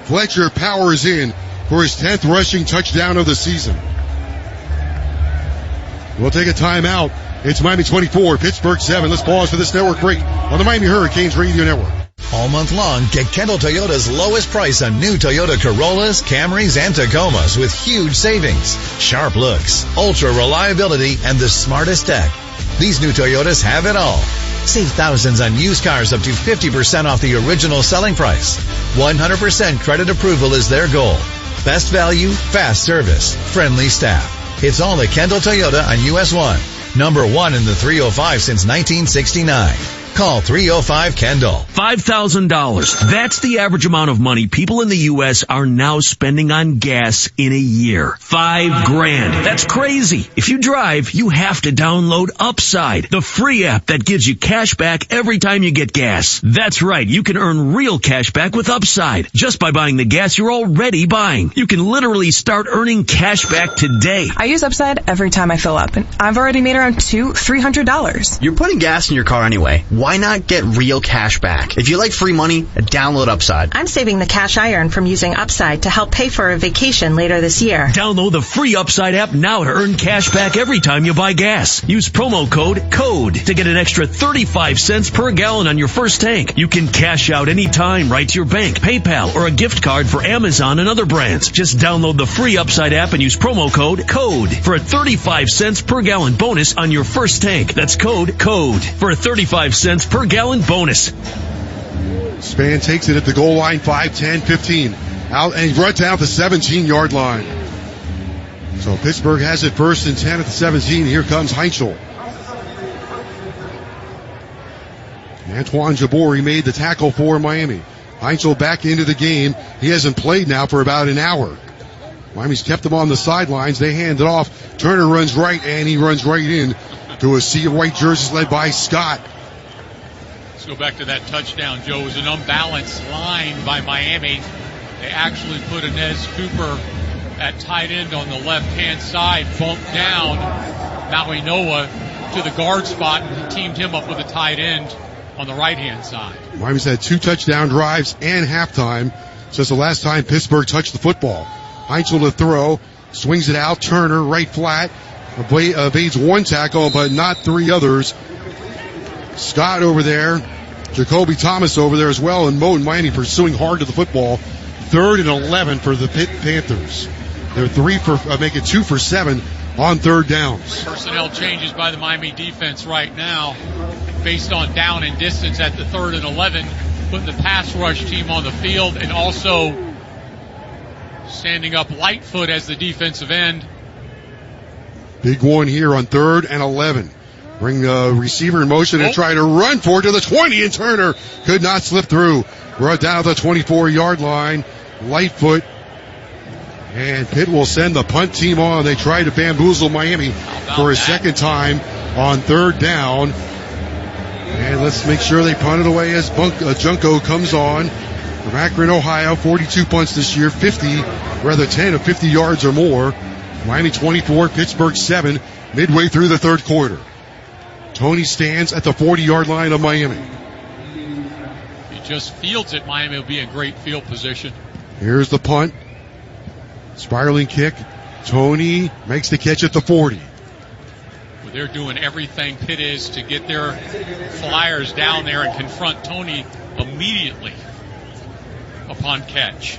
Fletcher powers in for his 10th rushing touchdown of the season. We'll take a timeout. It's Miami 24, Pittsburgh 7. Let's pause for this network break on the Miami Hurricanes Radio Network. All month long, get Kendall Toyota's lowest price on new Toyota Corollas, Camrys, and Tacomas with huge savings, sharp looks, ultra reliability, and the smartest tech. These new Toyotas have it all. Save thousands on used cars up to 50% off the original selling price. 100% credit approval is their goal. Best value, fast service, friendly staff. It's all at Kendall Toyota on US 1. Number 1 in the 305 since 1969. Call 305-KENDALL. $5,000. That's the average amount of money people in the U.S. are now spending on gas in a year. $5,000. That's crazy. If you drive, you have to download Upside, the free app that gives you cash back every time you get gas. That's right. You can earn real cash back with Upside just by buying the gas you're already buying. You can literally start earning cash back today. I use Upside every time I fill up, and I've already made around $200-$300. You're putting gas in your car anyway. Why not get real cash back? If you like free money, download Upside. I'm saving the cash I earn from using Upside to help pay for a vacation later this year. Download the free Upside app now to earn cash back every time you buy gas. Use promo code CODE to get an extra 35 cents per gallon on your first tank. You can cash out anytime right to your bank, PayPal, or a gift card for Amazon and other brands. Just download the free Upside app and use promo code CODE for a 35 cents per gallon bonus on your first tank. That's code CODE for a 35 cents per gallon bonus. Span takes it at the goal line, 5, 10, 15. Out, and he runs down the 17-yard line. So Pittsburgh has it 1st and 10 at the 17. Here comes Heinzel. Antoine Jabori made the tackle for Miami. Heinzel back into the game. He hasn't played now for about an hour. Miami's kept him on the sidelines. They hand it off. Turner runs right, and he runs right in to a sea of white jerseys led by Scott. Let's go back to that touchdown, Joe. It was an unbalanced line by Miami. They actually put Inez Cooper at tight end on the left-hand side, bumped down Maui Noah to the guard spot, and teamed him up with a tight end on the right-hand side. Miami's had 2 touchdown drives and halftime since the last time Pittsburgh touched the football. Heinzel to throw, swings it out, Turner right flat, evades 1 tackle, but not 3 others. Scott over there, Jacoby Thomas over there as well, and Miami pursuing hard to the football. 3rd and 11 for the Pitt Panthers. They're make it 2 for 7 on 3rd downs. Personnel changes by the Miami defense right now based on down and distance at the 3rd and 11, putting the pass rush team on the field and also standing up Lightfoot as the defensive end. Big one here on 3rd and 11. Bring the receiver in motion and try to run for it to the 20, and Turner could not slip through. We're down the 24-yard line. Lightfoot. And Pitt will send the punt team on. They try to bamboozle Miami for a second time on 3rd down. And let's make sure they punt it away as Junko comes on from Akron, Ohio. 42 punts this year, 10 of 50 yards or more. Miami 24, Pittsburgh 7, midway through the 3rd quarter. Tony stands at the 40-yard line of Miami. He just fields it. Miami will be in great field position. Here's the punt. Spiraling kick. Tony makes the catch at the 40. Well, they're doing everything Pitt is to get their flyers down there and confront Tony immediately upon catch.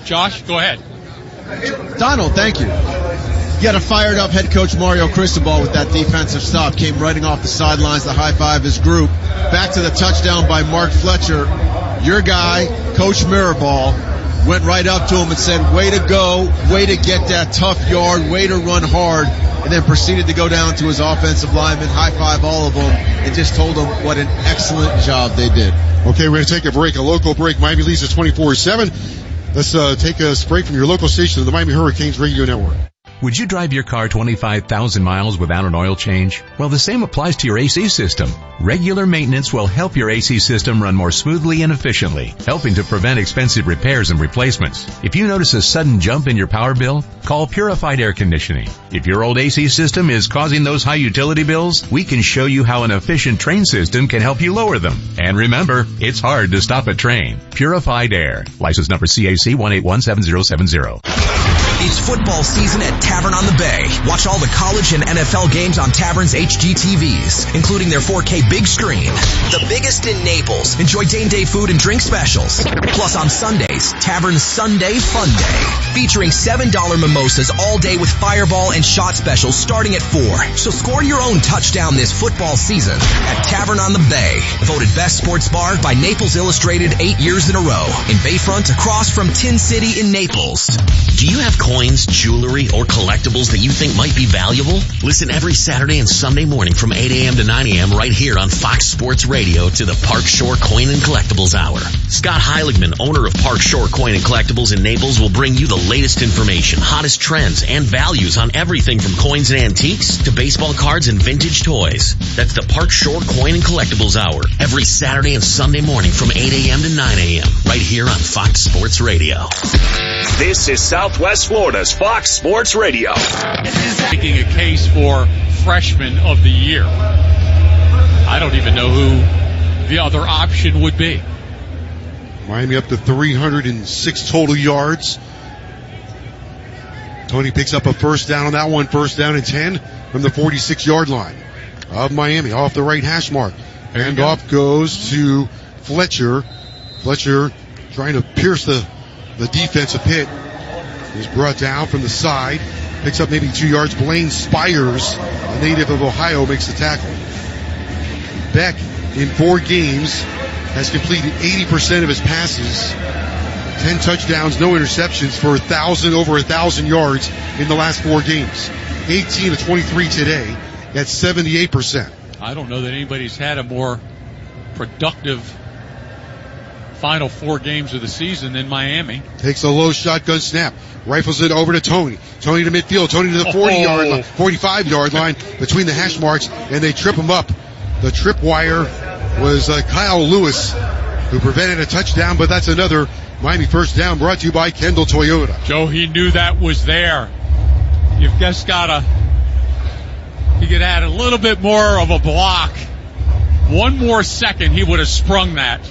Josh, go ahead. Donald, thank you. You had a fired up head coach Mario Cristobal with that defensive stop. Came running off the sidelines to high five his group. Back to the touchdown by Mark Fletcher. Your guy, Coach Mirabal, went right up to him and said, way to go, way to get that tough yard, way to run hard, and then proceeded to go down to his offensive lineman, high five all of them, and just told them what an excellent job they did. Okay, we're going to take a break, a local break. Miami leads at 24-7. Let's take a break from your local station of the Miami Hurricanes Radio Network. Would you drive your car 25,000 miles without an oil change? Well, the same applies to your AC system. Regular maintenance will help your AC system run more smoothly and efficiently, helping to prevent expensive repairs and replacements. If you notice a sudden jump in your power bill, call Purified Air Conditioning. If your old AC system is causing those high utility bills, we can show you how an efficient train system can help you lower them. And remember, it's hard to stop a train. Purified Air. License number CAC 1817070. It's football season at Tavern on the Bay. Watch all the college and NFL games on Tavern's HD TVs, including their 4K big screen. The biggest in Naples. Enjoy game day food and drink specials. Plus on Sundays, Tavern's Sunday Fun Day, featuring $7 mimosas all day with fireball and shot specials starting at 4. So score your own touchdown this football season at Tavern on the Bay. Voted best sports bar by Naples Illustrated 8 years in a row. In Bayfront across from Tin City in Naples. Do you have cold coins, jewelry, or collectibles that you think might be valuable? Listen every Saturday and Sunday morning from 8 a.m. to 9 a.m. right here on Fox Sports Radio to the Park Shore Coin and Collectibles Hour. Scott Heiligman, owner of Park Shore Coin and Collectibles in Naples, will bring you the latest information, hottest trends, and values on everything from coins and antiques to baseball cards and vintage toys. That's the Park Shore Coin and Collectibles Hour every Saturday and Sunday morning from 8 a.m. to 9 a.m. right here on Fox Sports Radio. This is Southwest Florida's Fox Sports Radio. Making a case for freshman of the year. I don't even know who the other option would be. Miami up to 306 total yards. Tony picks up a first down on that one, first down and 10 from the 46-yard line of Miami, off the right hash mark. And off goes to Fletcher. Fletcher trying to pierce the defense of Pitt. Is brought down from the side. Picks up maybe 2 yards. Blaine Spires, a native of Ohio, makes the tackle. Beck, in 4 games, has completed 80% of his passes. 10 touchdowns, no interceptions for over 1,000 yards in the last 4 games. 18 of 23 today at 78%. I don't know that anybody's had a more productive final 4 games of the season than Miami. Takes a low shotgun snap. Rifles it over to Tony. Tony to midfield. Tony to the 40-yard line, 45-yard line between the hash marks, and they trip him up. The trip wire was Kyle Lewis, who prevented a touchdown, but that's another Miami first down, brought to you by Kendall Toyota. Joe, he knew that was there. You've just he could add a little bit more of a block. 1 more second, he would have sprung that.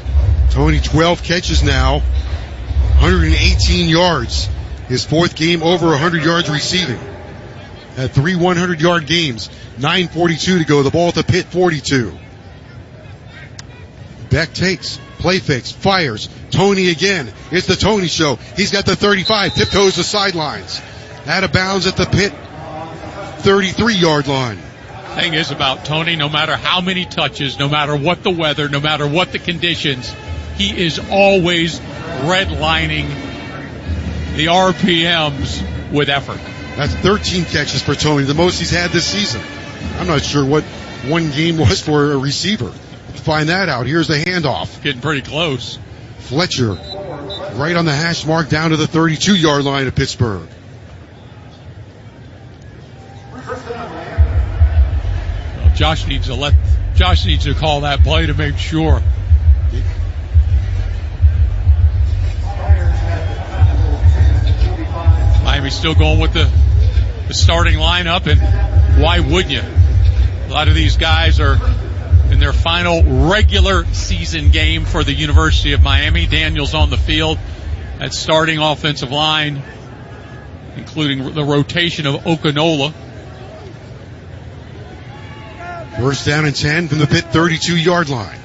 Tony, 12 catches now, 118 yards. His 4th game over 100 yards receiving. Had 3 100-yard games, 9:42 to go. The ball at the Pitt 42. Beck takes, play fakes, fires. Tony again. It's the Tony show. He's got the 35, tiptoes the sidelines. Out of bounds at the Pitt 33-yard line. Thing is about Tony, no matter how many touches, no matter what the weather, no matter what the conditions, he is always redlining the RPMs with effort. That's 13 catches for Tony, the most he's had this season. I'm not sure what 1 game was for a receiver. Find that out. Here's the handoff. Getting pretty close. Fletcher right on the hash mark down to the 32-yard line of Pittsburgh. Well, Josh needs to call that play to make sure. Miami's still going with the starting lineup, and why wouldn't you? A lot of these guys are in their final regular season game for the University of Miami. Daniels on the field at starting offensive line, including the rotation of Okinola. First down and 10 from the Pitt 32-yard line.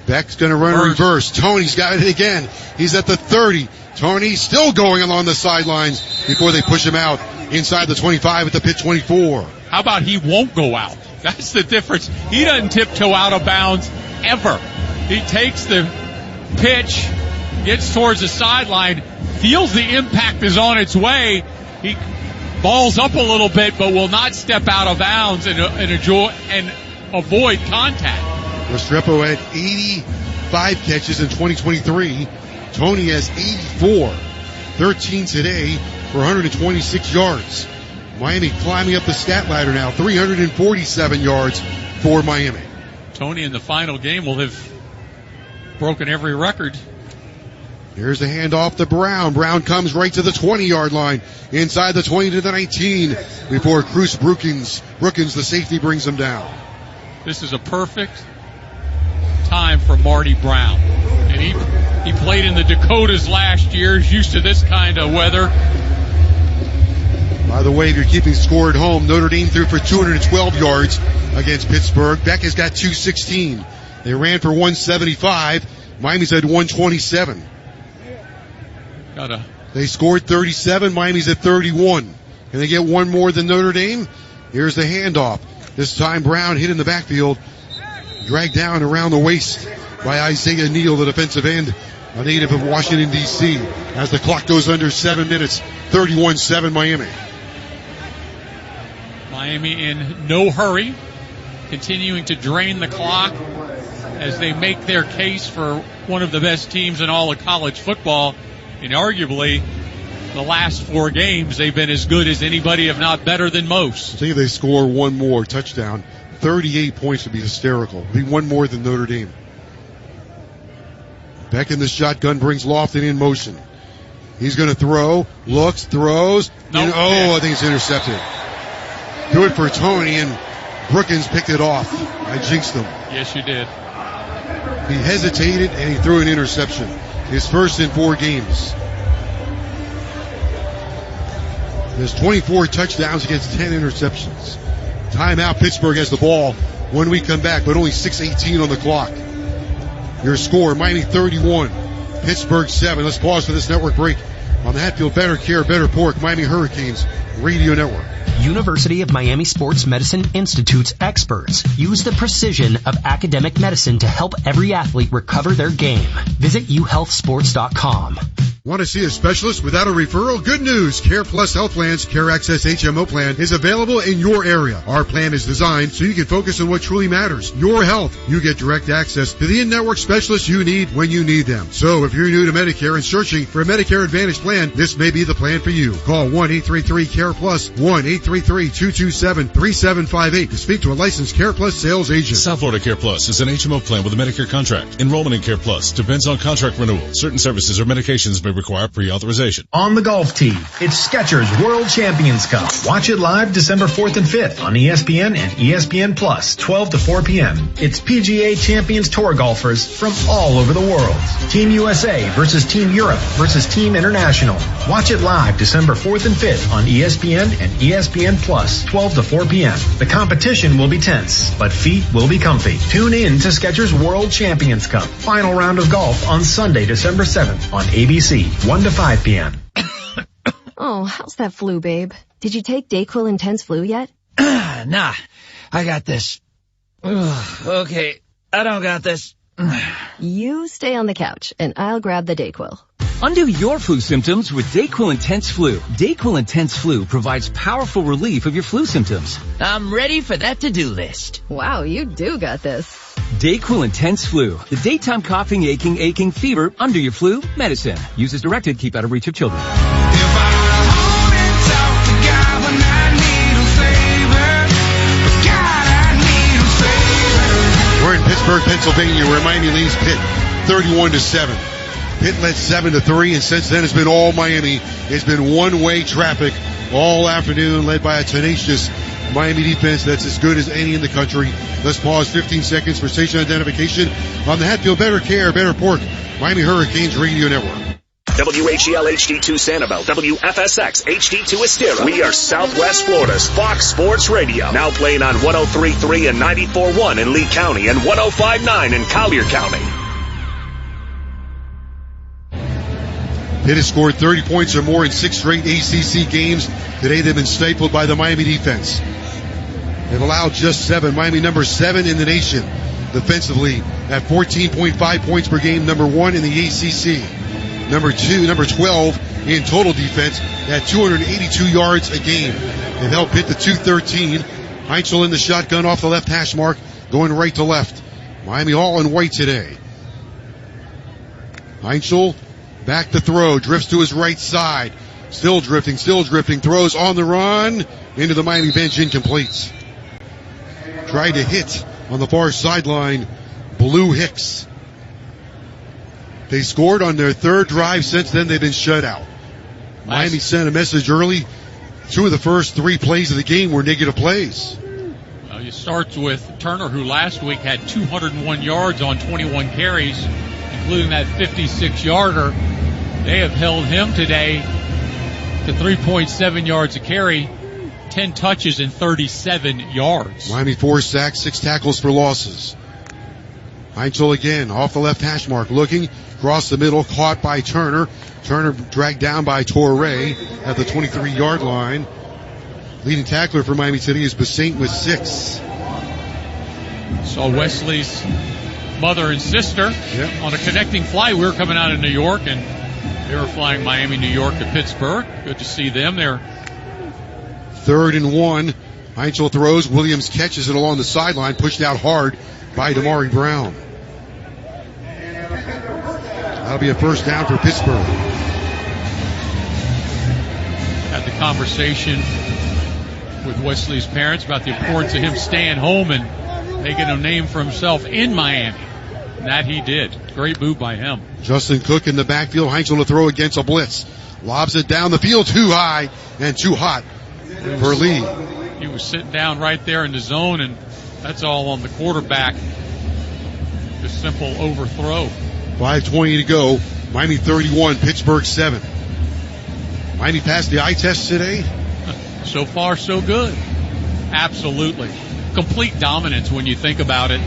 Beck's going to run a reverse. Tony's got it again. He's at the 30. Tony still going along the sidelines before they push him out inside the 25 at the Pitt 24. How about he won't go out? That's the difference. He doesn't tiptoe out of bounds ever. He takes the pitch, gets towards the sideline, feels the impact is on its way. He balls up a little bit, but will not step out of bounds and avoid contact. Restrepo had 85 catches in 2023. Tony has 84. 13 today for 126 yards. Miami climbing up the stat ladder now. 347 yards for Miami. Tony in the final game will have broken every record. Here's the handoff to Brown. Brown comes right to the 20-yard line. Inside the 20 to the 19 before Cruz Brookins, the safety, brings him down. This is a perfect time for Marty Brown. And he played in the Dakotas last year. He's used to this kind of weather. By the way, if you're keeping score at home, Notre Dame threw for 212 yards against Pittsburgh. Beck has got 216. They ran for 175. Miami's had 127. They scored 37. Miami's at 31. Can they get one more than Notre Dame? Here's the handoff. This time Brown hit in the backfield, dragged down around the waist by Isaiah Neal, the defensive end a native of Washington, D.C., as the clock goes under 7 minutes, 31-7 Miami. Miami in no hurry, continuing to drain the clock as they make their case for one of the best teams in all of college football. And arguably, the last 4 games, they've been as good as anybody, if not better than most. I think if they score one more touchdown, 38 points would be hysterical. It'd be one more than Notre Dame. Beck in the shotgun brings Lofton in motion. He's going to throw, looks, throws. Nope. I think it's intercepted. Good for Tony, and Brookins picked it off. I jinxed him. Yes, you did. He hesitated, and he threw an interception. His first in 4 games. There's 24 touchdowns against 10 interceptions. Timeout, Pittsburgh has the ball when we come back, but only 6:18 on the clock. Your score, Miami 31, Pittsburgh 7. Let's pause for this network break on the Hatfield Better Care, Better Pork, Miami Hurricanes Radio Network. University of Miami Sports Medicine Institute's experts use the precision of academic medicine to help every athlete recover their game. Visit uhealthsports.com. Want to see a specialist without a referral? Good news! Care Plus Health Plan's Care Access HMO plan is available in your area. Our plan is designed so you can focus on what truly matters, your health. You get direct access to the in-network specialists you need when you need them. So if you're new to Medicare and searching for a Medicare Advantage plan, this may be the plan for you. Call 1-833-CARE-PLUS, 1-833-227-3758 to speak to a licensed Care Plus sales agent. South Florida Care Plus is an HMO plan with a Medicare contract. Enrollment in Care Plus depends on contract renewal. Certain services or medications may require pre-authorization. On the golf tee, it's Skechers World Champions Cup. Watch it live December 4th and 5th on ESPN and ESPN Plus, 12 to 4 p.m. It's PGA Champions Tour golfers from all over the world. Team USA versus Team Europe versus Team International. Watch it live December 4th and 5th on ESPN and ESPN Plus, 12 to 4 p.m. The competition will be tense, but feet will be comfy. Tune in to Skechers World Champions Cup. Final round of golf on Sunday, December 7th on ABC, 1 to 5 p.m. Oh, how's that flu, babe? Did you take Dayquil Intense Flu yet? Nah, I got this. Okay, I don't got this. You stay on the couch, and I'll grab the Dayquil. Undo your flu symptoms with Dayquil Intense Flu. Dayquil Intense Flu provides powerful relief of your flu symptoms. I'm ready for that to-do list. Wow, you do got this. Dayquil Intense Flu. The daytime coughing, aching, fever, under your flu, medicine. Use as directed, keep out of reach of children. We're in Pittsburgh, Pennsylvania, where Miami leads Pitt 31-7. Pitt led 7-3, and since then it's been all Miami. It's been one-way traffic all afternoon, led by a tenacious Miami defense that's as good as any in the country. Let's pause 15 seconds for station identification on the Hatfield Better Care, Better Pork, Miami Hurricanes Radio Network. WHEL HD2 Sanibel, WFSX HD2 Estera. We are Southwest Florida's Fox Sports Radio. Now playing on 103.3 and 94.1 in Lee County and 105.9 in Collier County. Pitt has scored 30 points or more in 6 straight ACC games. Today they've been stifled by the Miami defense. They've allowed just 7. Miami number 7 in the nation defensively at 14.5 points per game, number 1 in the ACC. Number 12 in total defense at 282 yards a game. They've held Pitt to 213. Heinzel in the shotgun off the left hash mark, going right to left. Miami all in white today. Heinzel back to throw, drifts to his right side. Still drifting, throws on the run into the Miami bench, incomplete. Tried to hit on the far sideline, Blue Hicks. They scored on their 3rd drive. Since then, they've been shut out. Miami sent a message early. 2 of the first 3 plays of the game were negative plays. Well, it starts with Turner, who last week had 201 yards on 21 carries, including that 56-yarder. They have held him today to 3.7 yards a carry, 10 touches and 37 yards. Miami 4 sacks, 6 tackles for losses. Heinzel again off the left hash mark, looking across the middle, caught by Turner. Turner dragged down by Torrey at the 23-yard line. Leading tackler for Miami today is Basaint with 6. Saw Wesley's mother and sister on a connecting flight. We were coming out of New York, and they were flying Miami, New York to Pittsburgh. Good to see them there. 3rd and 1. Heinzel throws. Williams catches it along the sideline, pushed out hard by Damari Brown. That'll be a first down for Pittsburgh. Had the conversation with Wesley's parents about the importance of him staying home and making a name for himself in Miami. And that he did. Great move by him. Justin Cook in the backfield. Heinzel to throw against a blitz. Lobs it down the field too high and too hot for Lee. He was sitting down right there in the zone, and that's all on the quarterback. Just simple overthrow. 5:20 to go. Miami 31, Pittsburgh 7. Miami passed the eye test today. So far, so good. Absolutely. Complete dominance when you think about it.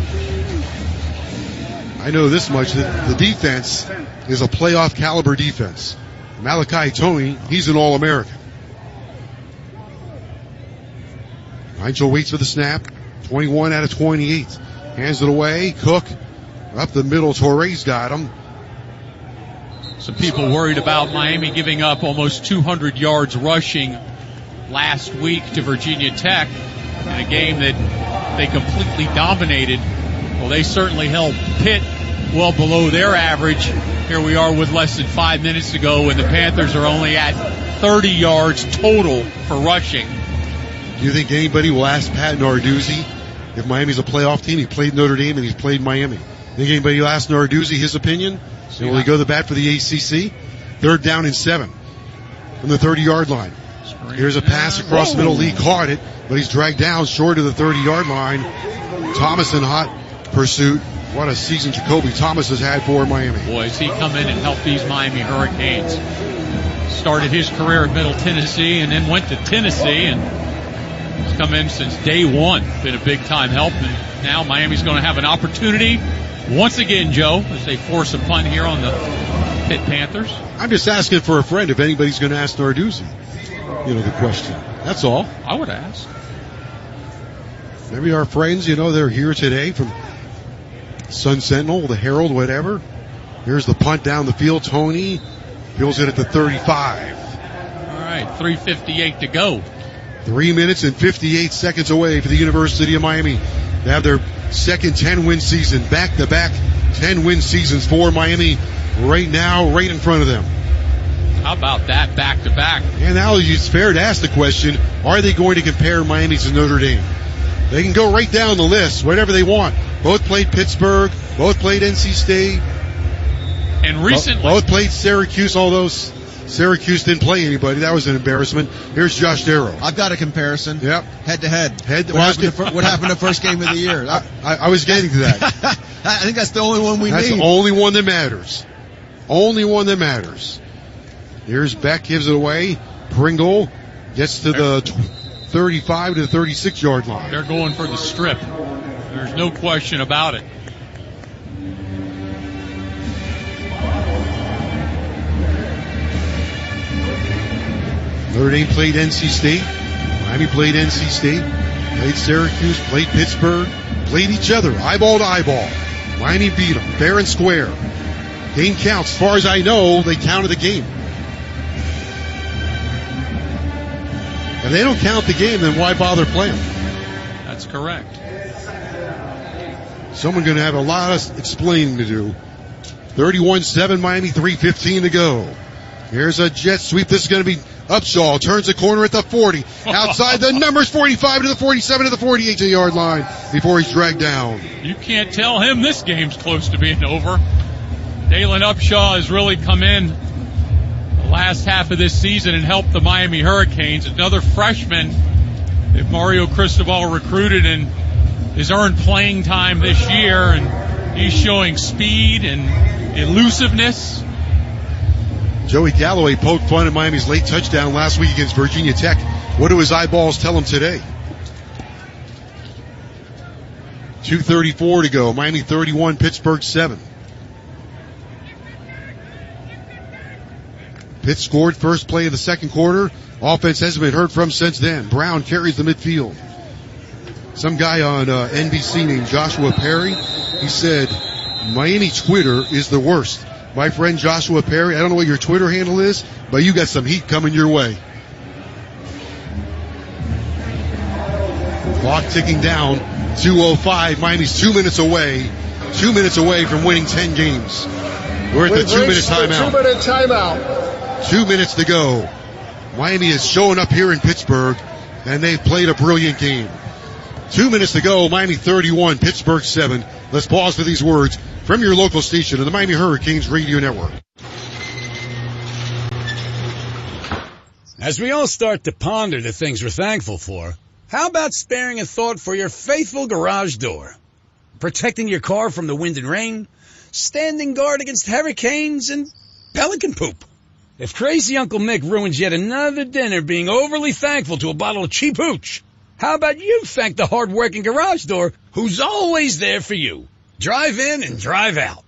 I know this much, that the defense is a playoff caliber defense. Malachi Tony, he's an All-American. Heinzel waits for the snap. 21 out of 28. Hands it away. Cook up the middle. Torres got him. Some people worried about Miami giving up almost 200 yards rushing last week to Virginia Tech in a game that they completely dominated. Well, they certainly held Pitt well below their average. Here we are with less than 5 minutes to go, and the Panthers are only at 30 yards total for rushing. Do you think anybody will ask Pat Narduzzi if Miami's a playoff team? He played Notre Dame and he's played Miami. Think anybody will ask Narduzzi his opinion? So will he go to the bat for the ACC? 3rd down and 7 from the 30-yard line. Here's a pass across the middle. Lee caught it, but he's dragged down short of the 30-yard line. Thomas in hot pursuit. What a season Jacoby Thomas has had for Miami. Boy, has he come in and helped these Miami Hurricanes. Started his career at Middle Tennessee and then went to Tennessee, and he's come in since day one. Been a big-time help, and now Miami's going to have an opportunity once again, Joe, as they force a punt here on the Pitt Panthers. I'm just asking for a friend if anybody's going to ask Narduzzi, the question. That's all. I would ask. Maybe our friends, they're here today from Sun Sentinel, the Herald, whatever. Here's the punt down the field. Tony feels it at the 35. All right, 3:58 to go. 3 minutes and 58 seconds away for the University of Miami to have their second 10-win season, back-to-back 10-win seasons for Miami right now, right in front of them. How about that back-to-back? And now it's fair to ask the question, are they going to compare Miami to Notre Dame? They can go right down the list, whatever they want. Both played Pittsburgh, both played NC State. And recently, both played Syracuse, although Syracuse didn't play anybody. That was an embarrassment. Here's Josh Darrow. I've got a comparison. Yep. Head-to-head. What happened the first game of the year? I was getting to that. I think that's the only one we need. That's the only one that matters. Only one that matters. Here's Beck, gives it away. Pringle gets to the 35 to the 36-yard line. They're going for the strip. There's no question about it. Notre Dame played NC State. Miami played NC State. Played Syracuse. Played Pittsburgh. Played each other, eyeball to eyeball. Miami beat them, fair and square. Game counts. As far as I know, they counted the game. If they don't count the game, then why bother playing? That's correct. Someone's going to have a lot of explaining to do. 31-7 Miami, 3:15 to go. Here's a jet sweep. This is going to be Upshaw. Turns the corner at the 40. Outside the numbers, 45 to the 47 to the 48-yard line before he's dragged down. You can't tell him this game's close to being over. Dalen Upshaw has really come in the last half of this season and helped the Miami Hurricanes. Another freshman that Mario Cristobal recruited and has earned playing time this year, and he's showing speed and elusiveness. Joey Galloway poked fun at Miami's late touchdown last week against Virginia Tech. What do his eyeballs tell him today? 2:34 to go. Miami 31, Pittsburgh 7. Pitt scored first play of the second quarter. Offense hasn't been heard from since then. Brown carries the midfield. Some guy on NBC named Joshua Perry, he said, Miami Twitter is the worst. My friend Joshua Perry, I don't know what your Twitter handle is, but you got some heat coming your way. Clock ticking down, 2:05. Miami's 2 minutes away. 2 minutes away from winning 10 games. We're at the 2-minute timeout. 2-minute timeout. 2 minutes to go. Miami is showing up here in Pittsburgh, and they've played a brilliant game. 2 minutes to go. Miami 31, Pittsburgh 7. Let's pause for these words from your local station of the Miami Hurricanes Radio Network. As we all start to ponder the things we're thankful for, how about sparing a thought for your faithful garage door? Protecting your car from the wind and rain, standing guard against hurricanes and pelican poop. If crazy Uncle Mick ruins yet another dinner being overly thankful to a bottle of cheap hooch, how about you thank the hard-working garage door who's always there for you? Drive in and drive out.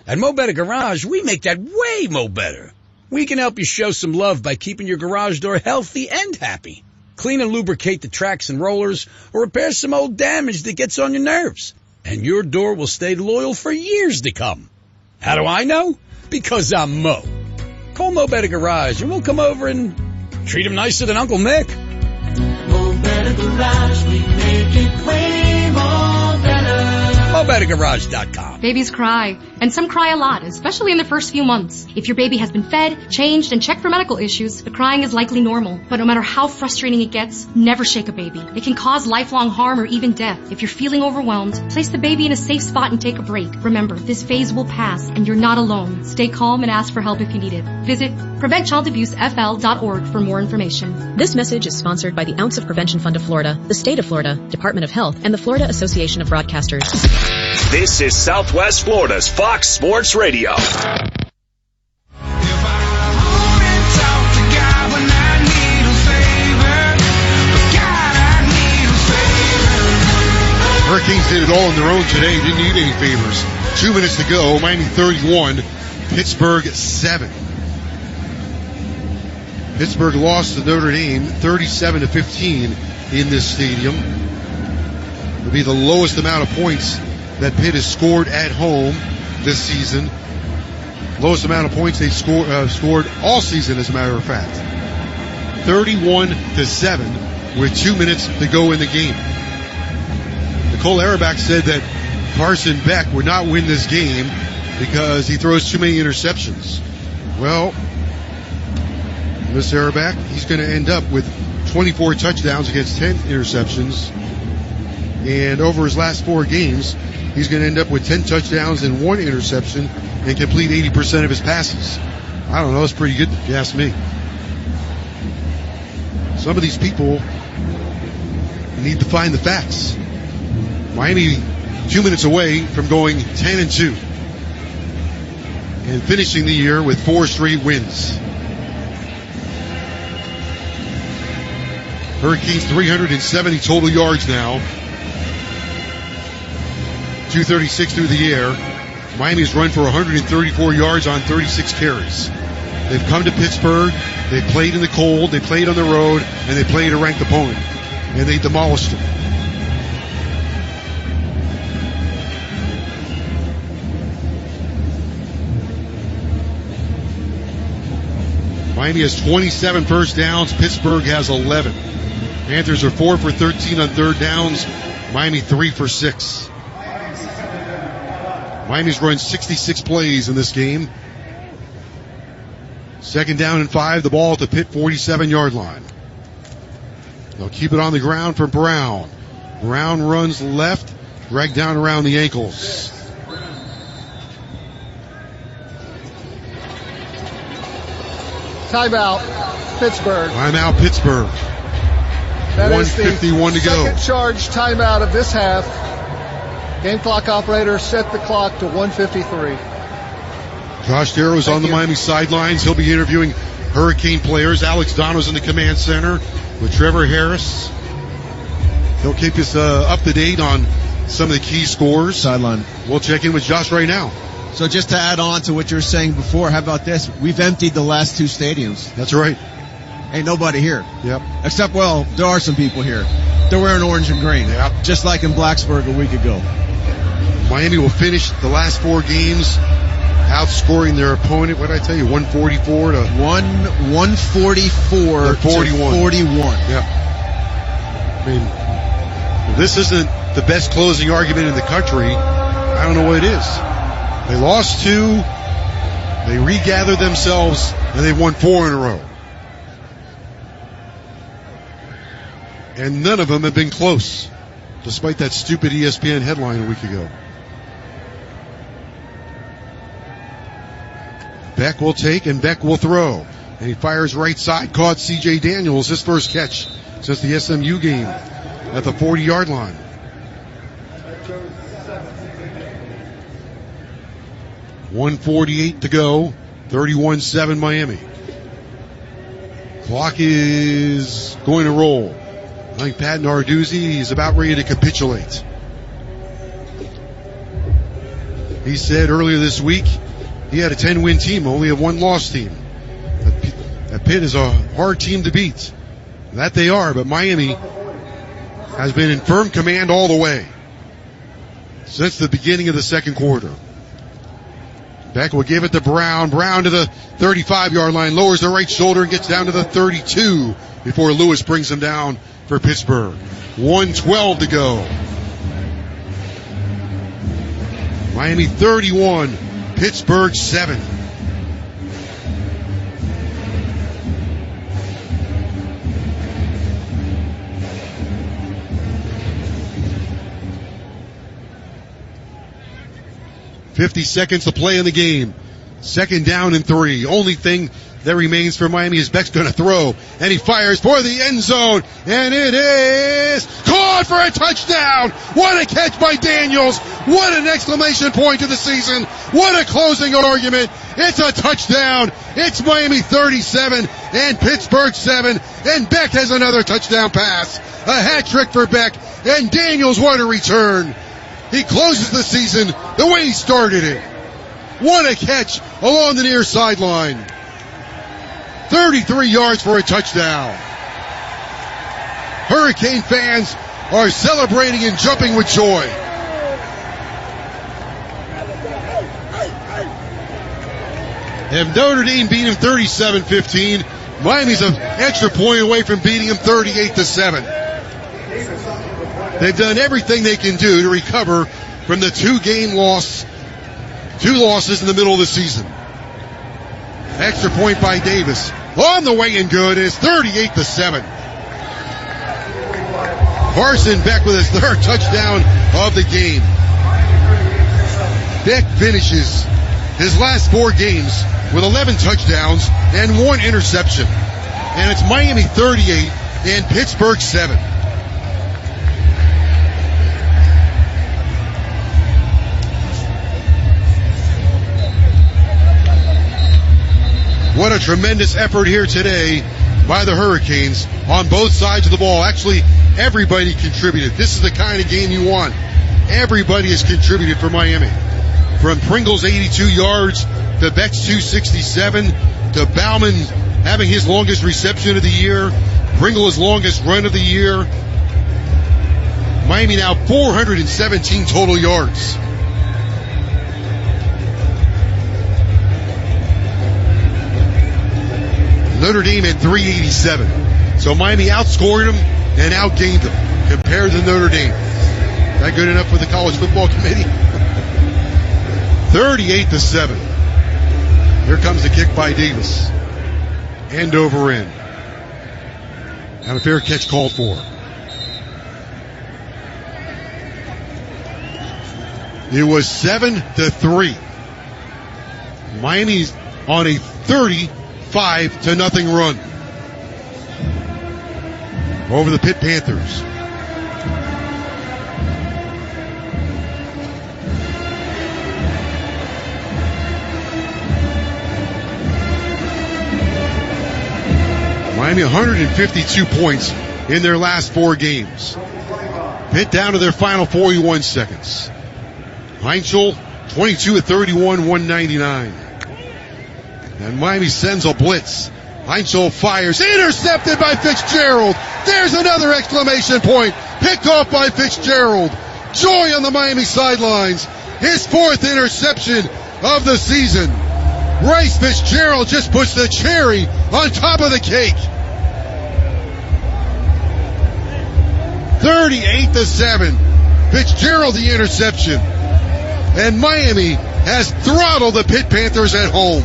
At Mo Better Garage, we make that way mo better. We can help you show some love by keeping your garage door healthy and happy. Clean and lubricate the tracks and rollers, or repair some old damage that gets on your nerves. And your door will stay loyal for years to come. How do I know? Because I'm Mo. Call Mo Better Garage and we'll come over and treat him nicer than Uncle Mick. Mo Better Garage, we make it way more better. MoBetterGarage.com. Babies cry, and some cry a lot, especially in the first few months. If your baby has been fed, changed, and checked for medical issues, the crying is likely normal. But no matter how frustrating it gets, never shake a baby. It can cause lifelong harm or even death. If you're feeling overwhelmed, place the baby in a safe spot and take a break. Remember, this phase will pass, and you're not alone. Stay calm and ask for help if you need it. Visit PreventChildAbuseFL.org for more information. This message is sponsored by the Ounce of Prevention Fund of Florida, the State of Florida, Department of Health, and the Florida Association of Broadcasters. This is Southwest Florida's Fox Sports Radio. Hurricanes did it all on their own today. Didn't need any favors. 2 minutes to go. Miami 31, Pittsburgh 7. Pittsburgh lost to Notre Dame 37-15 in this stadium. It'll be the lowest amount of points that Pitt has scored at home this season. Lowest amount of points they've scored all season, as a matter of fact. 31-7 with 2 minutes to go in the game. Nicole Auerbach said that Carson Beck would not win this game because he throws too many interceptions. Well, Miss Auerbach, he's going to end up with 24 touchdowns against 10 interceptions. And over his last 4 games, he's going to end up with 10 touchdowns and 1 interception and complete 80% of his passes. I don't know, it's pretty good if you ask me. Some of these people need to find the facts. Miami 2 minutes away from going 10-2 and finishing the year with 4 straight wins. Hurricanes 370 total yards now. 236 through the air. Miami's run for 134 yards on 36 carries. They've come to Pittsburgh. They played in the cold. They played on the road. And they played a ranked opponent. And they demolished them. Miami has 27 first downs. Pittsburgh has 11. Panthers are 4 for 13 on third downs. Miami 3 for 6. Miami's run 66 plays in this game. Second down and 5. The ball at the Pitt 47-yard line. They'll keep it on the ground for Brown. Brown runs left, dragged down around the ankles. Timeout, Pittsburgh. Timeout, Pittsburgh. That 1:51 to go. Second charge timeout of this half. Game clock operator set the clock to 1:53. Josh Darrow's on the Miami sidelines. He'll be interviewing Hurricane players. Alex Dono's in the command center with Trevor Harris. He'll keep us up to date on some of the key scores. Sideline. We'll check in with Josh right now. So just to add on to what you were saying before, how about this? We've emptied the last 2 stadiums. That's right. Ain't nobody here. Yep. Except, well, there are some people here. They're wearing orange and green. Yep. Just like in Blacksburg a week ago. Miami will finish the last 4 games outscoring their opponent. What did I tell you? 144 to 144 to 41. 41. Yeah. I mean, if this isn't the best closing argument in the country, I don't know what it is. They lost 2, they regathered themselves, and they won 4 in a row. And none of them have been close, despite that stupid ESPN headline a week ago. Beck will take and Beck will throw. And he fires right side, caught C.J. Daniels, his first catch since the SMU game at the 40-yard line. .148 to go, 31-7 Miami. Clock is going to roll. I think Pat Narduzzi is about ready to capitulate. He said earlier this week he had a 10-win team, only a 1-loss team. That Pitt is a hard team to beat. That they are, but Miami has been in firm command all the way since the beginning of the second quarter. Beck will give it to Brown. Brown to the 35-yard line, lowers the right shoulder and gets down to the 32 before Lewis brings him down for Pittsburgh. 1:12 to go. Miami 31, Pittsburgh 7. .50 seconds to play in the game. 2nd down and 3. Only thing that remains for Miami is Beck's going to throw. And he fires for the end zone. And it is caught for a touchdown. What a catch by Daniels. What an exclamation point to the season. What a closing argument. It's a touchdown. It's Miami 37 and Pittsburgh 7. And Beck has another touchdown pass. A hat trick for Beck. And Daniels, what a return. He closes the season the way he started it. What a catch along the near sideline. 33 yards for a touchdown. Hurricane fans are celebrating and jumping with joy. If Notre Dame beat him 37-15, Miami's an extra point away from beating him 38-7. They've done everything they can do to recover from the 2 losses in the middle of the season. Extra point by Davis. On the way and good is 38-7. Carson Beck with his 3rd touchdown of the game. Beck finishes his last 4 games with 11 touchdowns and 1 interception. And it's Miami 38 and Pittsburgh 7. What a tremendous effort here today by the Hurricanes on both sides of the ball. Actually, everybody contributed. This is the kind of game you want. Everybody has contributed for Miami. From Pringle's 82 yards to Beck's 267 to Bauman having his longest reception of the year, Pringle's longest run of the year. Miami now 417 total yards. Notre Dame at 387. So Miami outscored them and outgained them compared to Notre Dame. That good enough for the College Football Committee? 38-7. Here comes the kick by Davis. End over end. And a fair catch called for. It was 7-3. Miami's on a 35-0 run over the Pitt Panthers. Miami 152 points in their last 4 games. Pitt down to their final 41 seconds. Heinzel 22-31, 199. And Miami sends a blitz. Heinzel fires. Intercepted by Fitzgerald. There's another exclamation point. Picked off by Fitzgerald. Joy on the Miami sidelines. his 4th interception of the season. Bryce Fitzgerald just puts the cherry on top of the cake. 38-7. Fitzgerald the interception. And Miami has throttled the Pitt Panthers at home.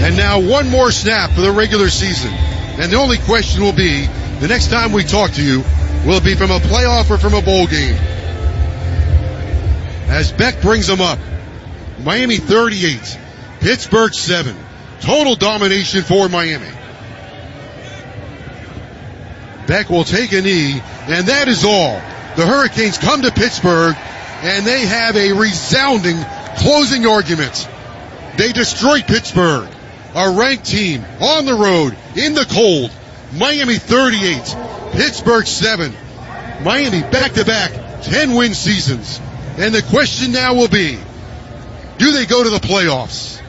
And now one more snap for the regular season. And the only question will be, the next time we talk to you, will it be from a playoff or from a bowl game? As Beck brings them up, Miami 38, Pittsburgh 7. Total domination for Miami. Beck will take a knee, and that is all. The Hurricanes come to Pittsburgh, and they have a resounding closing argument. They destroyed Pittsburgh, a ranked team, on the road, in the cold. Miami 38, Pittsburgh 7. Miami back-to-back 10-win seasons. And the question now will be, do they go to the playoffs?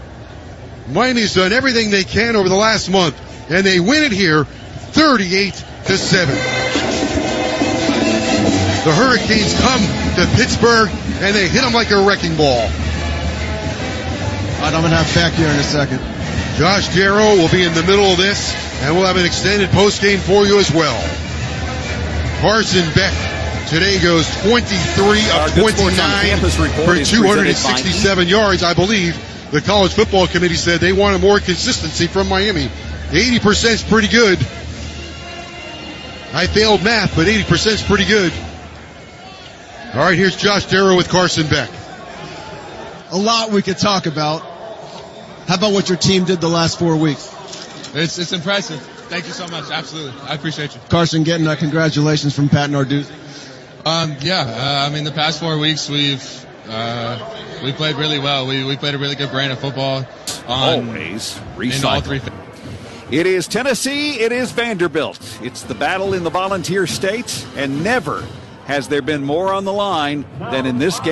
Miami's done everything they can over the last month, and they win it here 38-7. The Hurricanes come to Pittsburgh, and they hit them like a wrecking ball. All right, I'm going to have Beck here in a second. Josh Darrow will be in the middle of this, and we'll have an extended postgame for you as well. Carson Beck today goes 23 of 29 for 267 yards. I believe the College Football Committee said they wanted more consistency from Miami. 80% is pretty good. I failed math, but 80% is pretty good. All right, here's Josh Darrow with Carson Beck. A lot we could talk about. How about what your team did the last 4 weeks? It's impressive. Thank you so much. Absolutely. I appreciate you. Carson, getting congratulations from Pat Narduzzi. I mean, the past 4 weeks we played really well. We played a really good brand of football. Always recycle. In all three. It is Tennessee. It is Vanderbilt. It's the battle in the Volunteer State, and never has there been more on the line than in this game.